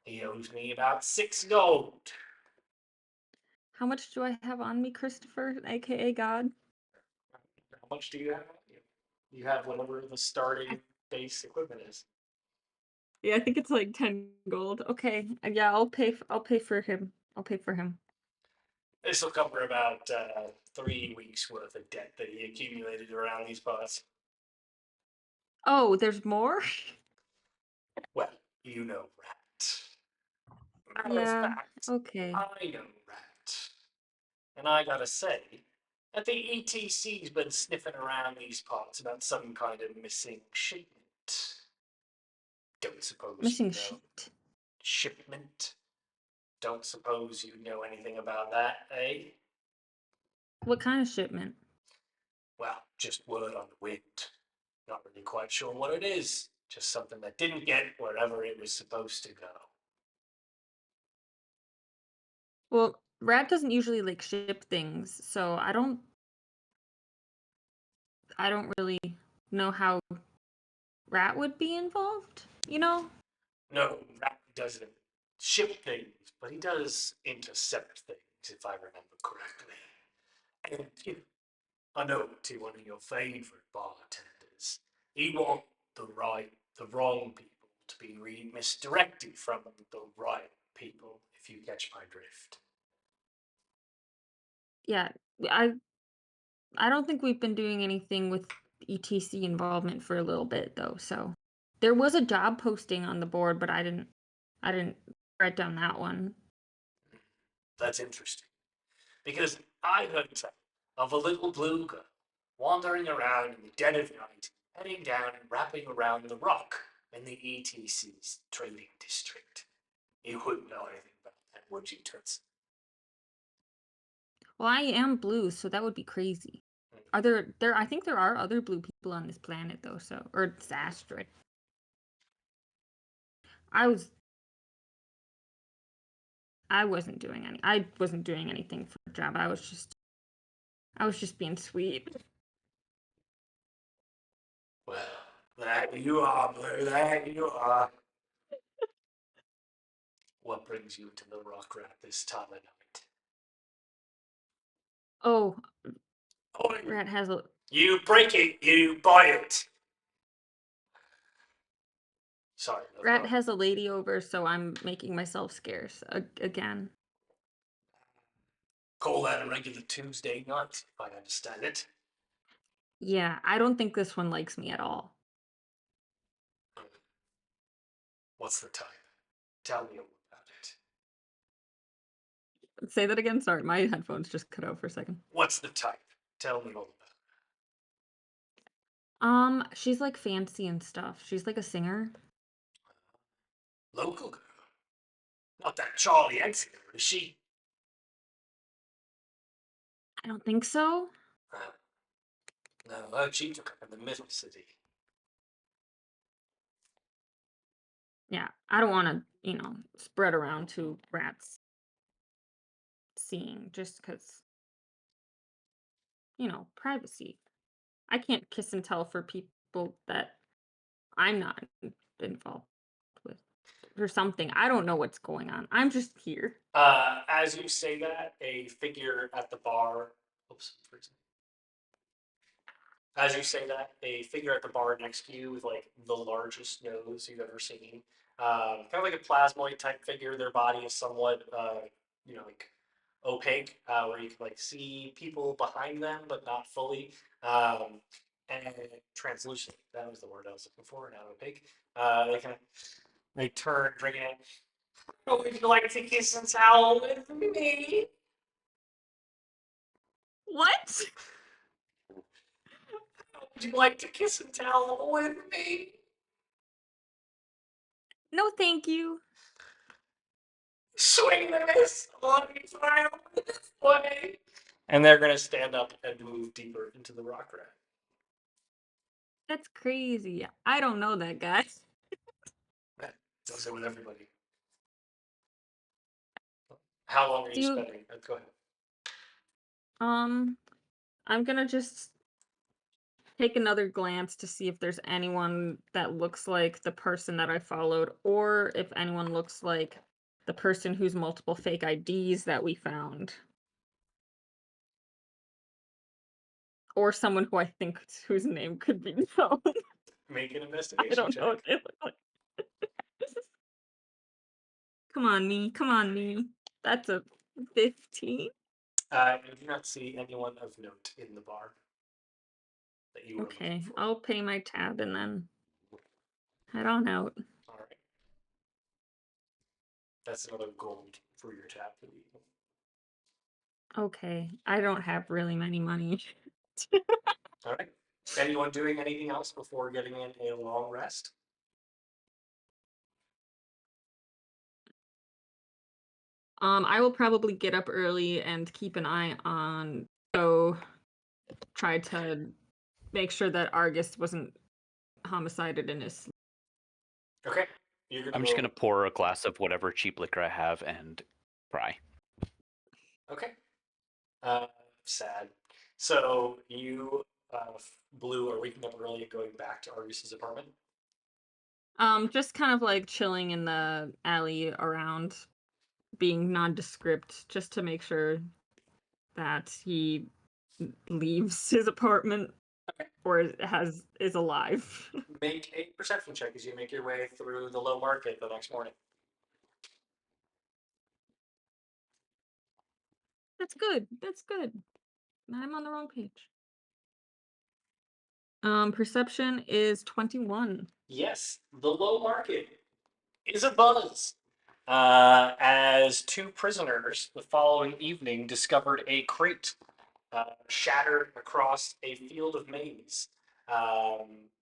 He owes me about 6 gold. How much do I have on me, Christopher, aka God? How much do you have? You have whatever the starting base equipment is. Yeah, I think it's like 10 gold. Okay. Yeah, I'll pay for him. I'll pay for him. This will cover about 3 weeks worth of debt that he accumulated around these parts. Oh, there's more? Well, you know Rat. Matter of Yeah. fact, Okay. I know Rat. And I gotta say that the ETC's been sniffing around these parts about some kind of missing shipment. Don't suppose you Missing know. sheet. Shipment? Don't suppose you know anything about that, eh? What kind of shipment? Well, just word on the wind. Not really quite sure what it is. Just something that didn't get wherever it was supposed to go. Well, Rat doesn't usually like ship things, so I don't really know how Rat would be involved, you know? No, Rat doesn't ship things, but he does intercept things, if I remember correctly. And a note to one of your favorite bartenders. He want the wrong people to be misdirected from the right people, if you catch my drift. Yeah, I don't think we've been doing anything with ETC involvement for a little bit though, so there was a job posting on the board, but I didn't write down that one. That's interesting. Because I heard tell of a little blue girl wandering around in the dead of night, heading down and wrapping around the rock in the ETC's trading district. You wouldn't know anything about that, would you, Toots? Well, I am blue, so that would be crazy. Are there I think there are other blue people on this planet though, so or this asteroid. I was I wasn't doing anything for a job. I was just being sweet. Well, that you are, Blue, that you are. What brings you to the rock rat this time of night? Oh, Oh, Rat has a you break it, you buy it. Sorry. Rat has a lady over, so I'm making myself scarce again. Call that a regular Tuesday night, if I understand it. Yeah, I don't think this one likes me at all. What's the type? Tell me all about it. Say that again. Sorry, my headphones just cut out for a second. What's the type? Tell me all about She's like fancy and stuff. She's like a singer. it. Local girl. Not that Charlie X girl, is she? I don't think so. No, she took up in the middle city. Yeah, I don't want to, spread around to Rat's seeing just because, privacy. I can't kiss and tell for people that I'm not involved with or something. I don't know what's going on. I'm just here. As you say that, a figure at the bar. Oops. As you say that, a figure at the bar next to you with like the largest nose you've ever seen, kind of like a plasmoid type figure. Their body is somewhat, like opaque, where you can like see people behind them, but not fully. And translucent. That was the word I was looking for. Not opaque. They turn, drinking it. Oh, would you like to kiss and towel with me? What? Would you like to kiss and towel with me? No, thank you. Swing the miss on me fire this way. And they're gonna stand up and move deeper into the rock rat. That's crazy. I don't know that guy. That does it with everybody. How long are Do you you, spending? Go ahead. I'm gonna just take another glance to see if there's anyone that looks like the person that I followed, or if anyone looks like the person whose multiple fake IDs that we found. Or someone who I think whose name could be known. Make an I investigation don't know check. what they look like. Come on, me. Come on, me. That's a 15. You do not see anyone of note in the bar that you were looking Okay, for. I'll pay my tab and then head on out. All right. That's another gold for your tab for the evening. Okay, I don't have really many money. All right. Anyone doing anything else before getting in a long rest? I will probably get up early and keep an eye on try to make sure that Argus wasn't homicided in his sleep. Okay. You're gonna I'm just roll. gonna pour a glass of whatever cheap liquor I have and cry. Okay. Sad. So you, Blue, are waking up early and going back to Argus's apartment. Just kind of like chilling in the alley around, being nondescript, just to make sure that he leaves his apartment or is alive. Make a perception check as you make your way through the low market the next morning. That's good. That's good. I'm on the wrong page. Perception is 21. Yes, the low market is abuzz. As two prisoners the following evening discovered a crate shattered across a field of maize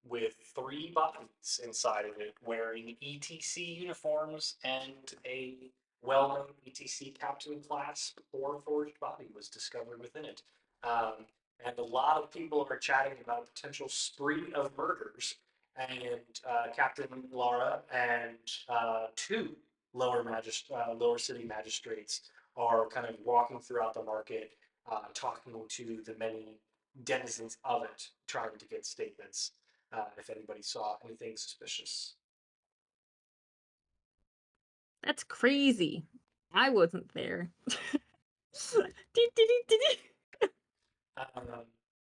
with three bodies inside of it wearing ETC uniforms and a well-known ETC captain class or forged body was discovered within it. And a lot of people are chatting about a potential spree of murders. And Captain Lara and two lower city magistrates are kind of walking throughout the market, talking to the many denizens of it, trying to get statements if anybody saw anything suspicious. That's crazy. I wasn't there. Um,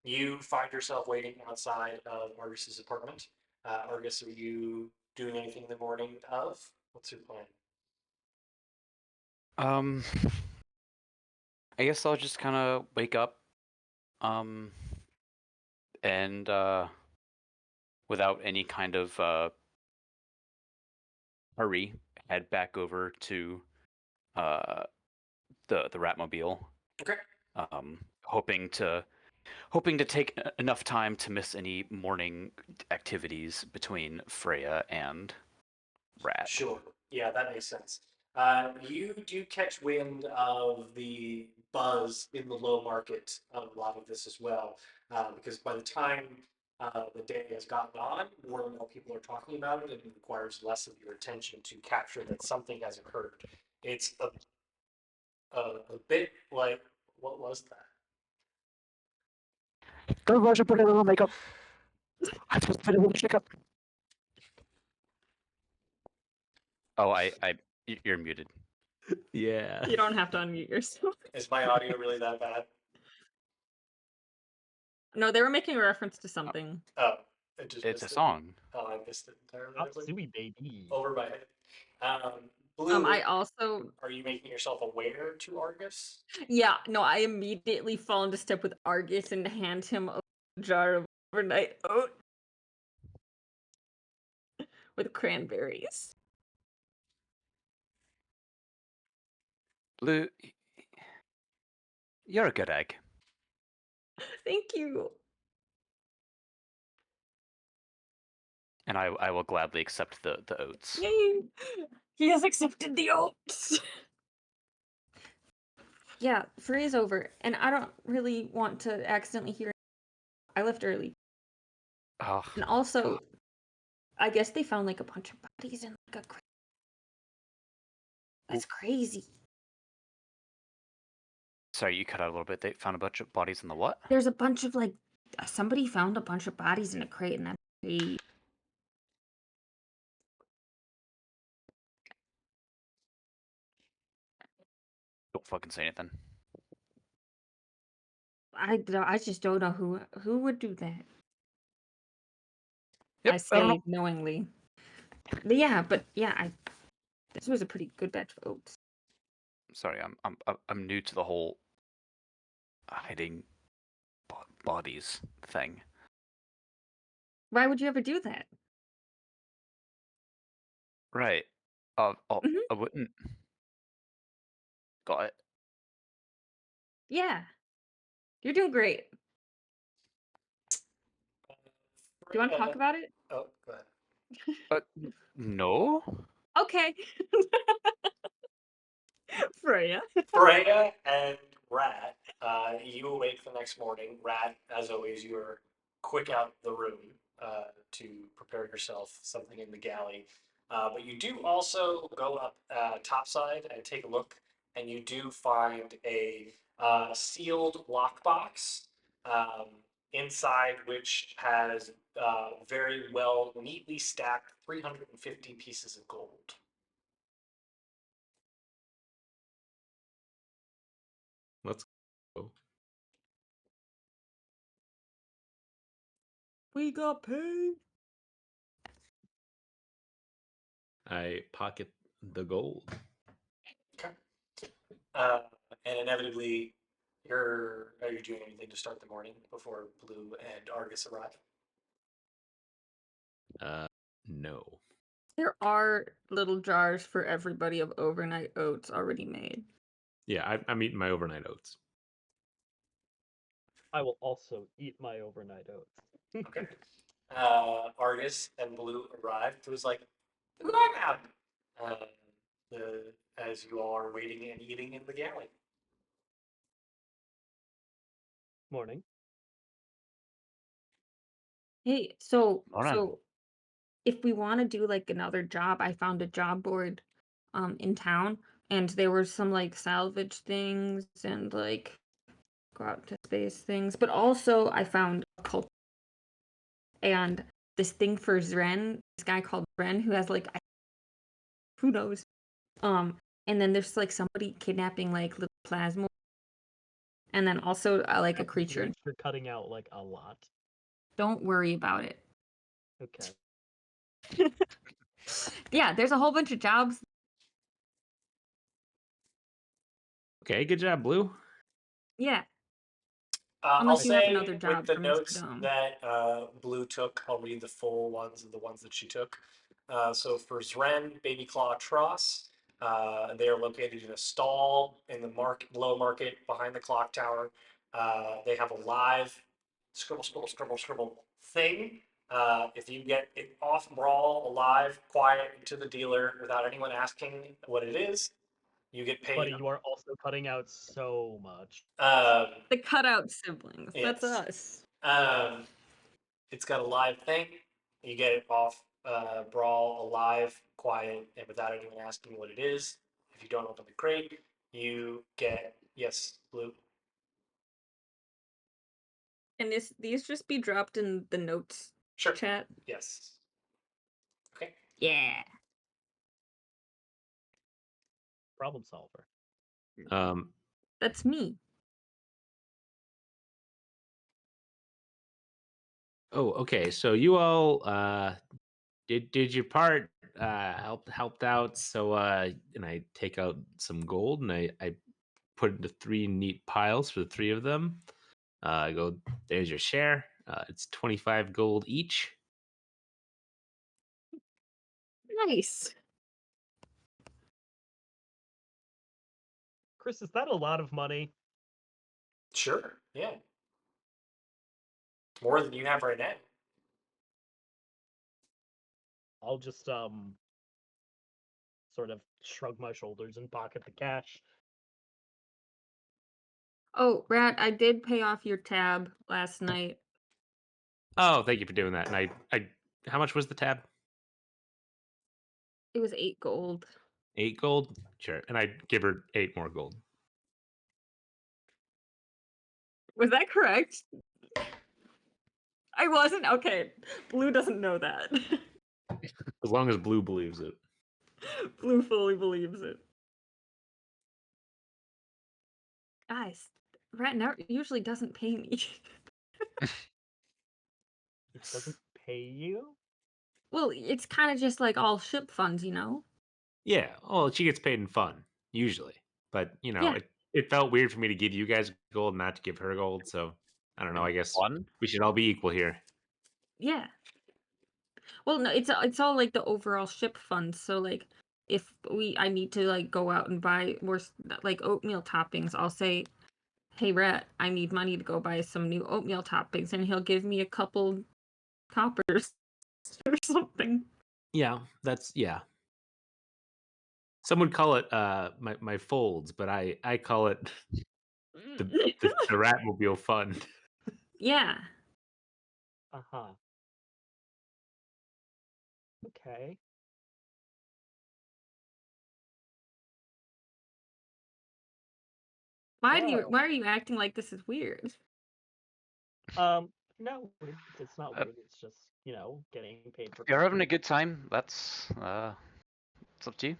you find yourself waiting outside of Argus's apartment. Argus, are you doing anything in the morning of? What's your plan? Um, I guess I'll just kind of wake up, um, and without any kind of hurry, head back over to uh the Ratmobile. Okay. Hoping to take enough time to miss any morning activities between Freya and Rat. Sure. Yeah, that makes sense. You do catch wind of the buzz in the low market of a lot of this as well, because by the time the day has gotten on, more and more people are talking about it, and it requires less of your attention to capture that something has occurred. It's a bit like, what was that? Go, Roger, put a little makeup. I just put a little makeup. Oh, you're muted. Yeah. You don't have to unmute yourself. Is my audio really that bad? No, they were making a reference to something. Oh, I just It's a missed it. song. Oh, I missed it entirely. Matsui, baby. Over my head. Blue, I also, are you making yourself aware to Argus? yeah, no, I immediately fall into step with Argus and hand him a jar of overnight oat with cranberries. Blue, you're a good egg. Thank you. And I will gladly accept the oats. Yay! He has accepted the oats. Yeah, Freya's over, and I don't really want to accidentally hear. I left early, Oh, and also, I guess they found like a bunch of bodies in like a. That's crazy. sorry, you cut out a little bit. They found a bunch of bodies in the what? There's a bunch of like somebody found a bunch of bodies in a crate, and that's crazy. Don't fucking say anything. I just don't know who would do that. Yep, I I don't know. say knowingly. But yeah, this was a pretty good batch of oats. Sorry, I'm new to the whole hiding bodies thing. Why would you ever do that? Right. Mhm. I wouldn't. Got it. Yeah, you're doing great. Do you want to talk about it? Oh, go ahead. No. Okay. Freya. Freya and Rat, you awake the next morning. Rat, as always, you are quick out the room to prepare yourself something in the galley. But you do also go up topside and take a look, and you do find a sealed lockbox inside which has very well, neatly stacked 350 pieces of gold. Let's go. We got paid. I pocket the gold. Okay. And inevitably, are you doing anything to start the morning before Blue and Argus arrive? No. There are little jars for everybody of overnight oats already made. Yeah, I'm eating my overnight oats. I will also eat my overnight oats. Okay. Argus and Blue arrived. It was like, who am I? as you all are waiting and eating in the galley. Morning. Hey, so Morning. if we want to do like another job, I found a job board in town, and there were some like salvage things and like go out to space things, but also I found a cult and this thing for Zren, this guy called Zren who has like who knows. And then there's like somebody kidnapping like little plasma, and then also like a creature. You're cutting out like a lot. Don't worry about it. Okay. Yeah, there's a whole bunch of jobs. Okay, good job, Blue. Yeah, I'll unless you have say another with job the for Mr. notes Dome. that Blue took, I'll read the full ones of the ones that she took. So for Zren, Baby Claw Tross, they are located in a stall in the low market behind the clock tower. They have a live scribble thing. If you get it off Brawl alive, quiet to the dealer without anyone asking what it is, you get paid. Buddy, you are also cutting out so much. The cutout siblings. That's Yes. us. It's got a live thing. You get it off Brawl alive, quiet, and without anyone asking you what it is. If you don't open the crate, you get yes, Blue. And these just be dropped in the notes Sure. chat. Yes. Okay. Yeah. Problem solver. That's me. Oh, okay. So you all did your part, helped out. So and I take out some gold and I put it into 3 neat piles for the 3 of them. I go, there's your share. It's 25 gold each. Nice. Chris, is that a lot of money? Sure. Yeah. More than you have right now. I'll just sort of shrug my shoulders and pocket the cash. Oh, Rat, I did pay off your tab last night. Oh, thank you for doing that. And I how much was the tab? It was 8 gold. 8 gold? Sure. And I give her 8 more gold. Was that correct? I wasn't? Okay. Blue doesn't know that. As long as Blue believes it. Blue fully believes it. Guys, Rat usually doesn't pay me. It doesn't pay you? Well, it's kind of just like all ship funds, you know? Yeah. Well, she gets paid in fun, usually. But, you know, Yeah. it felt weird for me to give you guys gold, not to give her gold. So I don't know. I guess Fun? we should all be equal here. Yeah. Well, no, it's all like the overall ship funds. So like if I need to like go out and buy more like oatmeal toppings, I'll say, "Hey Rat, I need money to go buy some new oatmeal toppings," and he'll give me a couple coppers or something. Yeah, yeah. Some would call it my folds, but I call it the Ratmobile fund. Yeah. Uh-huh. Okay. Why Well, are you acting like this is weird? no, it's not weird. It's just, getting paid for. If you're having a good time, that's it's up to you.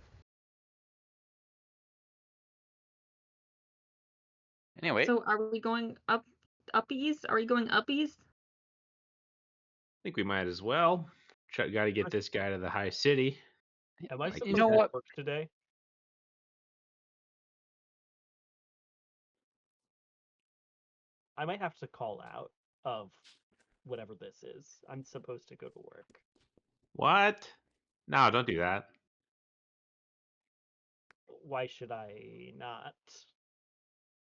Anyway, So are we going uppies? Are we going uppies? I think we might as well. Got to get this guy to the high city. Am I Like, supposed you know to what? work today? I might have to call out of whatever this is. I'm supposed to go to work. What? No, don't do that. Why should I not?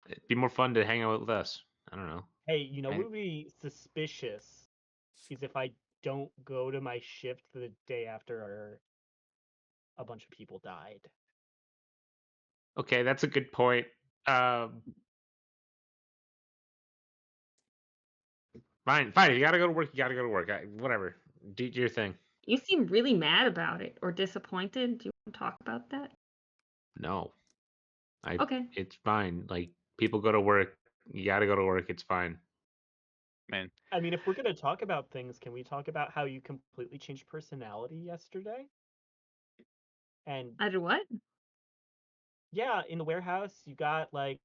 It'd be more fun to hang out with us. I don't know. Hey, you know Right. what would be suspicious is if I don't go to my shift the day after a bunch of people died. Okay, that's a good point. Fine. If you gotta go to work, you gotta go to work. Whatever. Do your thing. You seem really mad about it or disappointed. Do you want to talk about that? No, Okay. it's fine. Like people go to work, you gotta go to work. It's fine. Man, I mean, if we're gonna talk about things, can we talk about how you completely changed personality yesterday? And I did what? yeah, in the warehouse, you got like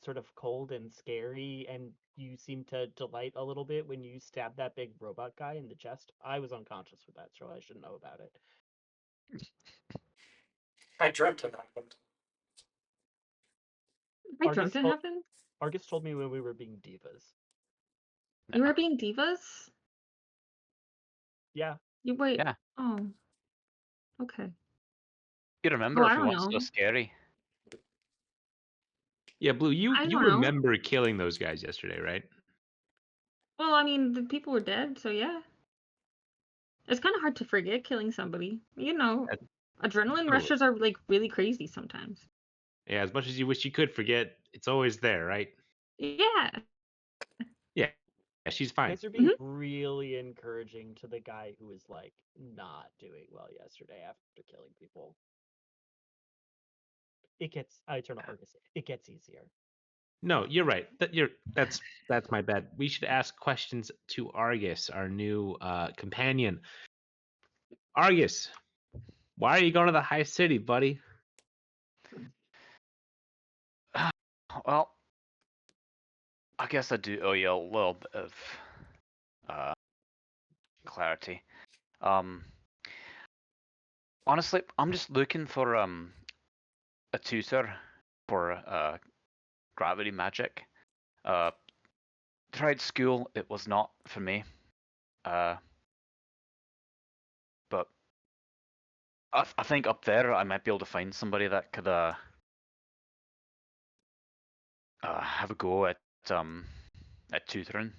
sort of cold and scary, and you seemed to delight a little bit when you stabbed that big robot guy in the chest. I was unconscious with that, so I should know about it. I dreamt it happened. I Argus dreamt it told, happened. Argus told me when we were being divas. You were being divas? Yeah, You wait. Yeah. Oh. Okay. you Oh, remember I if you don't weren't so know. scary. Yeah, Blue. You I you don't know. remember killing those guys yesterday, right? Well, I mean, the people were dead, so yeah. It's kind of hard to forget killing somebody. You know, That- adrenaline Totally. rushes are like really crazy sometimes. Yeah, as much as you wish you could forget, it's always there, right? Yeah. Yeah, she's you fine. guys are being really encouraging to the guy who was like not doing well yesterday after killing people. I turn to Argus. It gets easier. No, you're right. That's my bad. We should ask questions to Argus, our new companion. Argus, why are you going to the high city, buddy? Well, I guess I do owe you a little bit of uh, clarity. Um, honestly, I'm just looking for a tutor for gravity magic. Tried school, it was not for me. But I think up there I might be able to find somebody that could have a go at tutoring.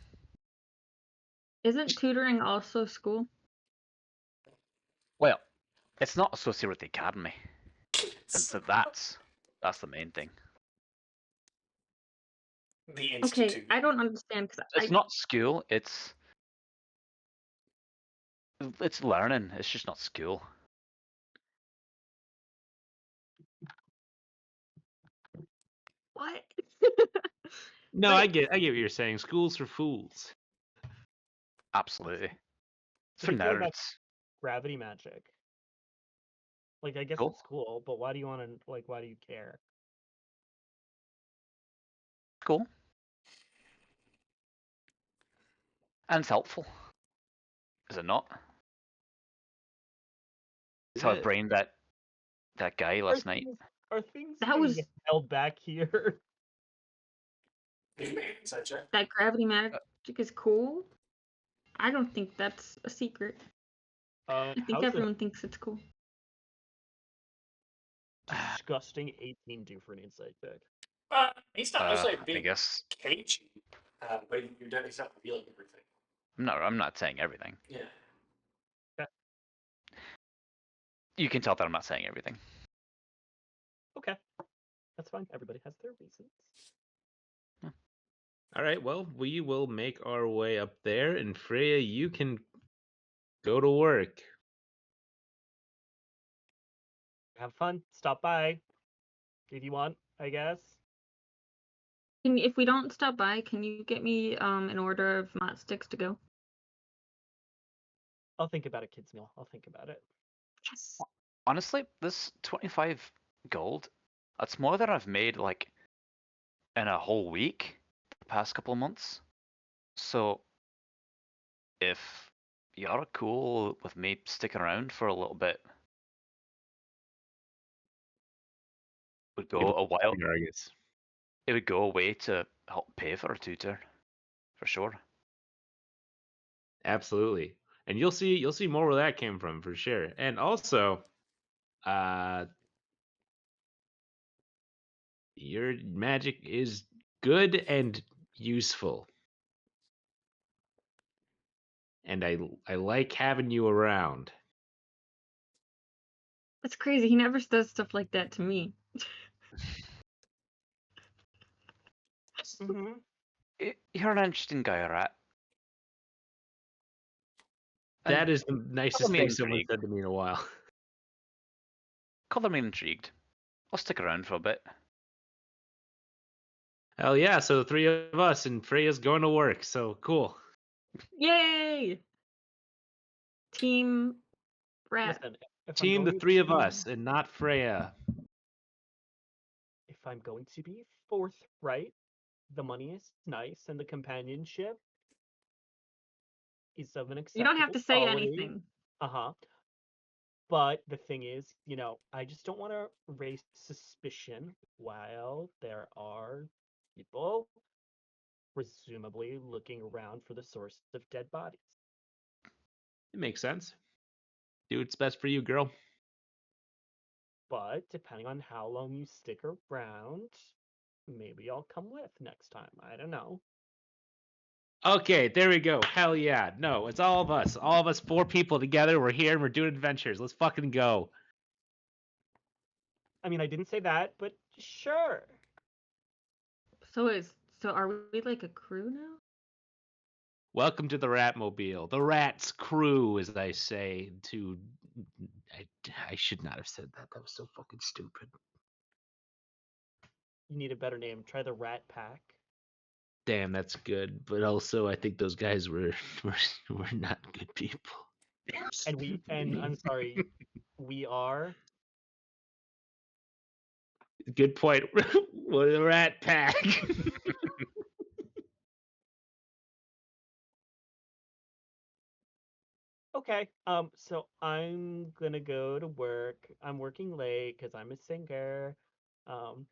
Isn't tutoring also school? Well, it's not associated with the academy, and so that's the main thing. The Okay, Institute. I don't understand because It's not school. It's learning. It's just not school. what? No, Wait, I get what you're saying. School's for fools. Absolutely. It's What for do you feel about nerds. gravity magic? Like, I guess Cool. it's cool, but why do you want to, like, why do you care? Cool. And it's helpful. Is it not? So I That- brained that guy last night. Are things that being was held back here? You can make an insight check. that gravity magic is cool. I don't think that's a secret. I think How's the everyone thinks it's cool. disgusting 18 do for an insight check? He's not necessarily I being guess cagey, but he's not revealing everything. I'm not saying everything. Yeah. You can tell that I'm not saying everything. Okay, that's fine. Everybody has their reasons. All right, well, we will make our way up there, and Freya, you can go to work. Have fun. Stop by if you want, I guess. If we don't stop by, can you get me an order of mott sticks to go? I'll think about a kid's meal. I'll think about it. Yes. Honestly, this 25 gold, that's more than I've made like in a whole week the past couple of months. So if you're cool with me sticking around for a little bit, would go a while. Argus. It would go away to help pay for a tutor, for sure. Absolutely. And you'll see more where that came from for sure. And also, your magic is good and useful. And I like having you around. That's crazy. He never does stuff like that to me. Mm-hmm. You're an interesting guy, Rat. That And is the nicest me thing someone intrigued. said to me in a while. Color me intrigued. I'll stick around for a bit. Hell yeah! So the three of us and Freya's going to work. So cool. Yay! Team Rat. Listen, if I'm Team the going three of to- us and not Freya. if I'm going to be forthright, the money is nice and the companionship is of an You don't have acceptable to say quality. anything. Uh-huh. But the thing is, I just don't want to raise suspicion while there are people presumably looking around for the source of dead bodies. It makes sense. Do what's best for you, girl. But depending on how long you stick around, maybe I'll come with next time. I don't know. Okay, there we go. Hell yeah. No, it's all of us. All of us, 4 people together. We're here and we're doing adventures. Let's fucking go. I mean, I didn't say that, but sure. So are we like a crew now? Welcome to the Ratmobile. The Rat's crew, as I say to... I should not have said that. That was so fucking stupid. You need a better name. Try the Rat Pack. Damn, that's good. But also, I think those guys were not good people. And I'm sorry, we are. Good point. We're the Rat Pack. Okay. So I'm gonna go to work. I'm working late because I'm a singer. Um,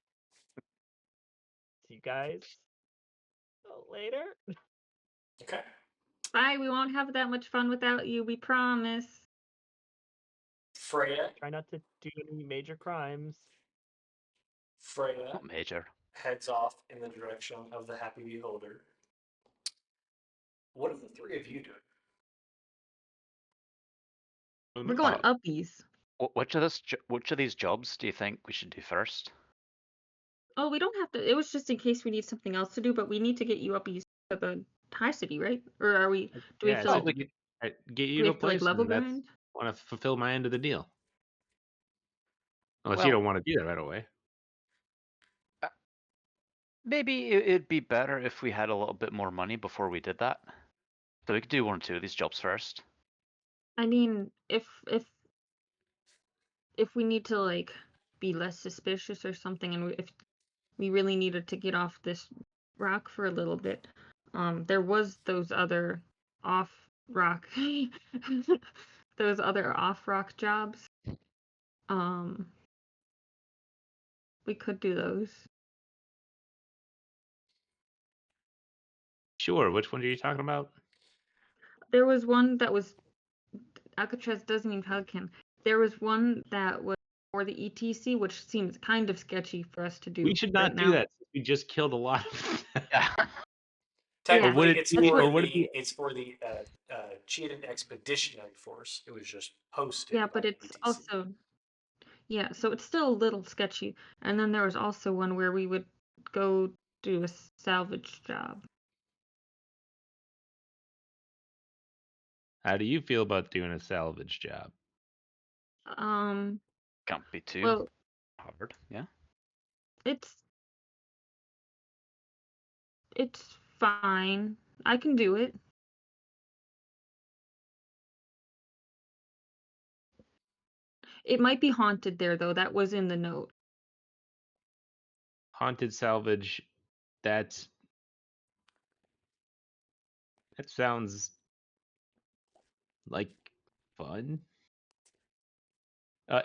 see you guys later. Okay. Bye, we won't have that much fun without you, we promise. Freya Try not to do any major crimes. Freya Not major. heads off in the direction of the Happy Beholder. What are the three of you doing? We're going uppies. Which of these jobs do you think we should do first? Oh, we don't have to. It was just in case we need something else to do, but we need to get you uppies to the high city, right? Or are we? Do we Yeah, have to so like? we could get Do you we to a have to like place, level and that's grind? want to fulfill my end of the deal. Unless you Well, don't want to do that right away. maybe it'd be better if we had a little bit more money before we did that. So we could do 1 or 2 of these jobs first. I mean, if we need to like be less suspicious or something, and if we really needed to get off this rock for a little bit, there was those other off rock, those other off rock jobs. We could do those. Sure. Which one are you talking about? There was one that was Alcatraz doesn't even Pelican. There was one that was for the ETC, which seems kind of sketchy for us to do We should right not do now. that. We just killed a lot of them. Yeah. Technically, would it be- or would it be- it's for the cheated expeditionary force. It was just posted. Yeah, on but it's ETC. also so it's still a little sketchy. And then there was also one where we would go do a salvage job. How do you feel about doing a salvage job? Can't be too Well, hard. Yeah. it's fine. I can do it. It might be haunted there though. That was in the note. Haunted salvage. That sounds like fun.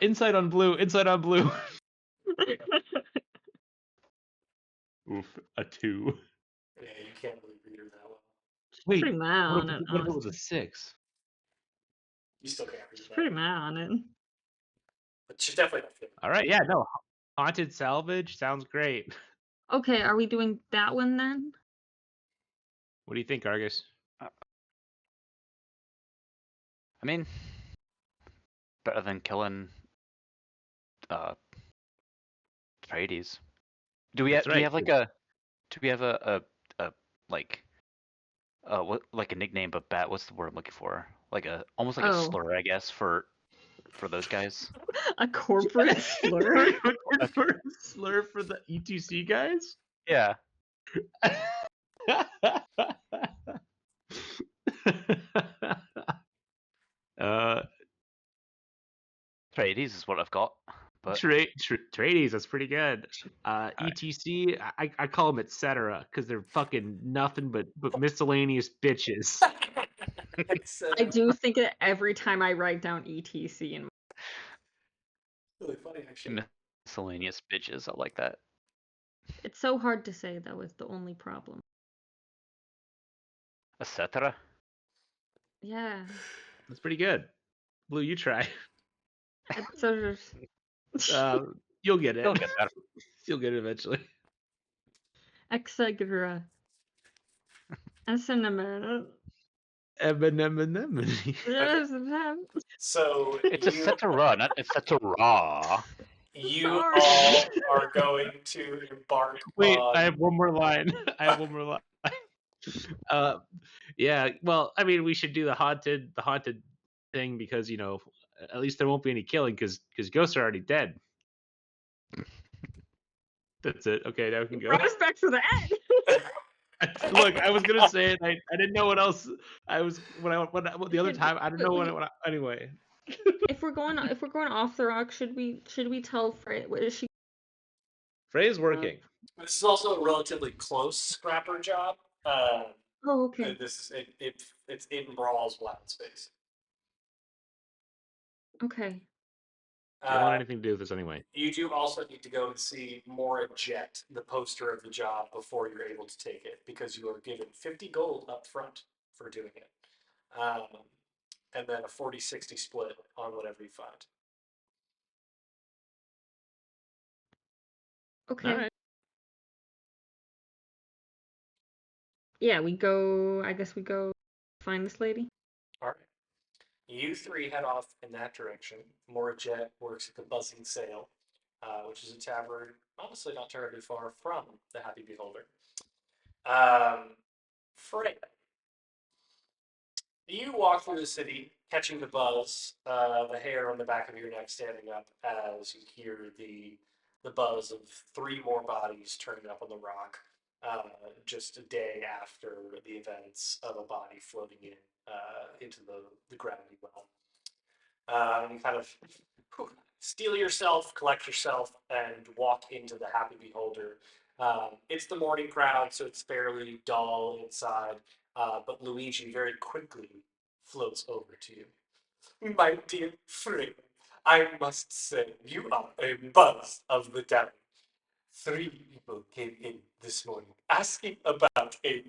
Inside on blue. Inside on blue. Oof, a 2. Yeah, you can't really read her that well. Wait, Pretty mad what on it, if it was a honestly. 6? You still can't read She's that. pretty mad on it. But she's definitely not fit. All right, yeah, no. Haunted salvage sounds great. Okay, are we doing that one then? What do you think, Argus? I mean, better than killing Atreides. Do we That's do we right, have like 'cause- a like what like a nickname but bat? What's the word I'm looking for? Like a almost like a Oh, slur, I guess, for those guys. a corporate slur. slur for the ETC guys. Yeah. uh, Atreides is what I've got. But Trades, that's pretty good. ETC, I call them etc. because they're fucking nothing but miscellaneous bitches. I do think it every time I write down ETC and Really funny, actually. miscellaneous bitches, I like that. it's so hard to say though is the only problem. Etc. Yeah. That's pretty good. Blue, you try. It's so You'll get it. You'll get that. You'll get it eventually. Exagra. Cinnamon. So It's etc. Not etc. you Sorry. all are going to embark Wait, on. I have one more line. I have one more line. Yeah. Well, I mean, we should do the haunted thing because at least there won't be any killing because ghosts are already dead. That's it. Okay, now we can go. Brought us back to the end. Look, I was gonna say it. I didn't know what else. I was when the other time. I don't know what anyway. If we're going off the rock, should we tell Frey? What is she? Frey's working. This is also a relatively close scrapper job. Oh, okay. This is it's in Brawl's wild space. Okay. You don't want Uh, anything to do with this anyway. you do also need to go and see Mora Jet, the poster of the job, before you're able to take it, because you are given 50 gold up front for doing it. And then a 40-60 split on whatever you find. Okay. All right. Yeah, we go. I guess we go find this lady. All right. You three head off in that direction. Mora Jet works at the Buzzing Sail, which is a tavern, honestly not terribly far from the Happy Beholder. Freya, you walk through the city, catching the buzz, the hair on the back of your neck standing up as you hear the buzz of three more bodies turning up on the rock, just a day after the events of a body floating into the gravity well. You kind of steel yourself, collect yourself, and walk into the Happy Beholder. It's the morning crowd, so it's fairly dull inside. But Luigi very quickly floats over to you. My dear friend, I must say you are a buzz of the town. Three people came in this morning asking about a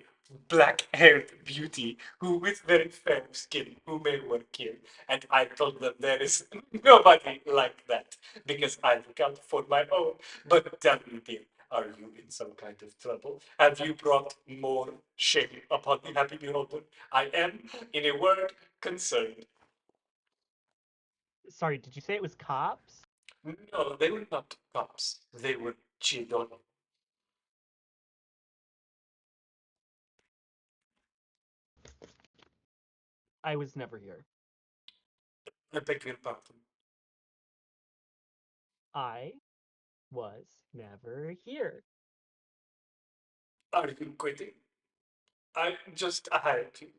black-haired beauty who with very fair skin who may work here. And I told them there is nobody like that because I look out for my own. But tell me, dear, are you in some kind of trouble? Have you brought more shame upon the Happy Beholder? I am, in a word, concerned. Sorry, did you say it was cops? No, they were not cops. They were children. I was never here. I beg your pardon. I was never here. Are you quitting? I just hired you.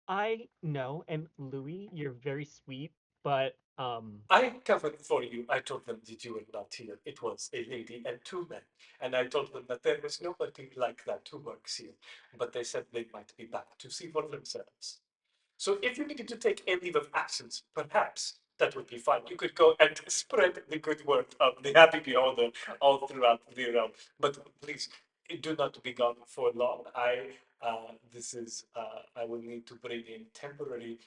I know, and Louis, you're very sweet, but I covered for you. I told them that you were not here. It was a lady and two men. And I told them that there was nobody like that who works here. But they said they might be back to see for themselves. So if you needed to take a leave of absence, perhaps that would be fine. You could go and spread the good word of the Happy Beholder all throughout the realm. But please, do not be gone for long. I will need to bring in temporary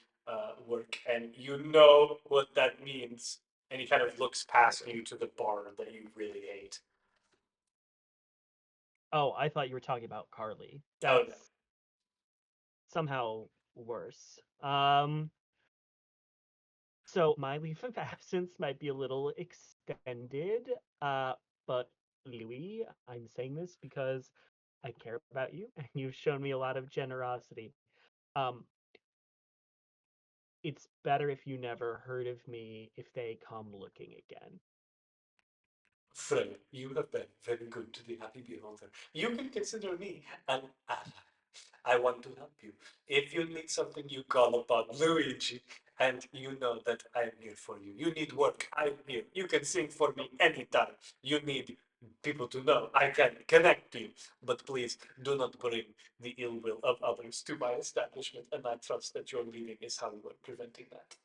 work, and you know what that means. And he kind of looks past you to the bar that you really hate. oh, I thought you were talking about Carly. Oh, That's no. somehow worse. So my leave of absence might be a little extended, but Louis, I'm saying this because I care about you and you've shown me a lot of generosity. Um, it's better if you never heard of me if they come looking again. Freya, you have been very good to the Happy Beholder. You can consider me an ally. I want to help you. If you need something, you call upon Luigi, and you know that I am here for you. You need work, I'm here. You can sing for me anytime. You need people to know I can connect you. But please do not bring the ill will of others to my establishment, and I trust that your leaving is how you are preventing that.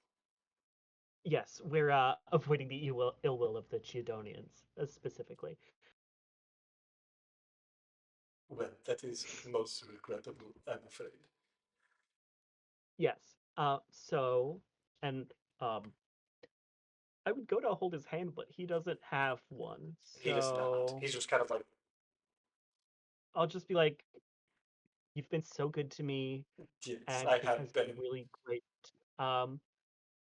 Yes, we're avoiding the ill will of the Chidonians, specifically. Well, that is most regrettable, I'm afraid. Yes. And um, I would go to hold his hand, but he doesn't have one. He does not. So He's just kind of like, I'll just be like, "You've been so good to me, yes, and I this have has been been. really great." Um,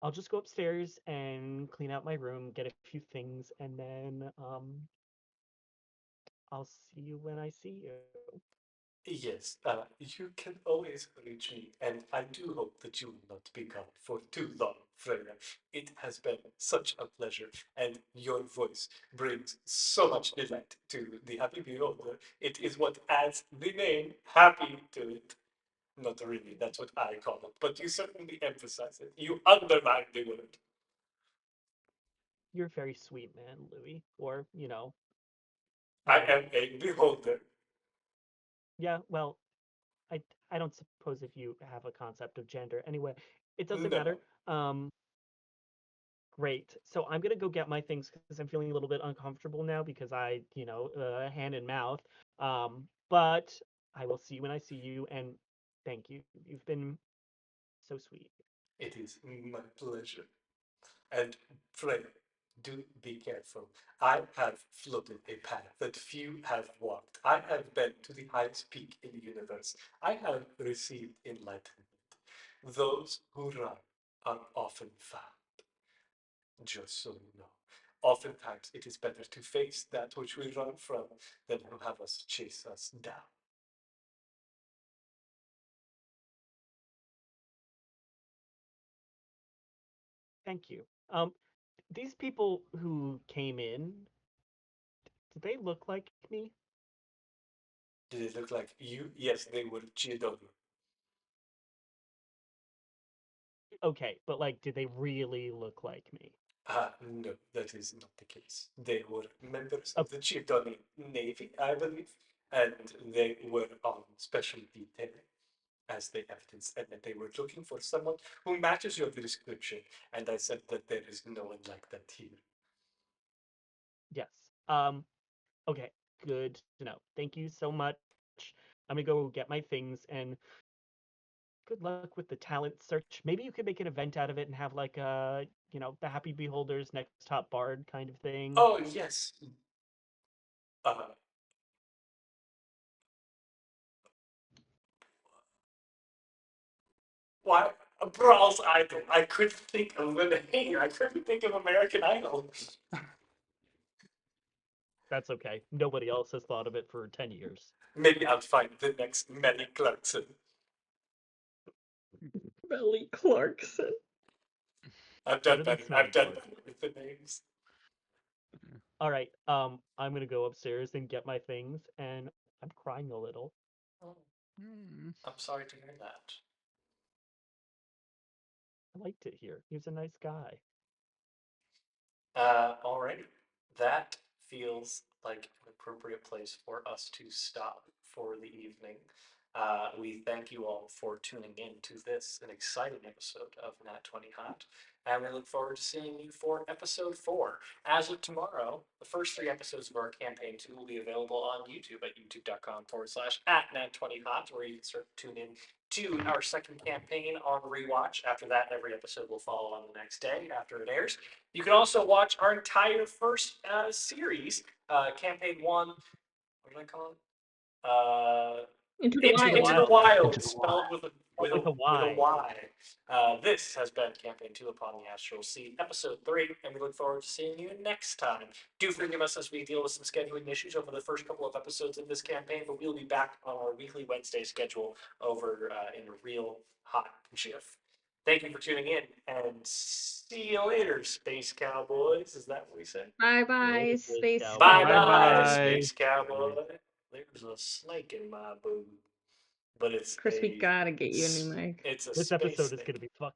I'll just go upstairs and clean out my room, get a few things, and then I'll see you when I see you. Yes, you can always reach me, and I do hope that you will not be gone for too long, Freya. It has been such a pleasure, and your voice brings so much delight to the Happy Beholder. It is what adds the name Happy to it. Not really, that's what I call it, but you certainly emphasize it. You underline the word. You're a very sweet man, Louis. Or, I um, am a beholder. yeah, well, I I don't suppose if you have a concept of gender. Anyway, it doesn't matter. No, Um, Great. So I'm gonna go get my things because I'm feeling a little bit uncomfortable now because hand and mouth. But I will see you when I see you, and thank you. You've been so sweet. it is my pleasure. And Freya, do be careful. I have floated a path that few have walked. I have been to the highest peak in the universe. I have received enlightenment. Those who run are often found, just so you know. Oftentimes, it is better to face that which we run from than to have us chase us down. Thank you. These people who came in, did they look like me? Did it look like you? Yes, they were Chidori. Okay, but like, did they really look like me? No, that is not the case. They were members Oh, of the Chidoni Navy, I believe, and they were on special detail, as they evidenced, and that they were looking for someone who matches your description. And I said that there is no one like that here. yes. Um, okay, good to know. Thank you so much. I'm gonna go get my things and good luck with the talent search. Maybe you could make an event out of it and have like the Happy Beholders next top bard kind of thing. Oh, yes. Uh, why? Brawl's Idol. I couldn't think of a name. I couldn't think of American Idol. That's okay. Nobody else has thought of it for 10 years. Maybe I'll find the next Melly Clarkson. Belly Clarkson. I've done Better than better. Smelly I've done Clark. better with the names. All right. I'm gonna go upstairs and get my things, and I'm crying a little. Oh, Hmm. I'm sorry to hear that. I liked it here. He was a nice guy. Alrighty. That feels like an appropriate place for us to stop for the evening. We thank you all for tuning in to this, an exciting episode of Nat20Hot, and we look forward to seeing you for episode 4. As of tomorrow, the first 3 episodes of our campaign 2 will be available on YouTube at youtube.com/at Nat20Hot, where you can start to tune in to our second campaign on rewatch. After that, every episode will follow on the next day after it airs. You can also watch our entire first series, campaign 1. What did I call it? Into the Into the Into the wild. wild. Wild, Into the spelled wild. with a with With a Y. Y. This has been Campaign 2 Upon the Astral Sea, Episode 3, and we look forward to seeing you next time. Do forgive us as we deal with some scheduling issues over the first couple of episodes of this campaign, but we'll be back on our weekly Wednesday schedule over in a real hot jiff. Thank you for tuning in, and see you later, Space Cowboys. Is that what we said? Bye bye, Later, space Cowboy. Bye cowboy. bye, Bye. Space Cowboy. There's a snake in my boob, but it's Chris, we a gotta get you a new mic. it's a This space episode is snake. gonna be fucking